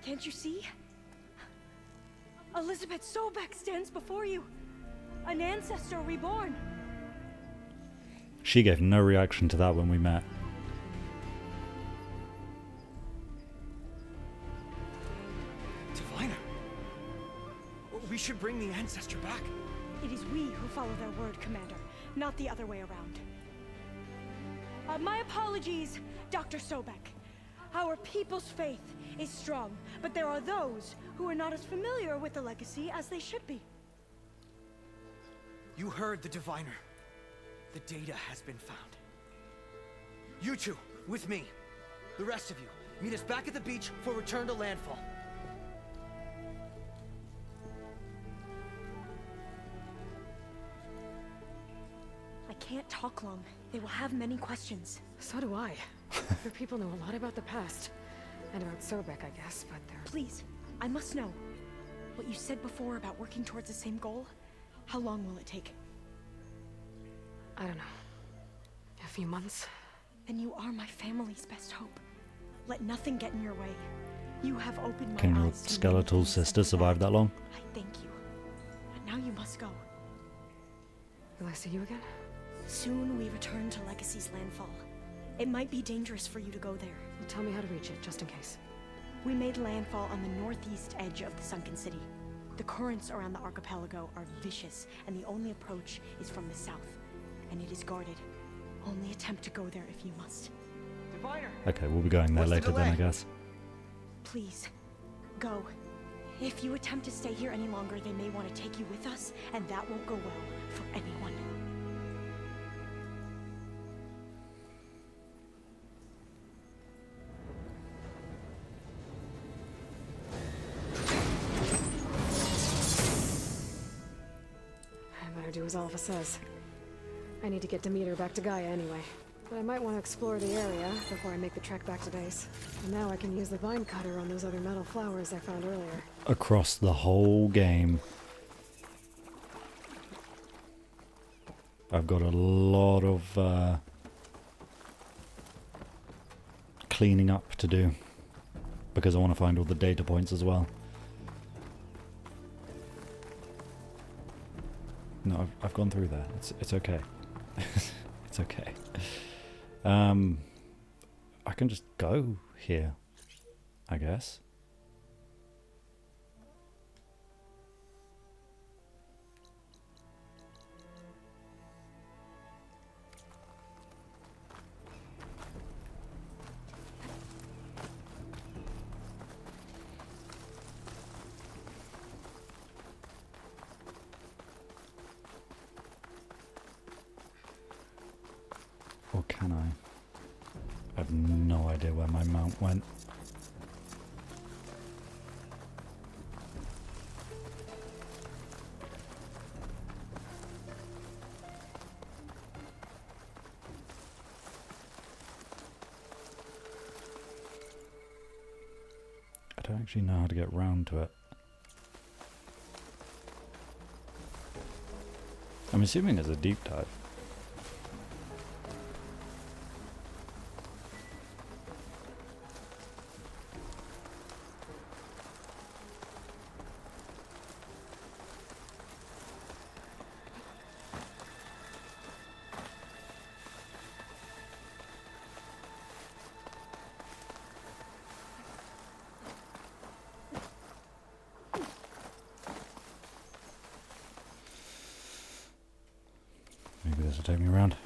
Can't you see? Elizabeth Sobek stands before you. An ancestor reborn. She gave no reaction to that when we met. Diviner! We should bring the ancestor back. It is we who follow their word, Commander, not the other way around. My apologies, Dr. Sobek. Our people's faith is strong, but there are those who are not as familiar with the legacy as they should be. You heard the diviner. The data has been found. You two, with me. The rest of you, meet us back at the beach for return to landfall. I can't talk long. They will have many questions. So do I. Your people know a lot about the past. And about Sobek, I guess, but they're... Please, I must know. What you said before about working towards the same goal, how long will it take? I don't know. A few months? Then you are my family's best hope. Let nothing get in your way. You have opened my Can your eyes to skeletal many things sister that survive that long? I thank you. But now you must go. Will I see you again? Soon we return to Legacy's landfall. It might be dangerous for you to go there. Tell me how to reach it, just in case. We made landfall on the northeast edge of the sunken city. The currents around the archipelago are vicious, and the only approach is from the south. And it is guarded. Only attempt to go there if you must. Diviner! Okay, we'll be going there later then, I guess. Please, go. If you attempt to stay here any longer, they may want to take you with us, and that won't go well for anyone. I better do as Alpha says. I need to get Demeter back to Gaia anyway. But I might want to explore the area before I make the trek back to base. And now I can use the vine cutter on those other metal flowers I found earlier. Across the whole game. I've got a lot of cleaning up to do. Because I want to find all the data points as well. No, I've gone through that. It's okay. It's okay. I can just go here, I guess. Or can I? I have no idea where my mount went. I don't actually know how to get round to it. I'm assuming it's a deep dive. This will take me around.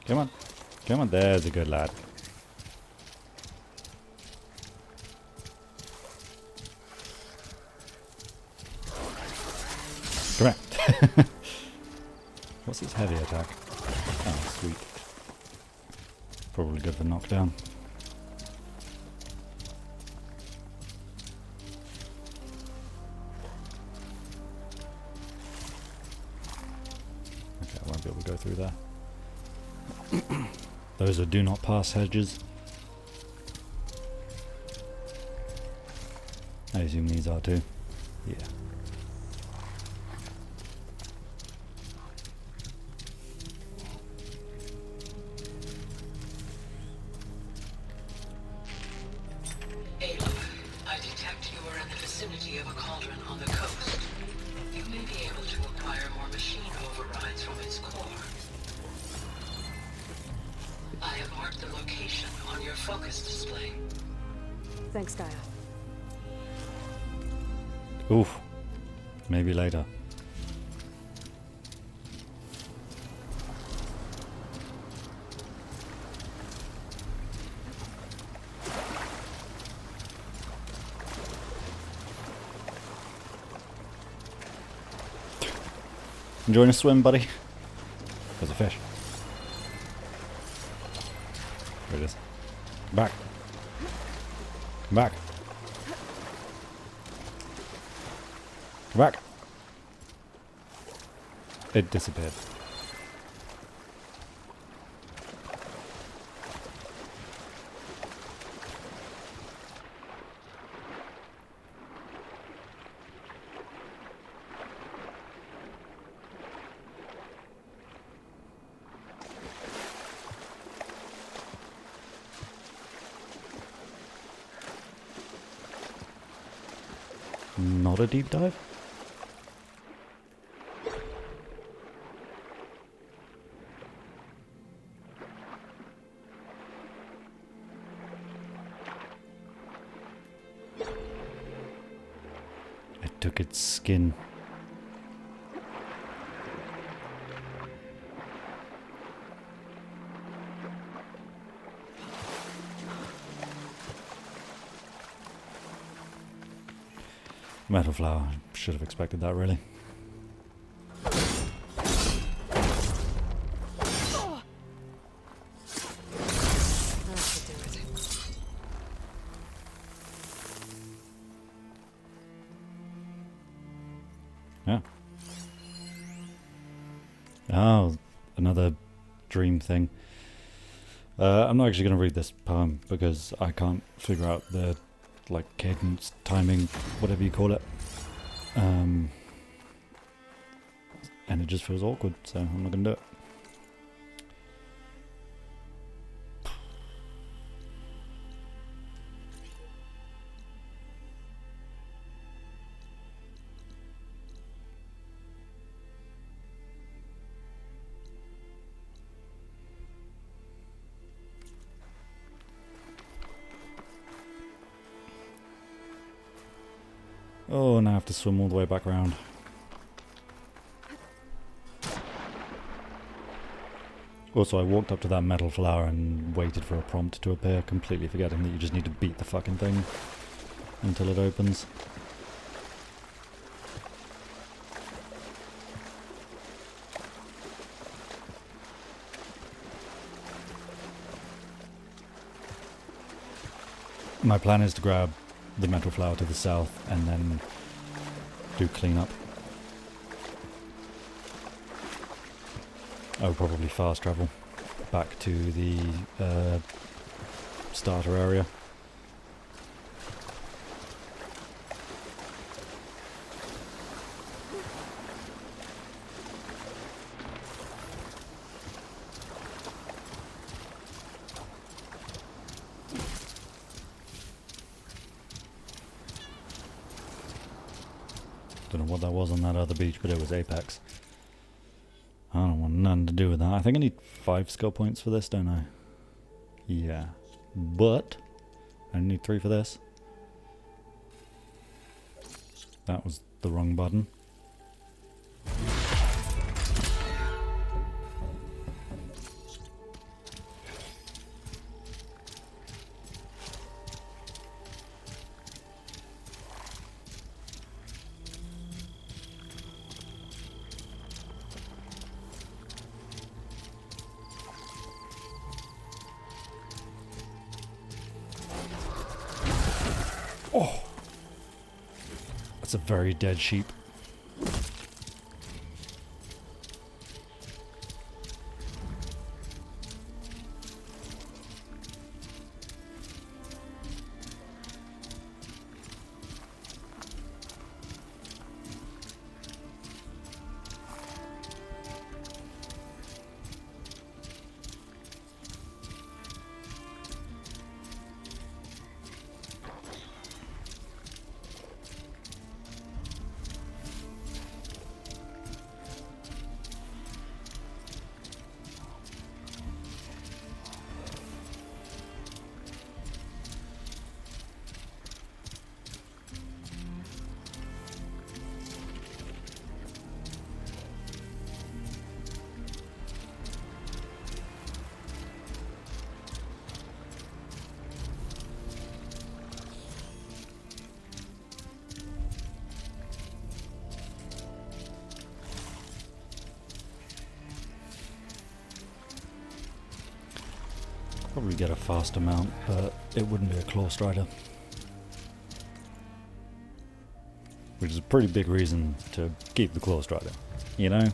Come on. Come on, there's a good lad. Come here. What's his heavy attack? Oh, sweet. Probably good for knockdown. Okay, I won't be able to go through there. Those are do not pass hedges. I assume these are too. Yeah. Aloy, I detect you are in the vicinity of a cauldron on the coast. You may be able to acquire more machine overrides from its core. I have marked the location on your focus display. Thanks, Gaia. Oof. Maybe later. Enjoying a swim, buddy? There's a fish. There it is. Come back. Come back. Come back. It disappeared. Not a deep dive? It took its skin. Metal flower. Should have expected that, really. Yeah. Oh, another dream thing. I'm not actually going to read this poem because I can't figure out the cadence, timing, whatever you call it. And it just feels awkward, so I'm not going to do it. Oh, now I have to swim all the way back around. Also, I walked up to that metal flower and waited for a prompt to appear, completely forgetting that you just need to beat the fucking thing until it opens. My plan is to grab the metal flower to the south and then do cleanup. I'll probably fast travel back to the starter area. Don't know what that was on that other beach, but it was Apex. I don't want nothing to do with that. I think I need 5 skill points for this, don't I? Yeah. But I need 3 for this. that was the wrong button. Oh! That's a very dead sheep. Probably get a faster mount, but it wouldn't be a claw strider. Which is a pretty big reason to keep the claw strider, you know?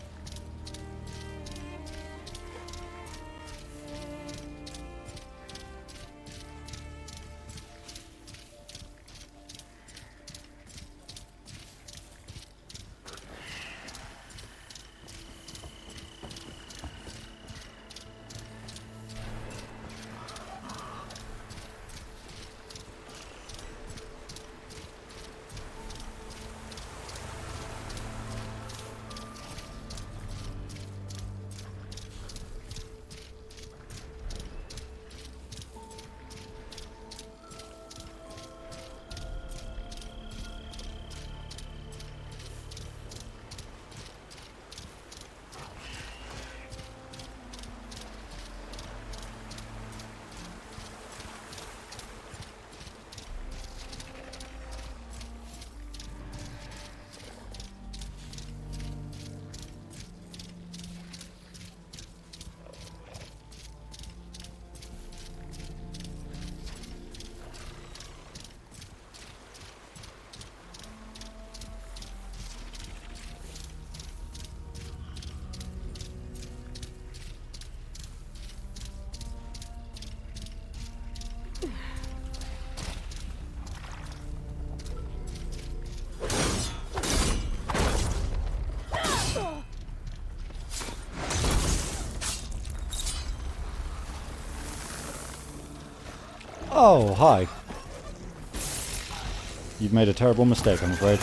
Oh, hi. You've made a terrible mistake, I'm afraid.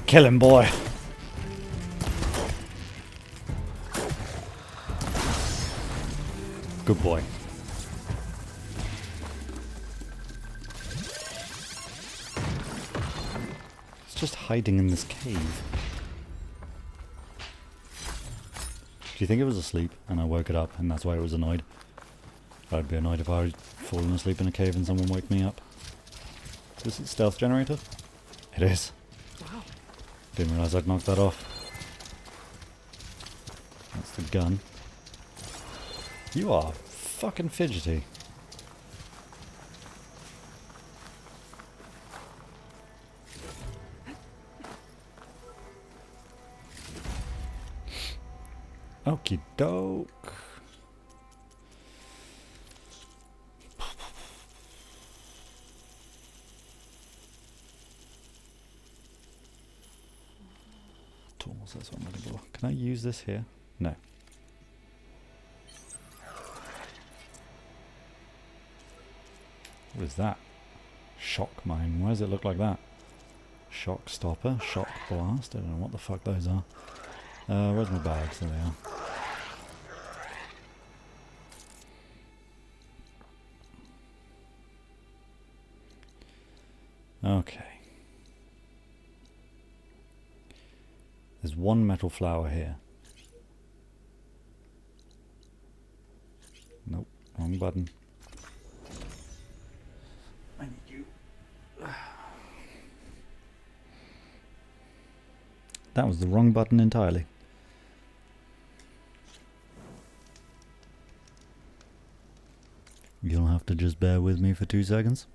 Kill him, boy. Good boy. It's just hiding in this cave. Do you think it was asleep and I woke it up and that's why it was annoyed? I'd be annoyed if I had fallen asleep in a cave and someone woke me up. Is it stealth generator? It is. Wow. Didn't realise I'd knocked that off. That's the gun. You are fucking fidgety. Okie doke. Tools, that's what I'm looking for. Can I use this here? No. What is that? Shock mine. Why does it look like that? Shock stopper, shock blast. I don't know what the fuck those are. Where's my bags? There they are. Okay. There's one metal flower here. Nope, wrong button. I need you. That was the wrong button entirely. You'll have to just bear with me for 2 seconds.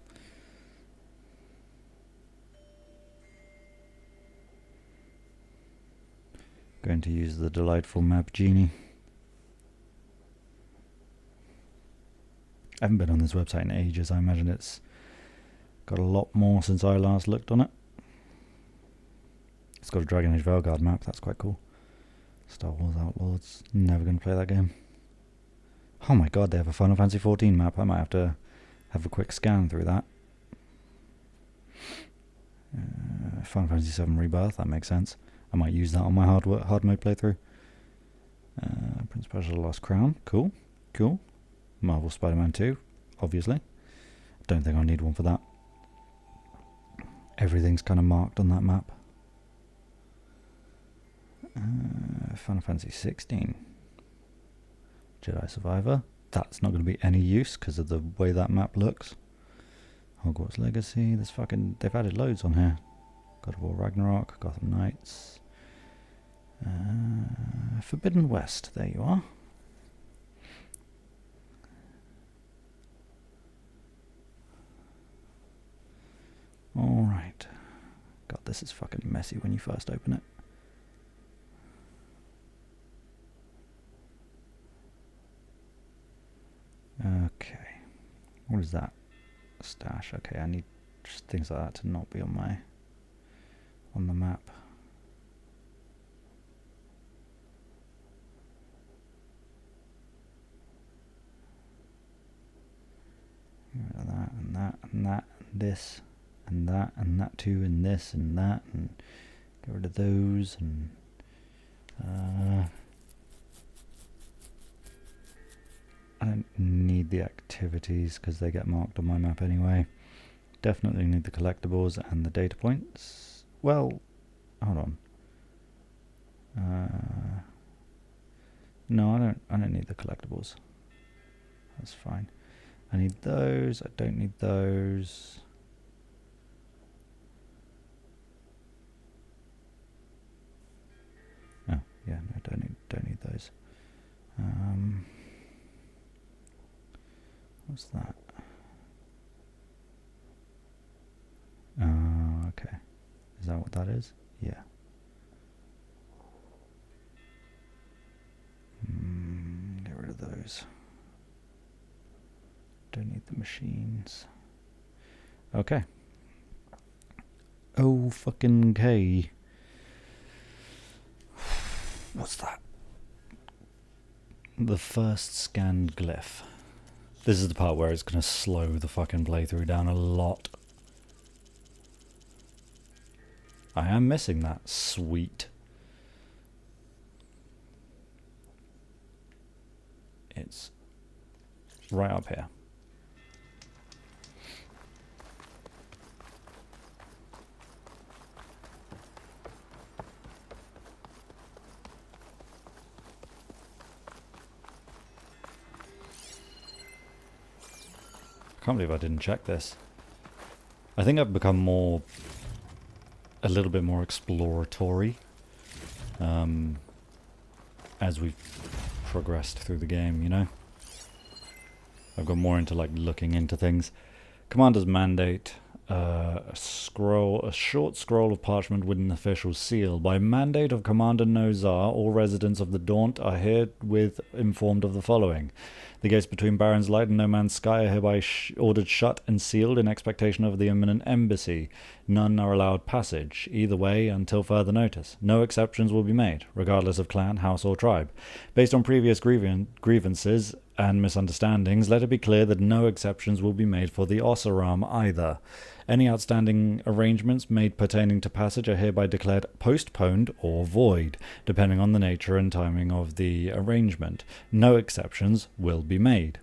Going to use the delightful map genie. I haven't been on this website in ages. I imagine it's got a lot more since I last looked on it. It's got a Dragon Age Valguard map. That's quite cool. Star Wars Outlaws. Never going to play that game. Oh my god, they have a Final Fantasy XIV map. I might have to have a quick scan through that. Final Fantasy VII Rebirth. That makes sense. I might use that on my hard mode playthrough. Prince Persia: The Lost Crown. Cool. Cool. Marvel Spider-Man 2. Obviously. Don't think I'll need one for that. Everything's kind of marked on that map. Final Fantasy 16. Jedi Survivor. That's not going to be any use because of the way that map looks. Hogwarts Legacy. There's fucking... They've added loads on here. God of War Ragnarok. Gotham Knights. Forbidden West. There you are. Alright. God, this is fucking messy when you first open it. Okay. What is that? Stash. Okay, I need just things like that to not be on the map. Get rid of that and that and that and this and that too and this and that and get rid of those and I don't need the activities because they get marked on my map anyway. Definitely need the collectibles and the data points. Well, hold on. No, I don't need the collectibles. That's fine. I need those. I don't need those. Oh, yeah, no, don't need those. What's that? Oh, okay. Is that what that is? Yeah. Get rid of those. Don't need the machines. Okay. Oh, fucking okay. What's that? The first scanned glyph. This is the part where it's going to slow the fucking playthrough down a lot. I am missing that. Sweet. It's right up here. I can't believe I didn't check this. I think I've become a little bit more exploratory as we've progressed through the game, you know? I've got more into like looking into things. Commander's mandate. A short scroll of parchment with an official seal. By mandate of Commander Nozar, all residents of the Daunt are herewith informed of the following. The gates between Baron's Light and No Man's Sky are hereby ordered shut and sealed in expectation of the imminent embassy. None are allowed passage, either way, until further notice. No exceptions will be made, regardless of clan, house, or tribe. Based on previous grievances, and misunderstandings, let it be clear that no exceptions will be made for the Osseram either. Any outstanding arrangements made pertaining to passage are hereby declared postponed or void, depending on the nature and timing of the arrangement. No exceptions will be made.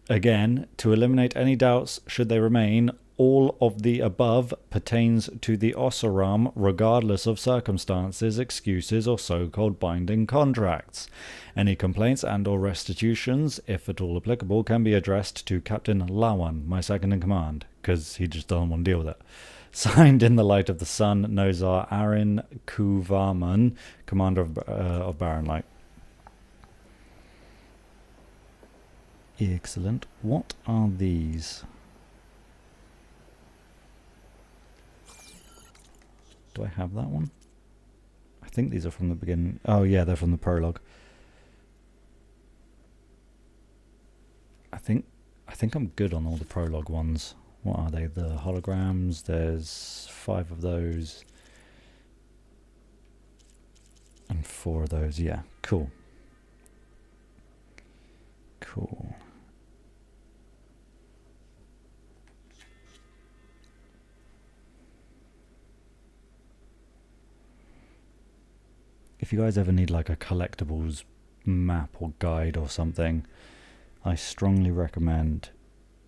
Again, to eliminate any doubts should they remain, all of the above pertains to the Osseram regardless of circumstances, excuses, or so-called binding contracts. Any complaints and or restitutions, if at all applicable, can be addressed to Captain Lawan, my second-in-command, because he just doesn't want to deal with it. Signed in the light of the sun, Nozar Arin Kuvarman, commander of Barren Light. Excellent. What are these? Do I have that one? I think these are from the beginning. Oh yeah, they're from the prologue. I think I'm good on all the prologue ones. What are they? The holograms. There's 5 of those. And 4 of those. Yeah, cool. Cool. If you guys ever need like a collectibles map or guide or something, I strongly recommend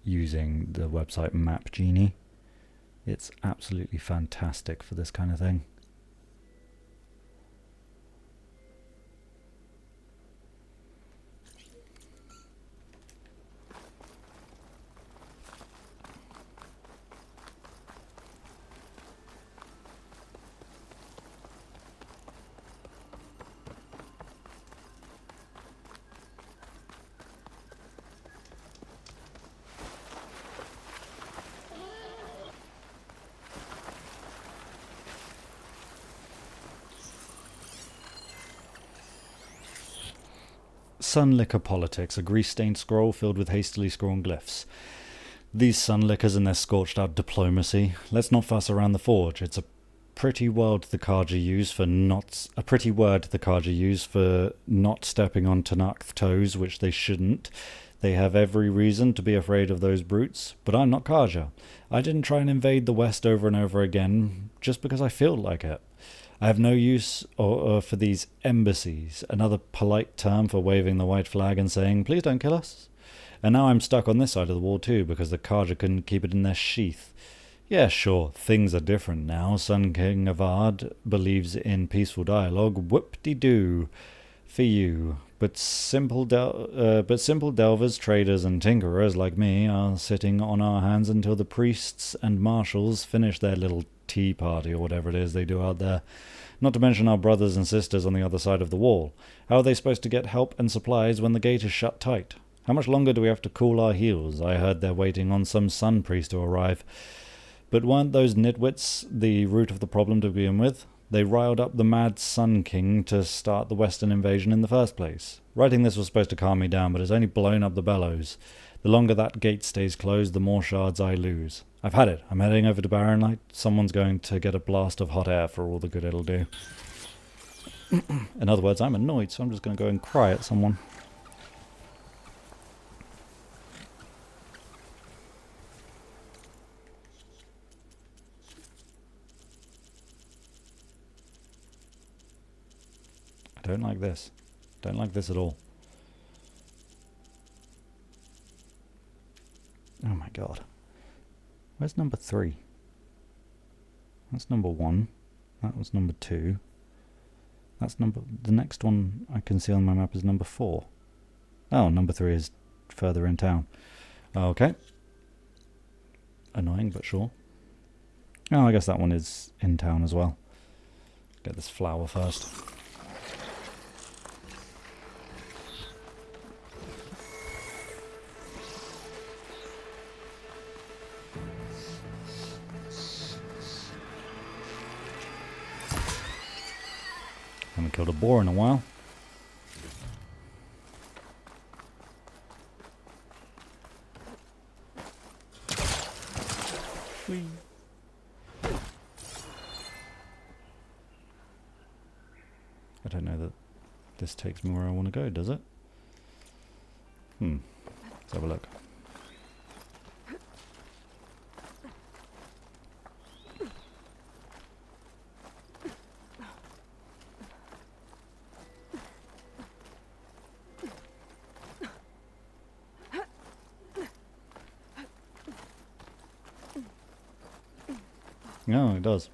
using the website Map Genie. It's absolutely fantastic for this kind of thing. Sunlicker Politics, a grease-stained scroll filled with hastily scrawled glyphs. These sunlickers and their scorched-out diplomacy. Let's not fuss around the forge. It's a pretty word the Kaja use for not stepping on Tanakh toes, which they shouldn't. They have every reason to be afraid of those brutes, but I'm not Kaja. I didn't try and invade the West over and over again just because I feel like it. I have no use for these embassies, another polite term for waving the white flag and saying, please don't kill us. And now I'm stuck on this side of the wall too, because the Kaja couldn't keep it in their sheath. Yeah, sure, things are different now. Sun King Avad believes in peaceful dialogue. Whoop-de-doo for you. But simple delvers, traders, and tinkerers like me are sitting on our hands until the priests and marshals finish their little tea party or whatever it is they do out there. Not to mention our brothers and sisters on the other side of the wall. How are they supposed to get help and supplies when the gate is shut tight? How much longer do we have to cool our heels? I heard they're waiting on some sun priest to arrive. But weren't those nitwits the root of the problem to begin with? They riled up the mad Sun King to start the Western invasion in the first place. Writing this was supposed to calm me down, but it's only blown up the bellows. The longer that gate stays closed, the more shards I lose. I've had it. I'm heading over to Barren Light. Someone's going to get a blast of hot air for all the good it'll do. In other words, I'm annoyed, so I'm just going to go and cry at someone. I don't like this. Don't like this at all. Oh my god. Where's number 3? That's number 1. That was number 2. That's number... The next one I can see on my map is number 4. Oh, number 3 is further in town. Okay. Annoying, but sure. Oh, I guess that one is in town as well. Get this flower first. Haven't killed a boar in a while. Whee. I don't know that this takes me where I want to go, does it? Let's have a look. No, it does.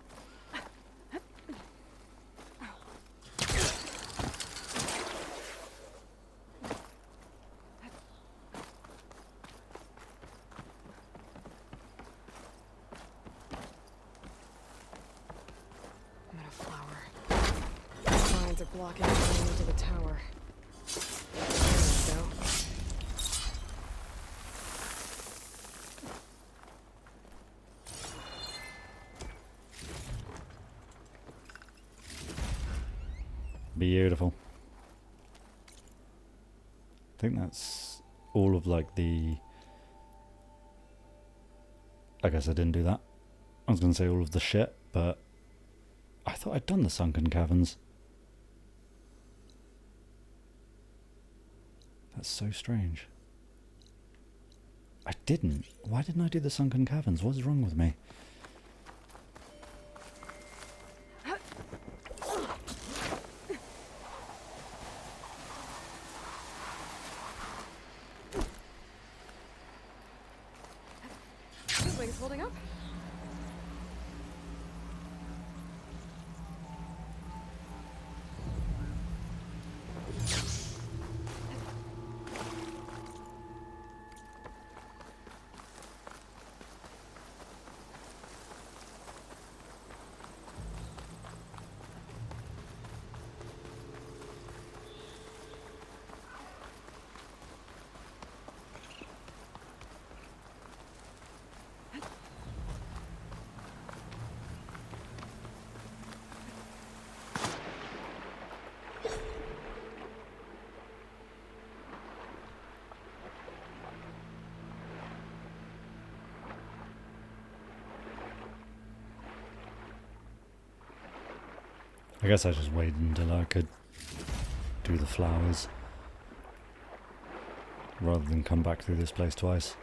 I'm at a flower. Signs are blocking the way into the tower. There we go. Beautiful. I think that's all of like the... I guess I didn't do that. I was going to say all of the shit, but I thought I'd done the sunken caverns. That's so strange. I didn't. Why didn't I do the sunken caverns? What's wrong with me? This wing's holding up. I guess I just waited until I could do the flowers rather than come back through this place twice.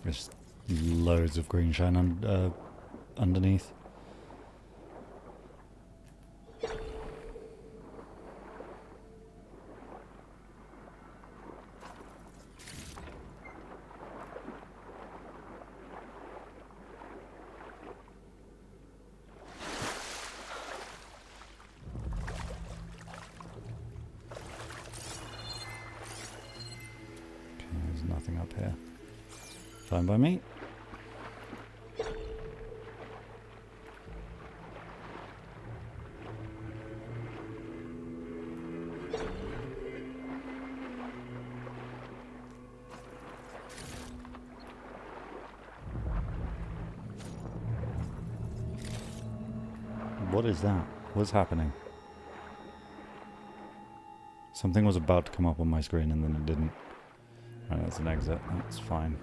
There's loads of green shine underneath. Okay, there's nothing up here. Fine by me. What is that? What's happening? Something was about to come up on my screen and then it didn't. Right, that's an exit. That's fine.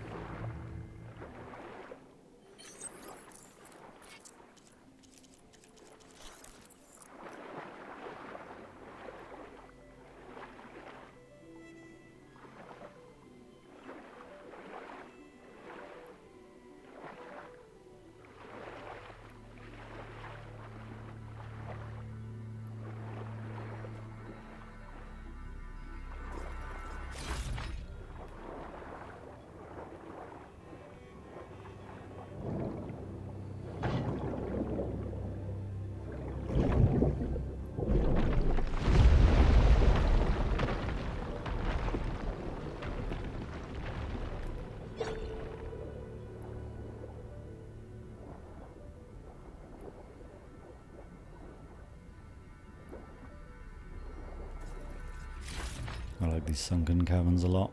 these sunken caverns a lot.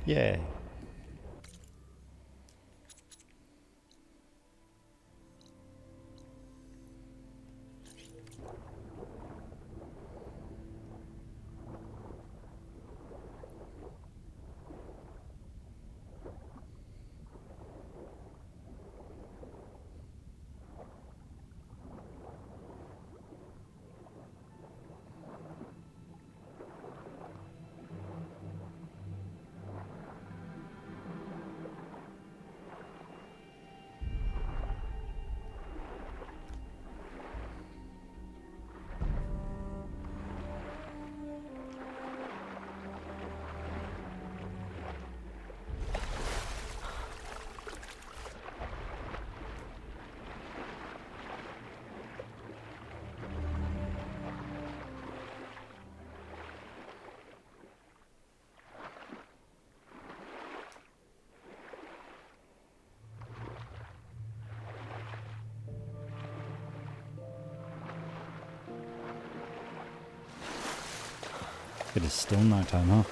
Yay. It is still nighttime, huh?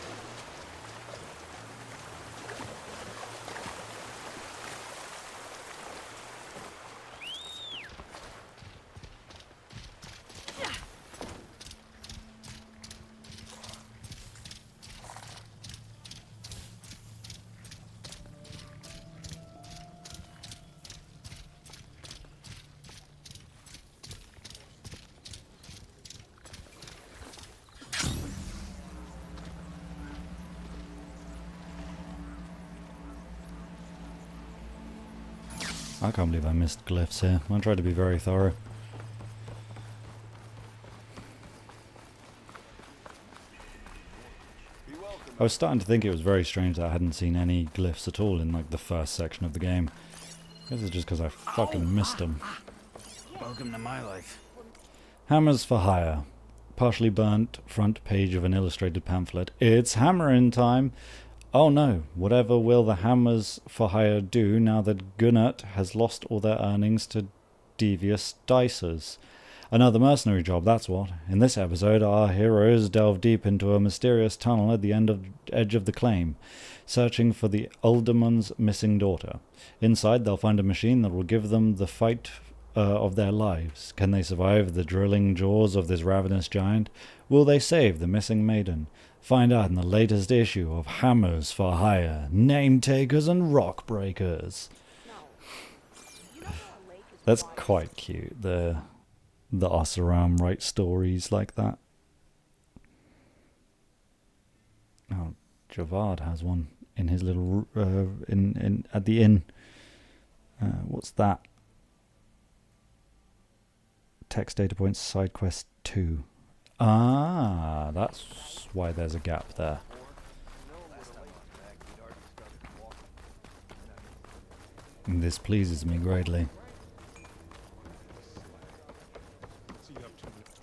I can't believe I missed glyphs here. I tried to be very thorough. I was starting to think it was very strange that I hadn't seen any glyphs at all in like the first section of the game. I guess it's just because I fucking missed them. Welcome to my life. Hammers for hire. Partially burnt front page of an illustrated pamphlet. It's hammering time! Oh no, whatever will the hammers for hire do now that Gunert has lost all their earnings to devious dicers? Another mercenary job, that's what. In this episode, our heroes delve deep into a mysterious tunnel at the edge of the claim, searching for the alderman's missing daughter. Inside, they'll find a machine that will give them the fight of their lives. Can they survive the drilling jaws of this ravenous giant? Will they save the missing maiden? Find out in the latest issue of Hammers for Hire, Name Takers and Rock Breakers. That's quite cute, the Oseram write stories like that. Oh, Javad has one in his little in at the inn. What's that? Text data points side quest 2. Ah, that's why there's a gap there. This pleases me greatly.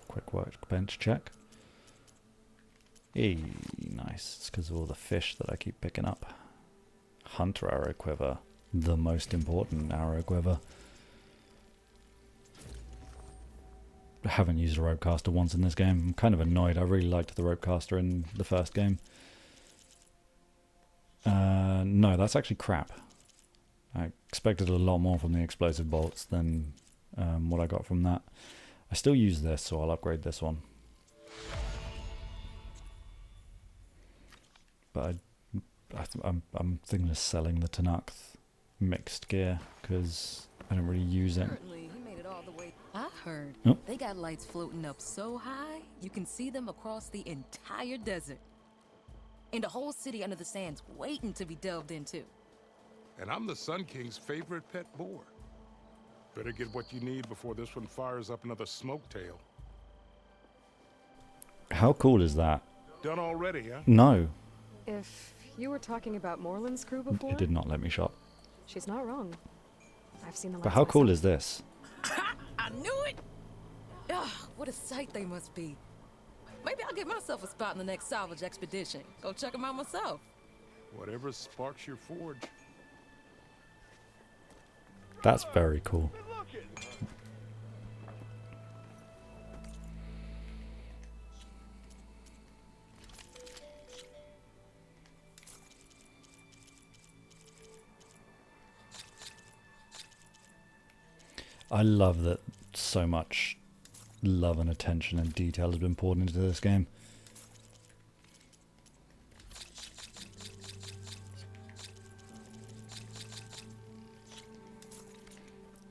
Quick workbench check. Hey, nice. It's because of all the fish that I keep picking up. Hunter arrow quiver. The most important arrow quiver. I haven't used a ropecaster once in this game. I'm kind of annoyed. I really liked the ropecaster in the first game. No, that's actually crap. I expected a lot more from the explosive bolts than what I got from that. I still use this, so I'll upgrade this one. But I'm thinking of selling the Tanakh mixed gear because I don't really use it. I heard they got lights floating up so high you can see them across the entire desert. And the whole city under the sands waiting to be delved into. And I'm the Sun King's favorite pet boar. Better get what you need before this one fires up another smoke tail. How cool is that? Done already, huh? No. If you were talking about Moreland's crew before, It did not let me shop. she's not wrong. I've seen the But lights how cool myself. is this? I knew it! Ugh, what a sight they must be. Maybe I'll get myself a spot in the next salvage expedition. Go check them out myself. Whatever sparks your forge. That's very cool. I love that so much love and attention and detail has been poured into this game.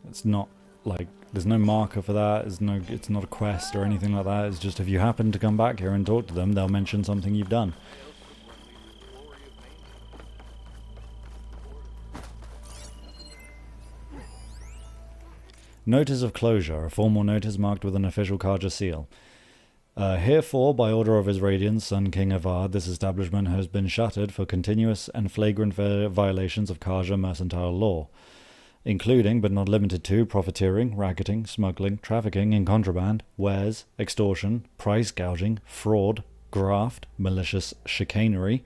It's not like there's no marker for that. It's not a quest or anything like that. It's just if you happen to come back here and talk to them, they'll mention something you've done. Notice of closure, a formal notice marked with an official Carja seal. Herefore, by order of His Radiance, Sun King Avad, this establishment has been shuttered for continuous and flagrant violations of Carja mercantile law, including, but not limited to, profiteering, racketing, smuggling, trafficking in contraband, wares, extortion, price gouging, fraud, graft, malicious chicanery,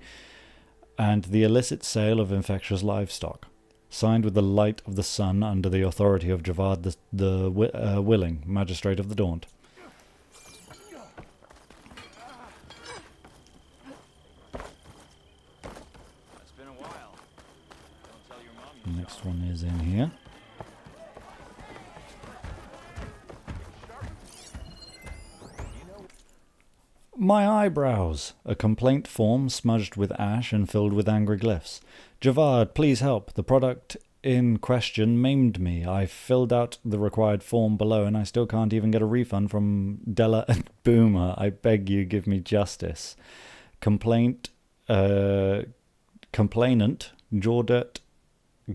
and the illicit sale of infectious livestock. Signed with the light of the sun under the authority of Javad the Willing, Magistrate of the Daunt. It's been a while. Don't tell your mom you Next one is in here. My eyebrows! A complaint form smudged with ash and filled with angry glyphs. Javad, please help. The product in question maimed me. I filled out the required form below and I still can't even get a refund from Della and Boomer. I beg you, give me justice. Complainant, Jordet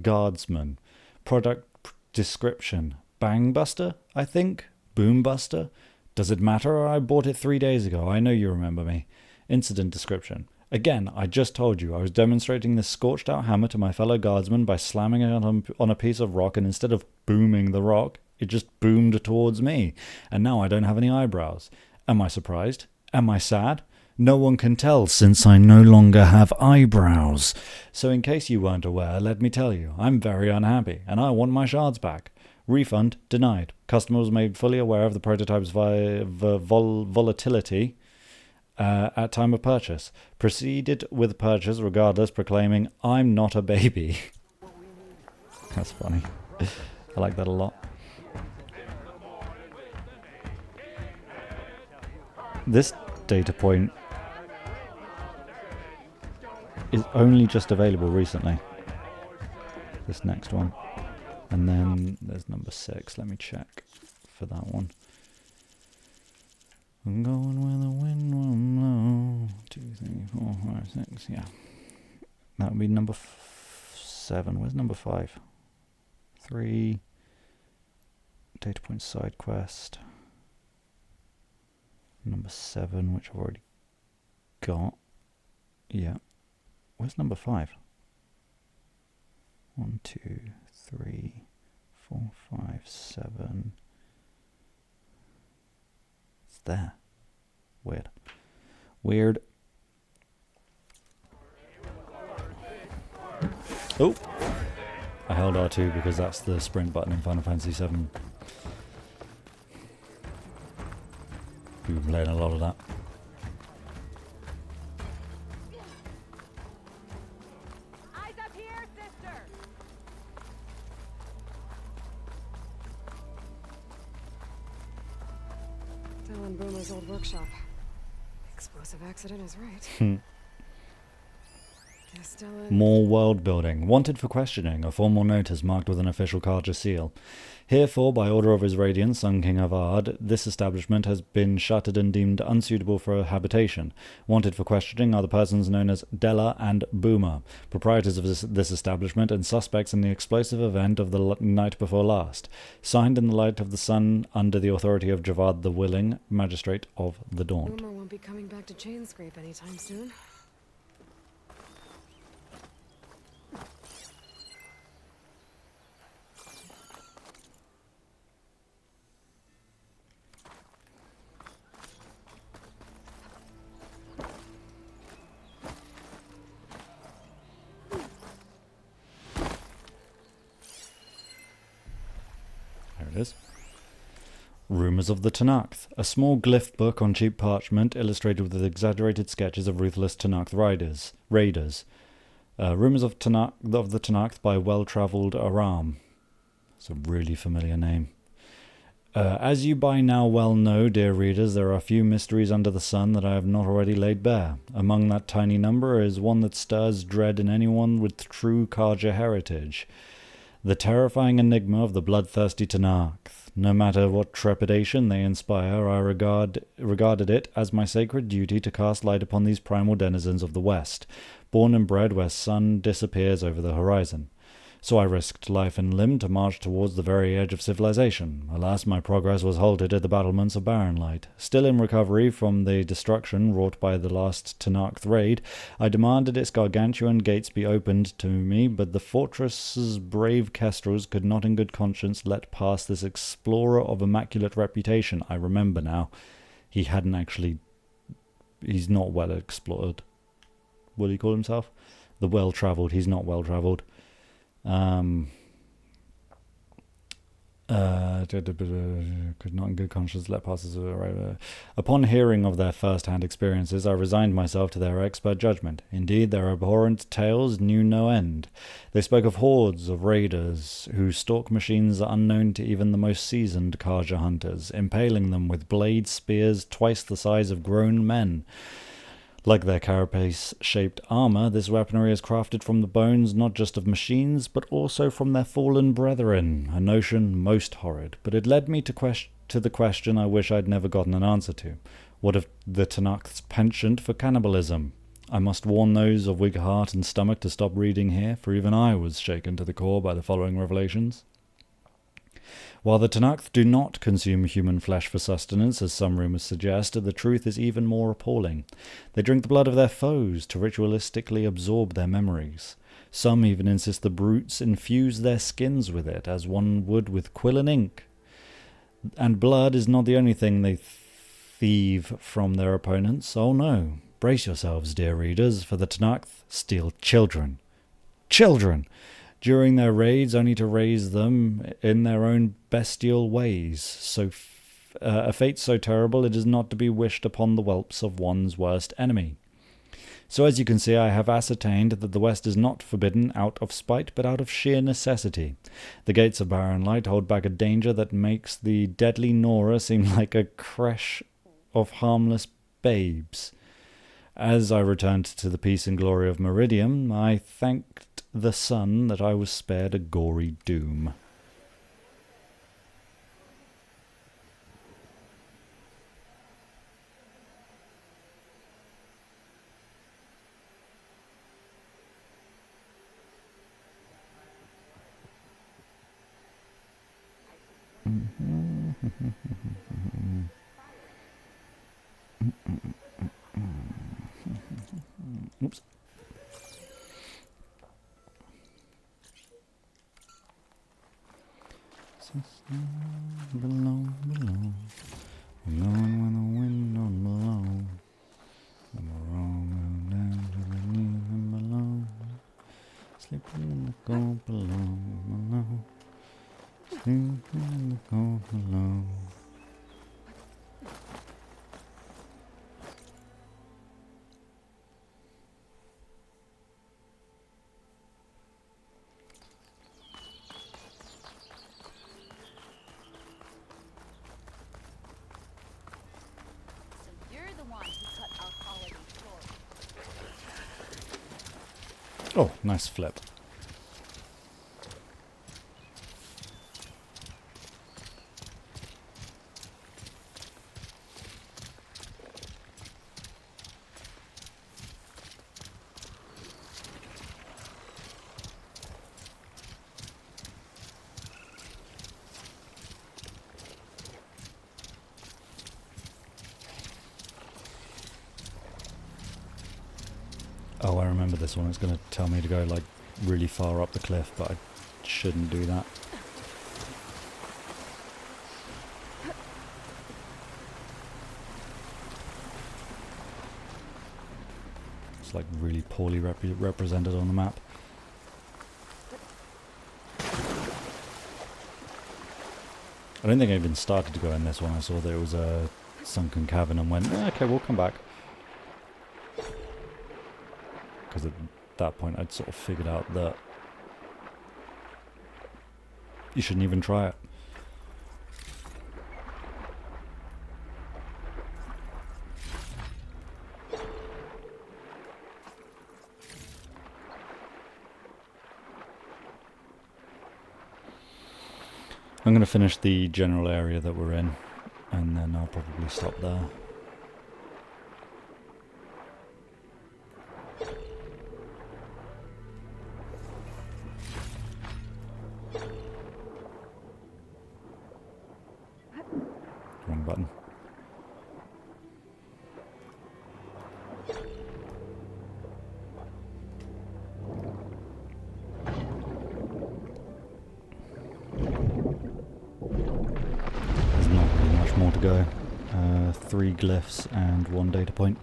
Guardsman. Product description. Bangbuster, I think? Boombuster? Does it matter? I bought it 3 days ago. I know you remember me. Incident description. Again, I just told you I was demonstrating this scorched out hammer to my fellow guardsmen by slamming it on a piece of rock, and instead of booming the rock, it just boomed towards me. And now I don't have any eyebrows. Am I surprised? Am I sad? No one can tell since I no longer have eyebrows. So in case you weren't aware, let me tell you, I'm very unhappy, and I want my shards back. Refund denied. Customer was made fully aware of the prototype's volatility at time of purchase. Proceeded with purchase regardless, proclaiming, I'm not a baby. That's funny. I like that a lot. This data point is only just available recently. This next one. And then there's number 6. Let me check for that one. I'm going where the wind won't blow. 2, 3, 4, 5, 6. Yeah. That would be number 7. Where's number 5? 3. Data point side quest. Number 7, which I've already got. Yeah. Where's number 5? 1, 2, 3, 4, 5, 7. It's there. Weird. Weird. Oh! I held R2 because that's the sprint button in Final Fantasy VII. We've been playing a lot of that. Eyes up here, sister! Dylan Boomer's old workshop. Explosive accident is right. Guess Dylan... More world building. Wanted for questioning. A formal notice marked with an official Carja seal. Herefore, by order of His Radiance, Sun King Avad, this establishment has been shuttered and deemed unsuitable for habitation. Wanted for questioning are the persons known as Della and Boomer, proprietors of this establishment and suspects in the explosive event of the night before last. Signed in the light of the sun under the authority of Javad the Willing, Magistrate of the Daunt. Boomer won't be coming back to Chainscrape anytime soon. it is. Rumors of the Tenakth, a small glyph book on cheap parchment illustrated with exaggerated sketches of ruthless Tenakth raiders. Rumors of the Tenakth by well-travelled Aram. It's a really familiar name. As you by now well know, dear readers, there are few mysteries under the sun that I have not already laid bare. Among that tiny number is one that stirs dread in anyone with true Karja heritage. The terrifying enigma of the bloodthirsty Tenakth. No matter what trepidation they inspire, I regarded it as my sacred duty to cast light upon these primal denizens of the West, born and bred where sun disappears over the horizon. So I risked life and limb to march towards the very edge of civilization. Alas, my progress was halted at the battlements of Barrenlight. Still in recovery from the destruction wrought by the last Tenakth raid, I demanded its gargantuan gates be opened to me, but the fortress's brave kestrels could not in good conscience let pass this explorer of immaculate reputation. I remember now. He's not well explored. What do you call himself? The well-travelled. He's not well-travelled. Could not in good conscience let passes. Upon hearing of their first-hand experiences, I resigned myself to their expert judgment. Indeed, their abhorrent tales knew no end. They spoke of hordes of raiders who stalk machines unknown to even the most seasoned Karja hunters, impaling them with blade spears twice the size of grown men. Like their carapace-shaped armor, this weaponry is crafted from the bones not just of machines, but also from their fallen brethren, a notion most horrid. But it led me to the question I wish I'd never gotten an answer to. What of the Tenakth's penchant for cannibalism? I must warn those of weak heart and stomach to stop reading here, for even I was shaken to the core by the following revelations. While the Tenakth do not consume human flesh for sustenance, as some rumors suggest, the truth is even more appalling. They drink the blood of their foes to ritualistically absorb their memories. Some even insist the brutes infuse their skins with it, as one would with quill and ink. And blood is not the only thing they thieve from their opponents. Oh no. Brace yourselves, dear readers, for the Tenakth steal children. Children! During their raids, only to raise them in their own bestial ways. A fate so terrible it is not to be wished upon the whelps of one's worst enemy. So as you can see, I have ascertained that the West is not forbidden out of spite, but out of sheer necessity. The gates of Barrenlight hold back a danger that makes the deadly Nora seem like a creche of harmless babes. As I returned to the peace and glory of Meridian, I thanked the sun that I was spared a gory doom. Oops. Below, below. I'm going where the wind don't blow. I'm wrong down to the knees and below. Sleeping in the cold below. Sleeping in the cold below. Oh, nice flip. Oh, I remember this one. It's going to tell me to go, like, really far up the cliff, but I shouldn't do that. It's, like, really poorly represented on the map. I don't think I even started to go in this one. I saw that it was a sunken cavern and went, okay, we'll come back. Because at that point I'd sort of figured out that you shouldn't even try it. I'm going to finish the general area that we're in, and then I'll probably stop there. Wrong button. More to go. 3 glyphs and 1 data point.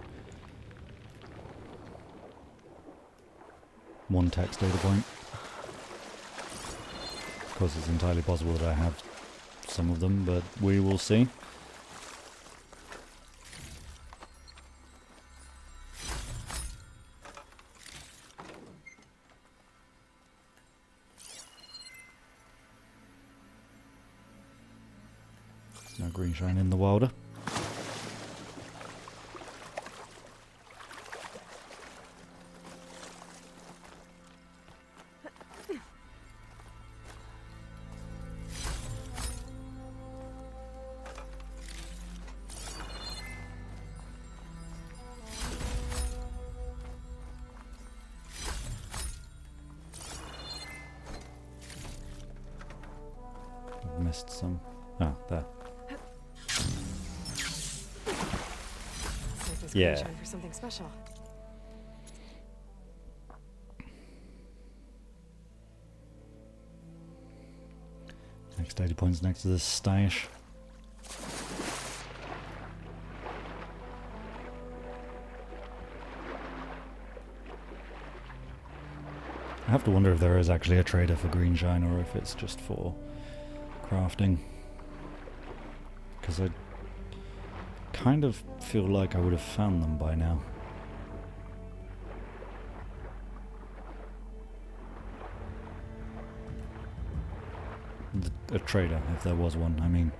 1 text data point. Of course, it's entirely possible that I have some of them, but we will see. No green shine in the wilder. I've missed some. Ah, there. Yeah. For something special. Next data point's next to this stash. I have to wonder if there is actually a trader for green shine or if it's just for crafting. Because I kind of feel like I would have found them by now. A trader, if there was one, I mean.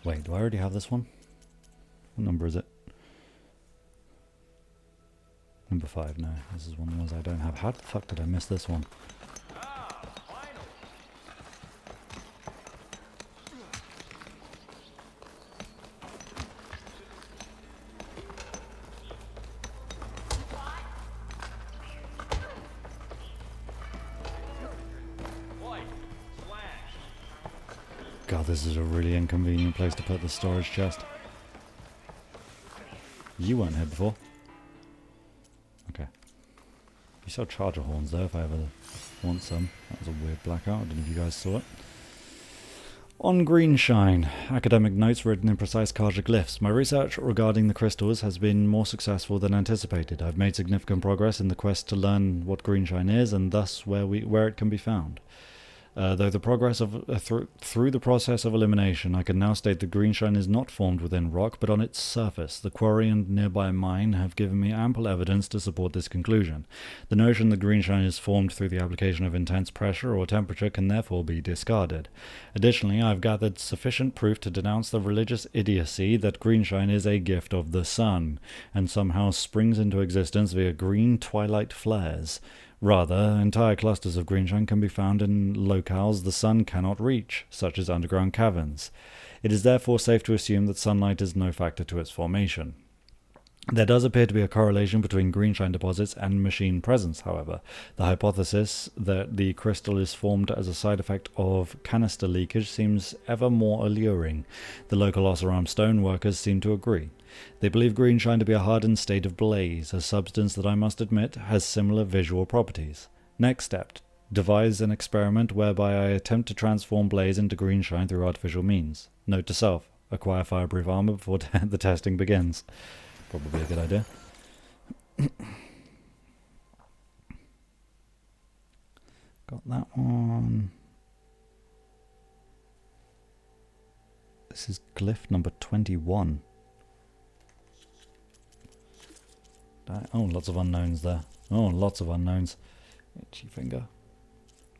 Wait, do I already have this one? What number is it? Number 5, no. This is one of the ones I don't have. How the fuck did I miss this one? God, this is a really inconvenient place to put the storage chest. You weren't here before. Okay. You sell charger horns though, if I ever want some. That was a weird blackout, I don't know if you guys saw it. On green shine, academic notes written in precise Kaja glyphs. My research regarding the crystals has been more successful than anticipated. I've made significant progress in the quest to learn what green shine is and thus where it can be found. Though the progress of through the process of elimination, I can now state that greenshine is not formed within rock, but on its surface. The quarry and nearby mine have given me ample evidence to support this conclusion. The notion that greenshine is formed through the application of intense pressure or temperature can therefore be discarded. Additionally, I have gathered sufficient proof to denounce the religious idiocy that greenshine is a gift of the sun, and somehow springs into existence via green twilight flares. Rather, entire clusters of greenshine can be found in locales the sun cannot reach, such as underground caverns. It is therefore safe to assume that sunlight is no factor to its formation. There does appear to be a correlation between greenshine deposits and machine presence, however. The hypothesis that the crystal is formed as a side effect of canister leakage seems ever more alluring. The local Oseram stoneworkers seem to agree. They believe greenshine to be a hardened state of blaze, a substance that I must admit has similar visual properties. Next step, devise an experiment whereby I attempt to transform blaze into greenshine through artificial means. Note to self, acquire fireproof armor before the testing begins. Probably a good idea. Got that one. This is glyph number 21. Oh, lots of unknowns there. Oh, lots of unknowns. Itchy finger.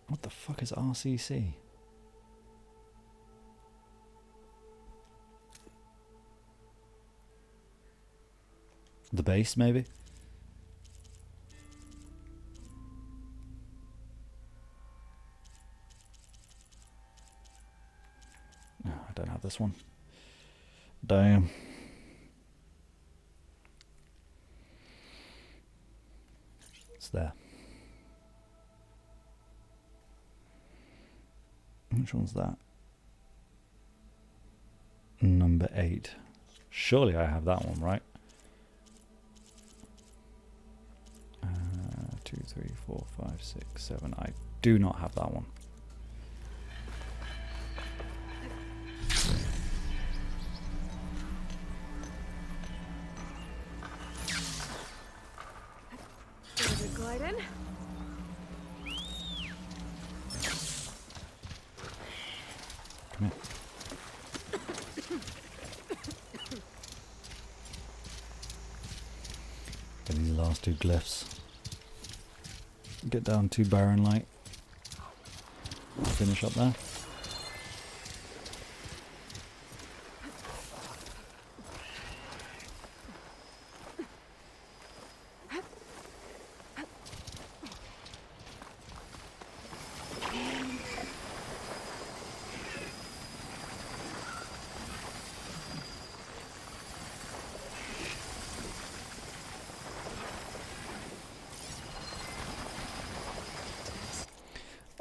What the fuck is RCC? The base, maybe? No, I don't have this one. Damn. It's there. Which one's that? Number 8. Surely I have that one, right? 2, 3, 4, 5, 6, 7. I do not have that one. Glide in. Come here. Get these last two glyphs. Get down to Barren Light. Finish up there.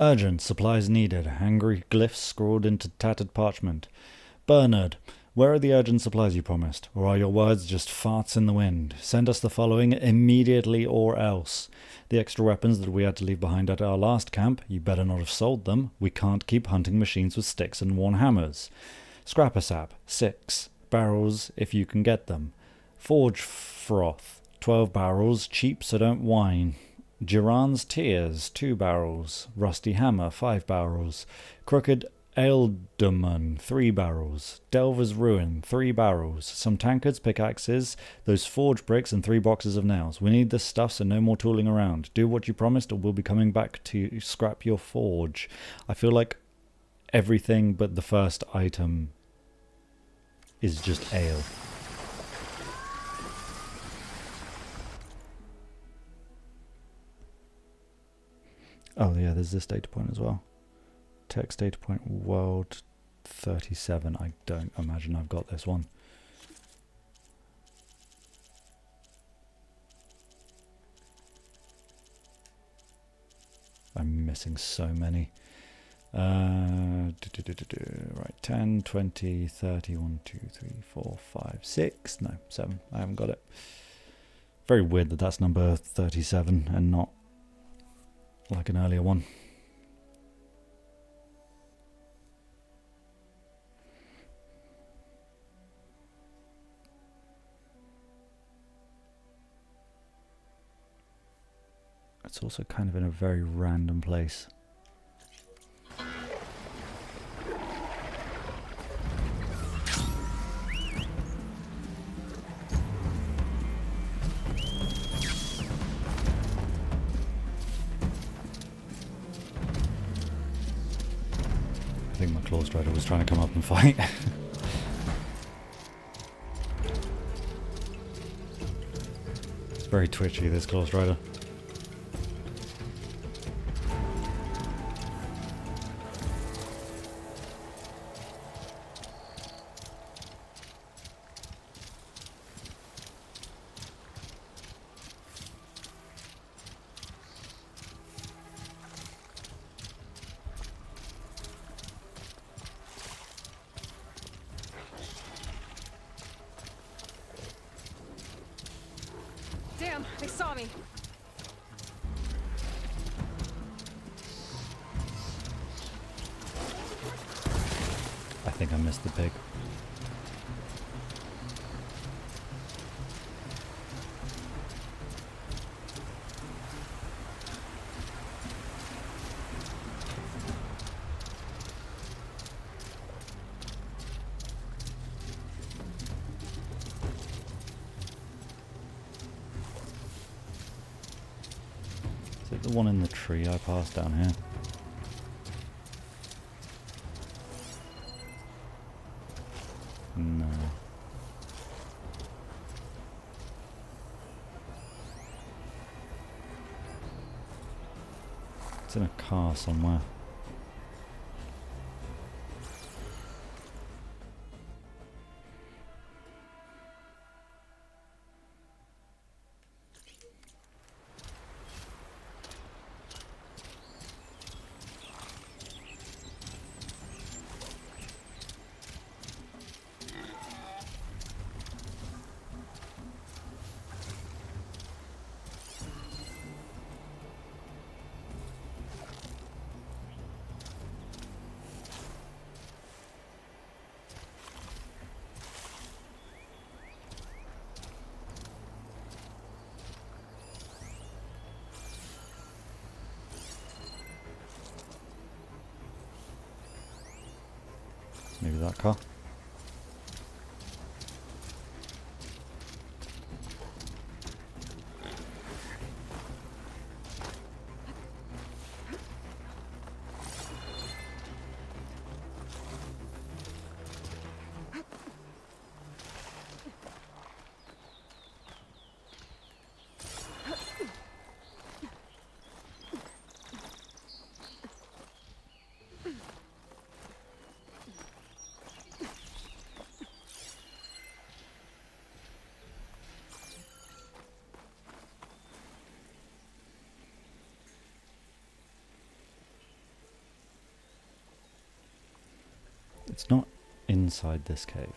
Urgent, supplies needed. Angry glyphs scrawled into tattered parchment. Bernard, where are the urgent supplies you promised? Or are your words just farts in the wind? Send us the following immediately or else. The extra weapons that we had to leave behind at our last camp, you better not have sold them. We can't keep hunting machines with sticks and worn hammers. Scrapper sap, 6. Barrels if you can get them. Forge froth, 12 barrels, cheap so don't whine. Jiran's Tears, 2 barrels. Rusty Hammer, 5 barrels. Crooked Ealdorman, 3 barrels. Delver's Ruin, 3 barrels. Some tankards, pickaxes, those forge bricks, and 3 boxes of nails. We need this stuff, so no more tooling around. Do what you promised, or we'll be coming back to scrap your forge. I feel like everything but the first item is just ale. Oh yeah, there's this data point as well. Text data point world 37. I don't imagine I've got this one. I'm missing so many. Right, 10, 20, 30, 1, 2, 3, 4, 5, 6. No, 7. I haven't got it. Very weird that that's number 37 and not like an earlier one. It's also kind of in a very random place. think my Claw Strider was trying to come up and fight. It's very twitchy, this Claw Strider. Damn, they saw me. I think I missed the pig. Is it the one in the tree I passed down here? No. It's in a car somewhere. Maybe that car. It's not inside this cave.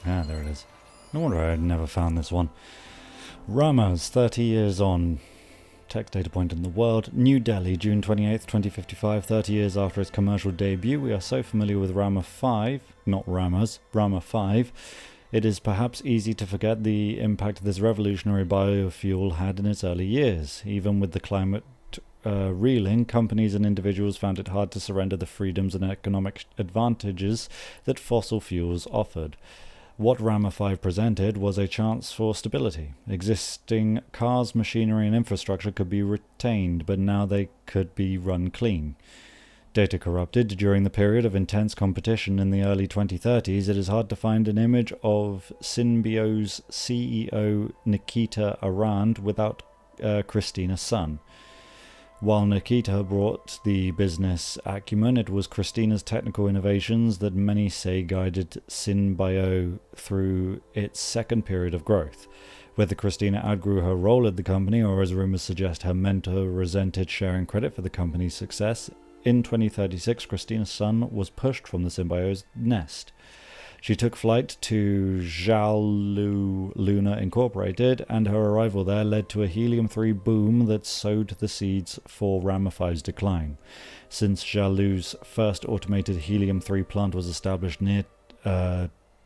Ah, there it is. No wonder I had never found this one. Rama's 30 years on. Text data point in the world. New Delhi, June 28th, 2055. 30 years after its commercial debut. We are so familiar with Rama 5, not Rama's, Rama 5. It is perhaps easy to forget the impact this revolutionary biofuel had in its early years. Even with the climate reeling, companies and individuals found it hard to surrender the freedoms and economic advantages that fossil fuels offered. What Rama 5 presented was a chance for stability. Existing cars, machinery and infrastructure could be retained, but now they could be run clean. Data corrupted during the period of intense competition in the early 2030s, it is hard to find an image of Symbio's CEO Nikita Arand without Christina's son. While Nikita brought the business acumen, it was Christina's technical innovations that many say guided Symbio through its second period of growth. Whether Christina outgrew her role at the company or, as rumors suggest, her mentor resented sharing credit for the company's success, in 2036 Christina's son was pushed from the Symbio's nest. She took flight to Xiaolu Luna Incorporated, and her arrival there led to a helium-3 boom that sowed the seeds for Ramify's decline. Since Xiaolu's first automated helium-3 plant was established near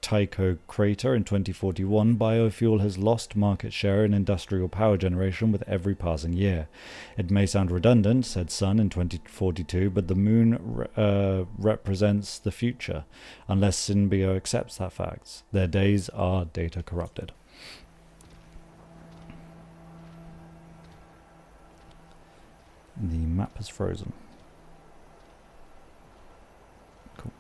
Tycho Crater in 2041, biofuel has lost market share in industrial power generation with every passing year. It may sound redundant, said Sun in 2042, but the moon represents the future. Unless Symbio accepts that fact, their days are data corrupted. The map is frozen. Cool.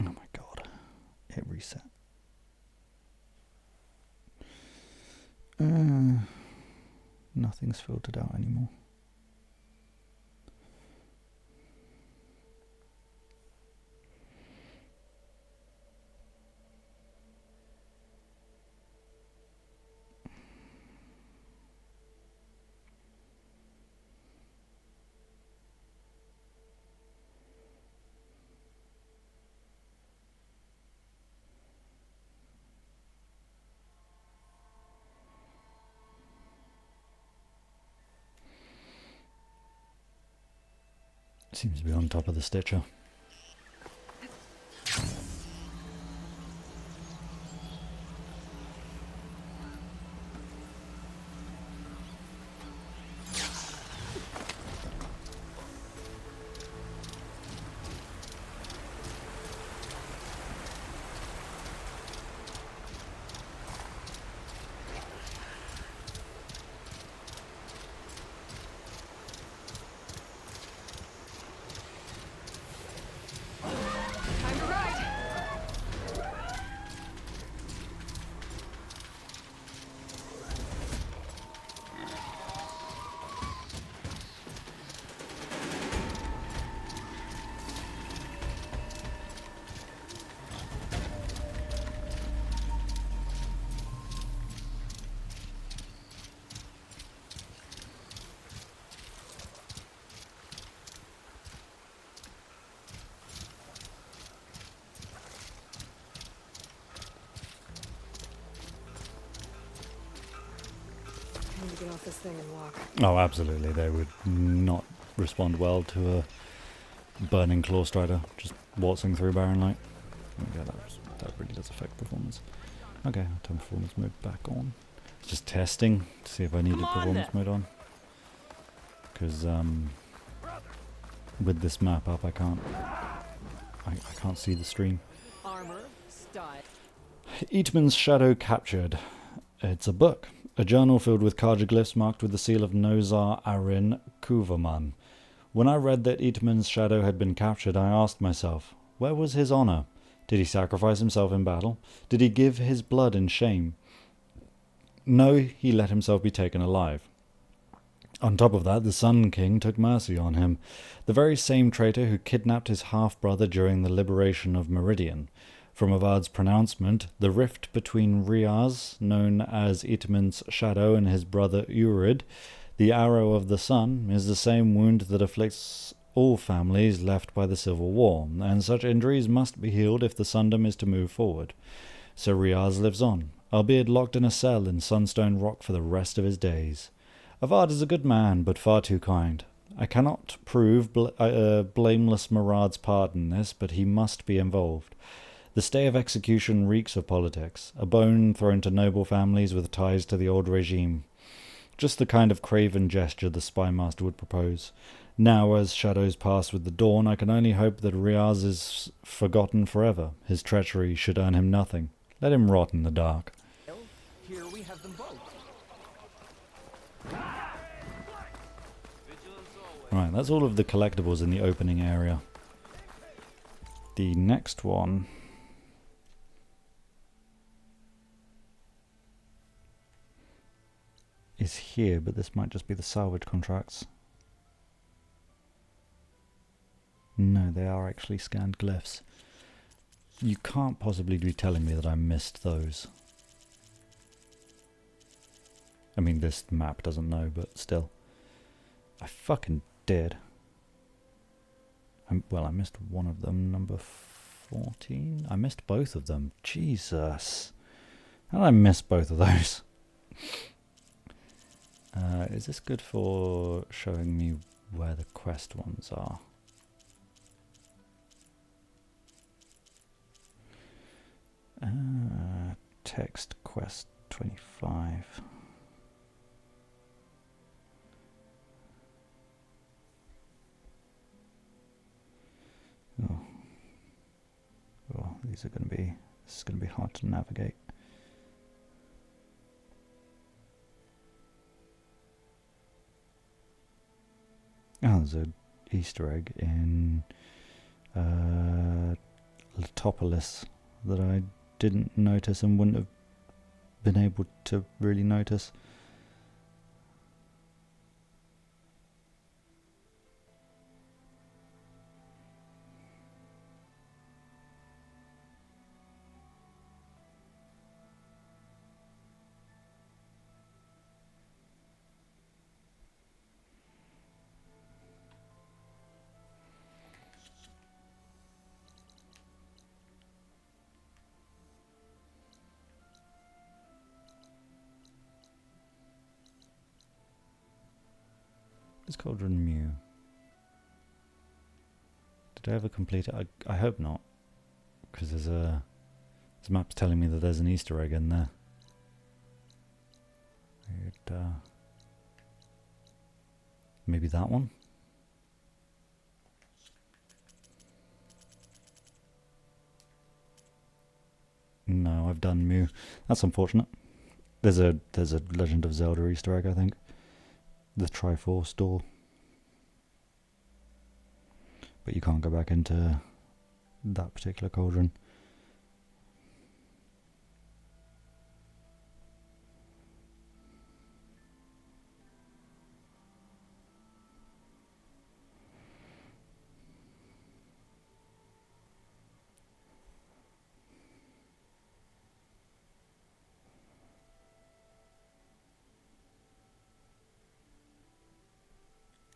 Oh my god. It reset. Nothing's filtered out anymore. Seems to be on top of the Stitcher. Get off this thing and walk. Oh, absolutely. They would not respond well to a burning claw strider just waltzing through barren light. Yeah, that really does affect performance. Okay, I'll turn performance mode back on. Just testing to see if I needed performance mode on. Because with this map up, I can't see the stream. Armor, style. Eatman's Shadow Captured. It's a book. A journal filled with cartoglyphs marked with the seal of Nozar Arin Kuverman. When I read that Eatman's shadow had been captured, I asked myself, where was his honor? Did he sacrifice himself in battle? Did he give his blood in shame? No, he let himself be taken alive. On top of that, the Sun King took mercy on him, the very same traitor who kidnapped his half-brother during the liberation of Meridian. From Avard's pronouncement, the rift between Riaz, known as Itman's shadow, and his brother Urid, the arrow of the sun, is the same wound that afflicts all families left by the Civil War, and such injuries must be healed if the Sundom is to move forward. So Riaz lives on, albeit locked in a cell in Sunstone Rock for the rest of his days. Avad is a good man, but far too kind. I cannot prove blameless Murad's part in this, but he must be involved. The stay of execution reeks of politics, a bone thrown to noble families with ties to the old regime. Just the kind of craven gesture the spy master would propose. Now, as shadows pass with the dawn, I can only hope that Riaz is forgotten forever. His treachery should earn him nothing. Let him rot in the dark. Here we have them both. Right, that's all of the collectibles in the opening area. The next one is here, but this might just be the salvage contracts. No, they are actually scanned glyphs. You can't possibly be telling me that I missed those. I mean, this map doesn't know, but still. I fucking did. Well, I missed one of them, number 14. I missed both of them. Jesus. How did I miss both of those? Is this good for showing me where the quest ones are? Text quest 25. Oh, these are going to be. This is going to be hard to navigate. Oh, there's an Easter egg in Letopolis that I didn't notice and wouldn't have been able to really notice. Is Cauldron Mew? Did I ever complete it? I hope not, because there's this map's telling me that there's an Easter egg in there. Maybe that one? No, I've done Mew. That's unfortunate. There's a Legend of Zelda Easter egg, I think. The Triforce door. But you can't go back into that particular cauldron.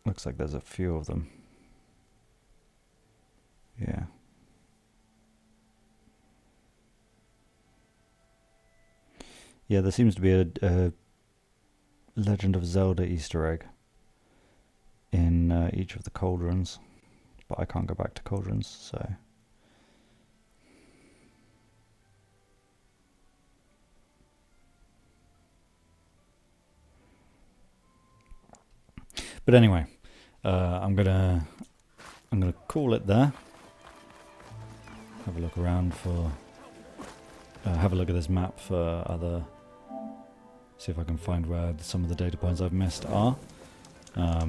Looks like there's a few of them. Yeah. Yeah, there seems to be a Legend of Zelda Easter egg in each of the cauldrons, but I can't go back to cauldrons, so... But anyway, I'm gonna call it there. Have a look around for. Have a look at this map for other. See if I can find where some of the data points I've missed are. I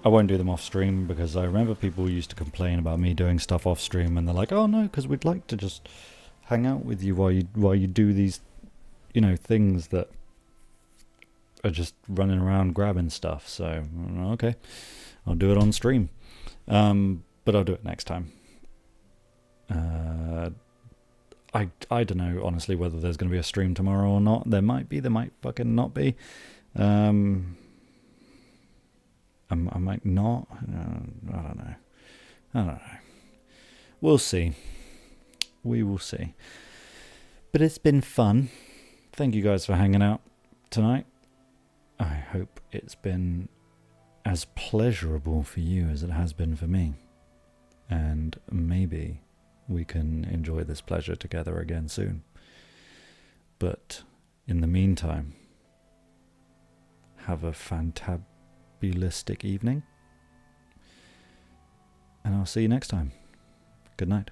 won't do them off stream because I remember people used to complain about me doing stuff off stream, and they're like, "Oh no, because we'd like to just hang out with you while you do these, you know, things that are just running around grabbing stuff." So okay, I'll do it on stream, but I'll do it next time. I don't know honestly whether there's going to be a stream tomorrow or not. There might be, there might fucking not be. I might not. I don't know. We'll see. We will see. But it's been fun. Thank you guys for hanging out tonight. I hope it's been as pleasurable for you as it has been for me. And maybe we can enjoy this pleasure together again soon. But in the meantime, have a fantabulistic evening. And I'll see you next time. Good night.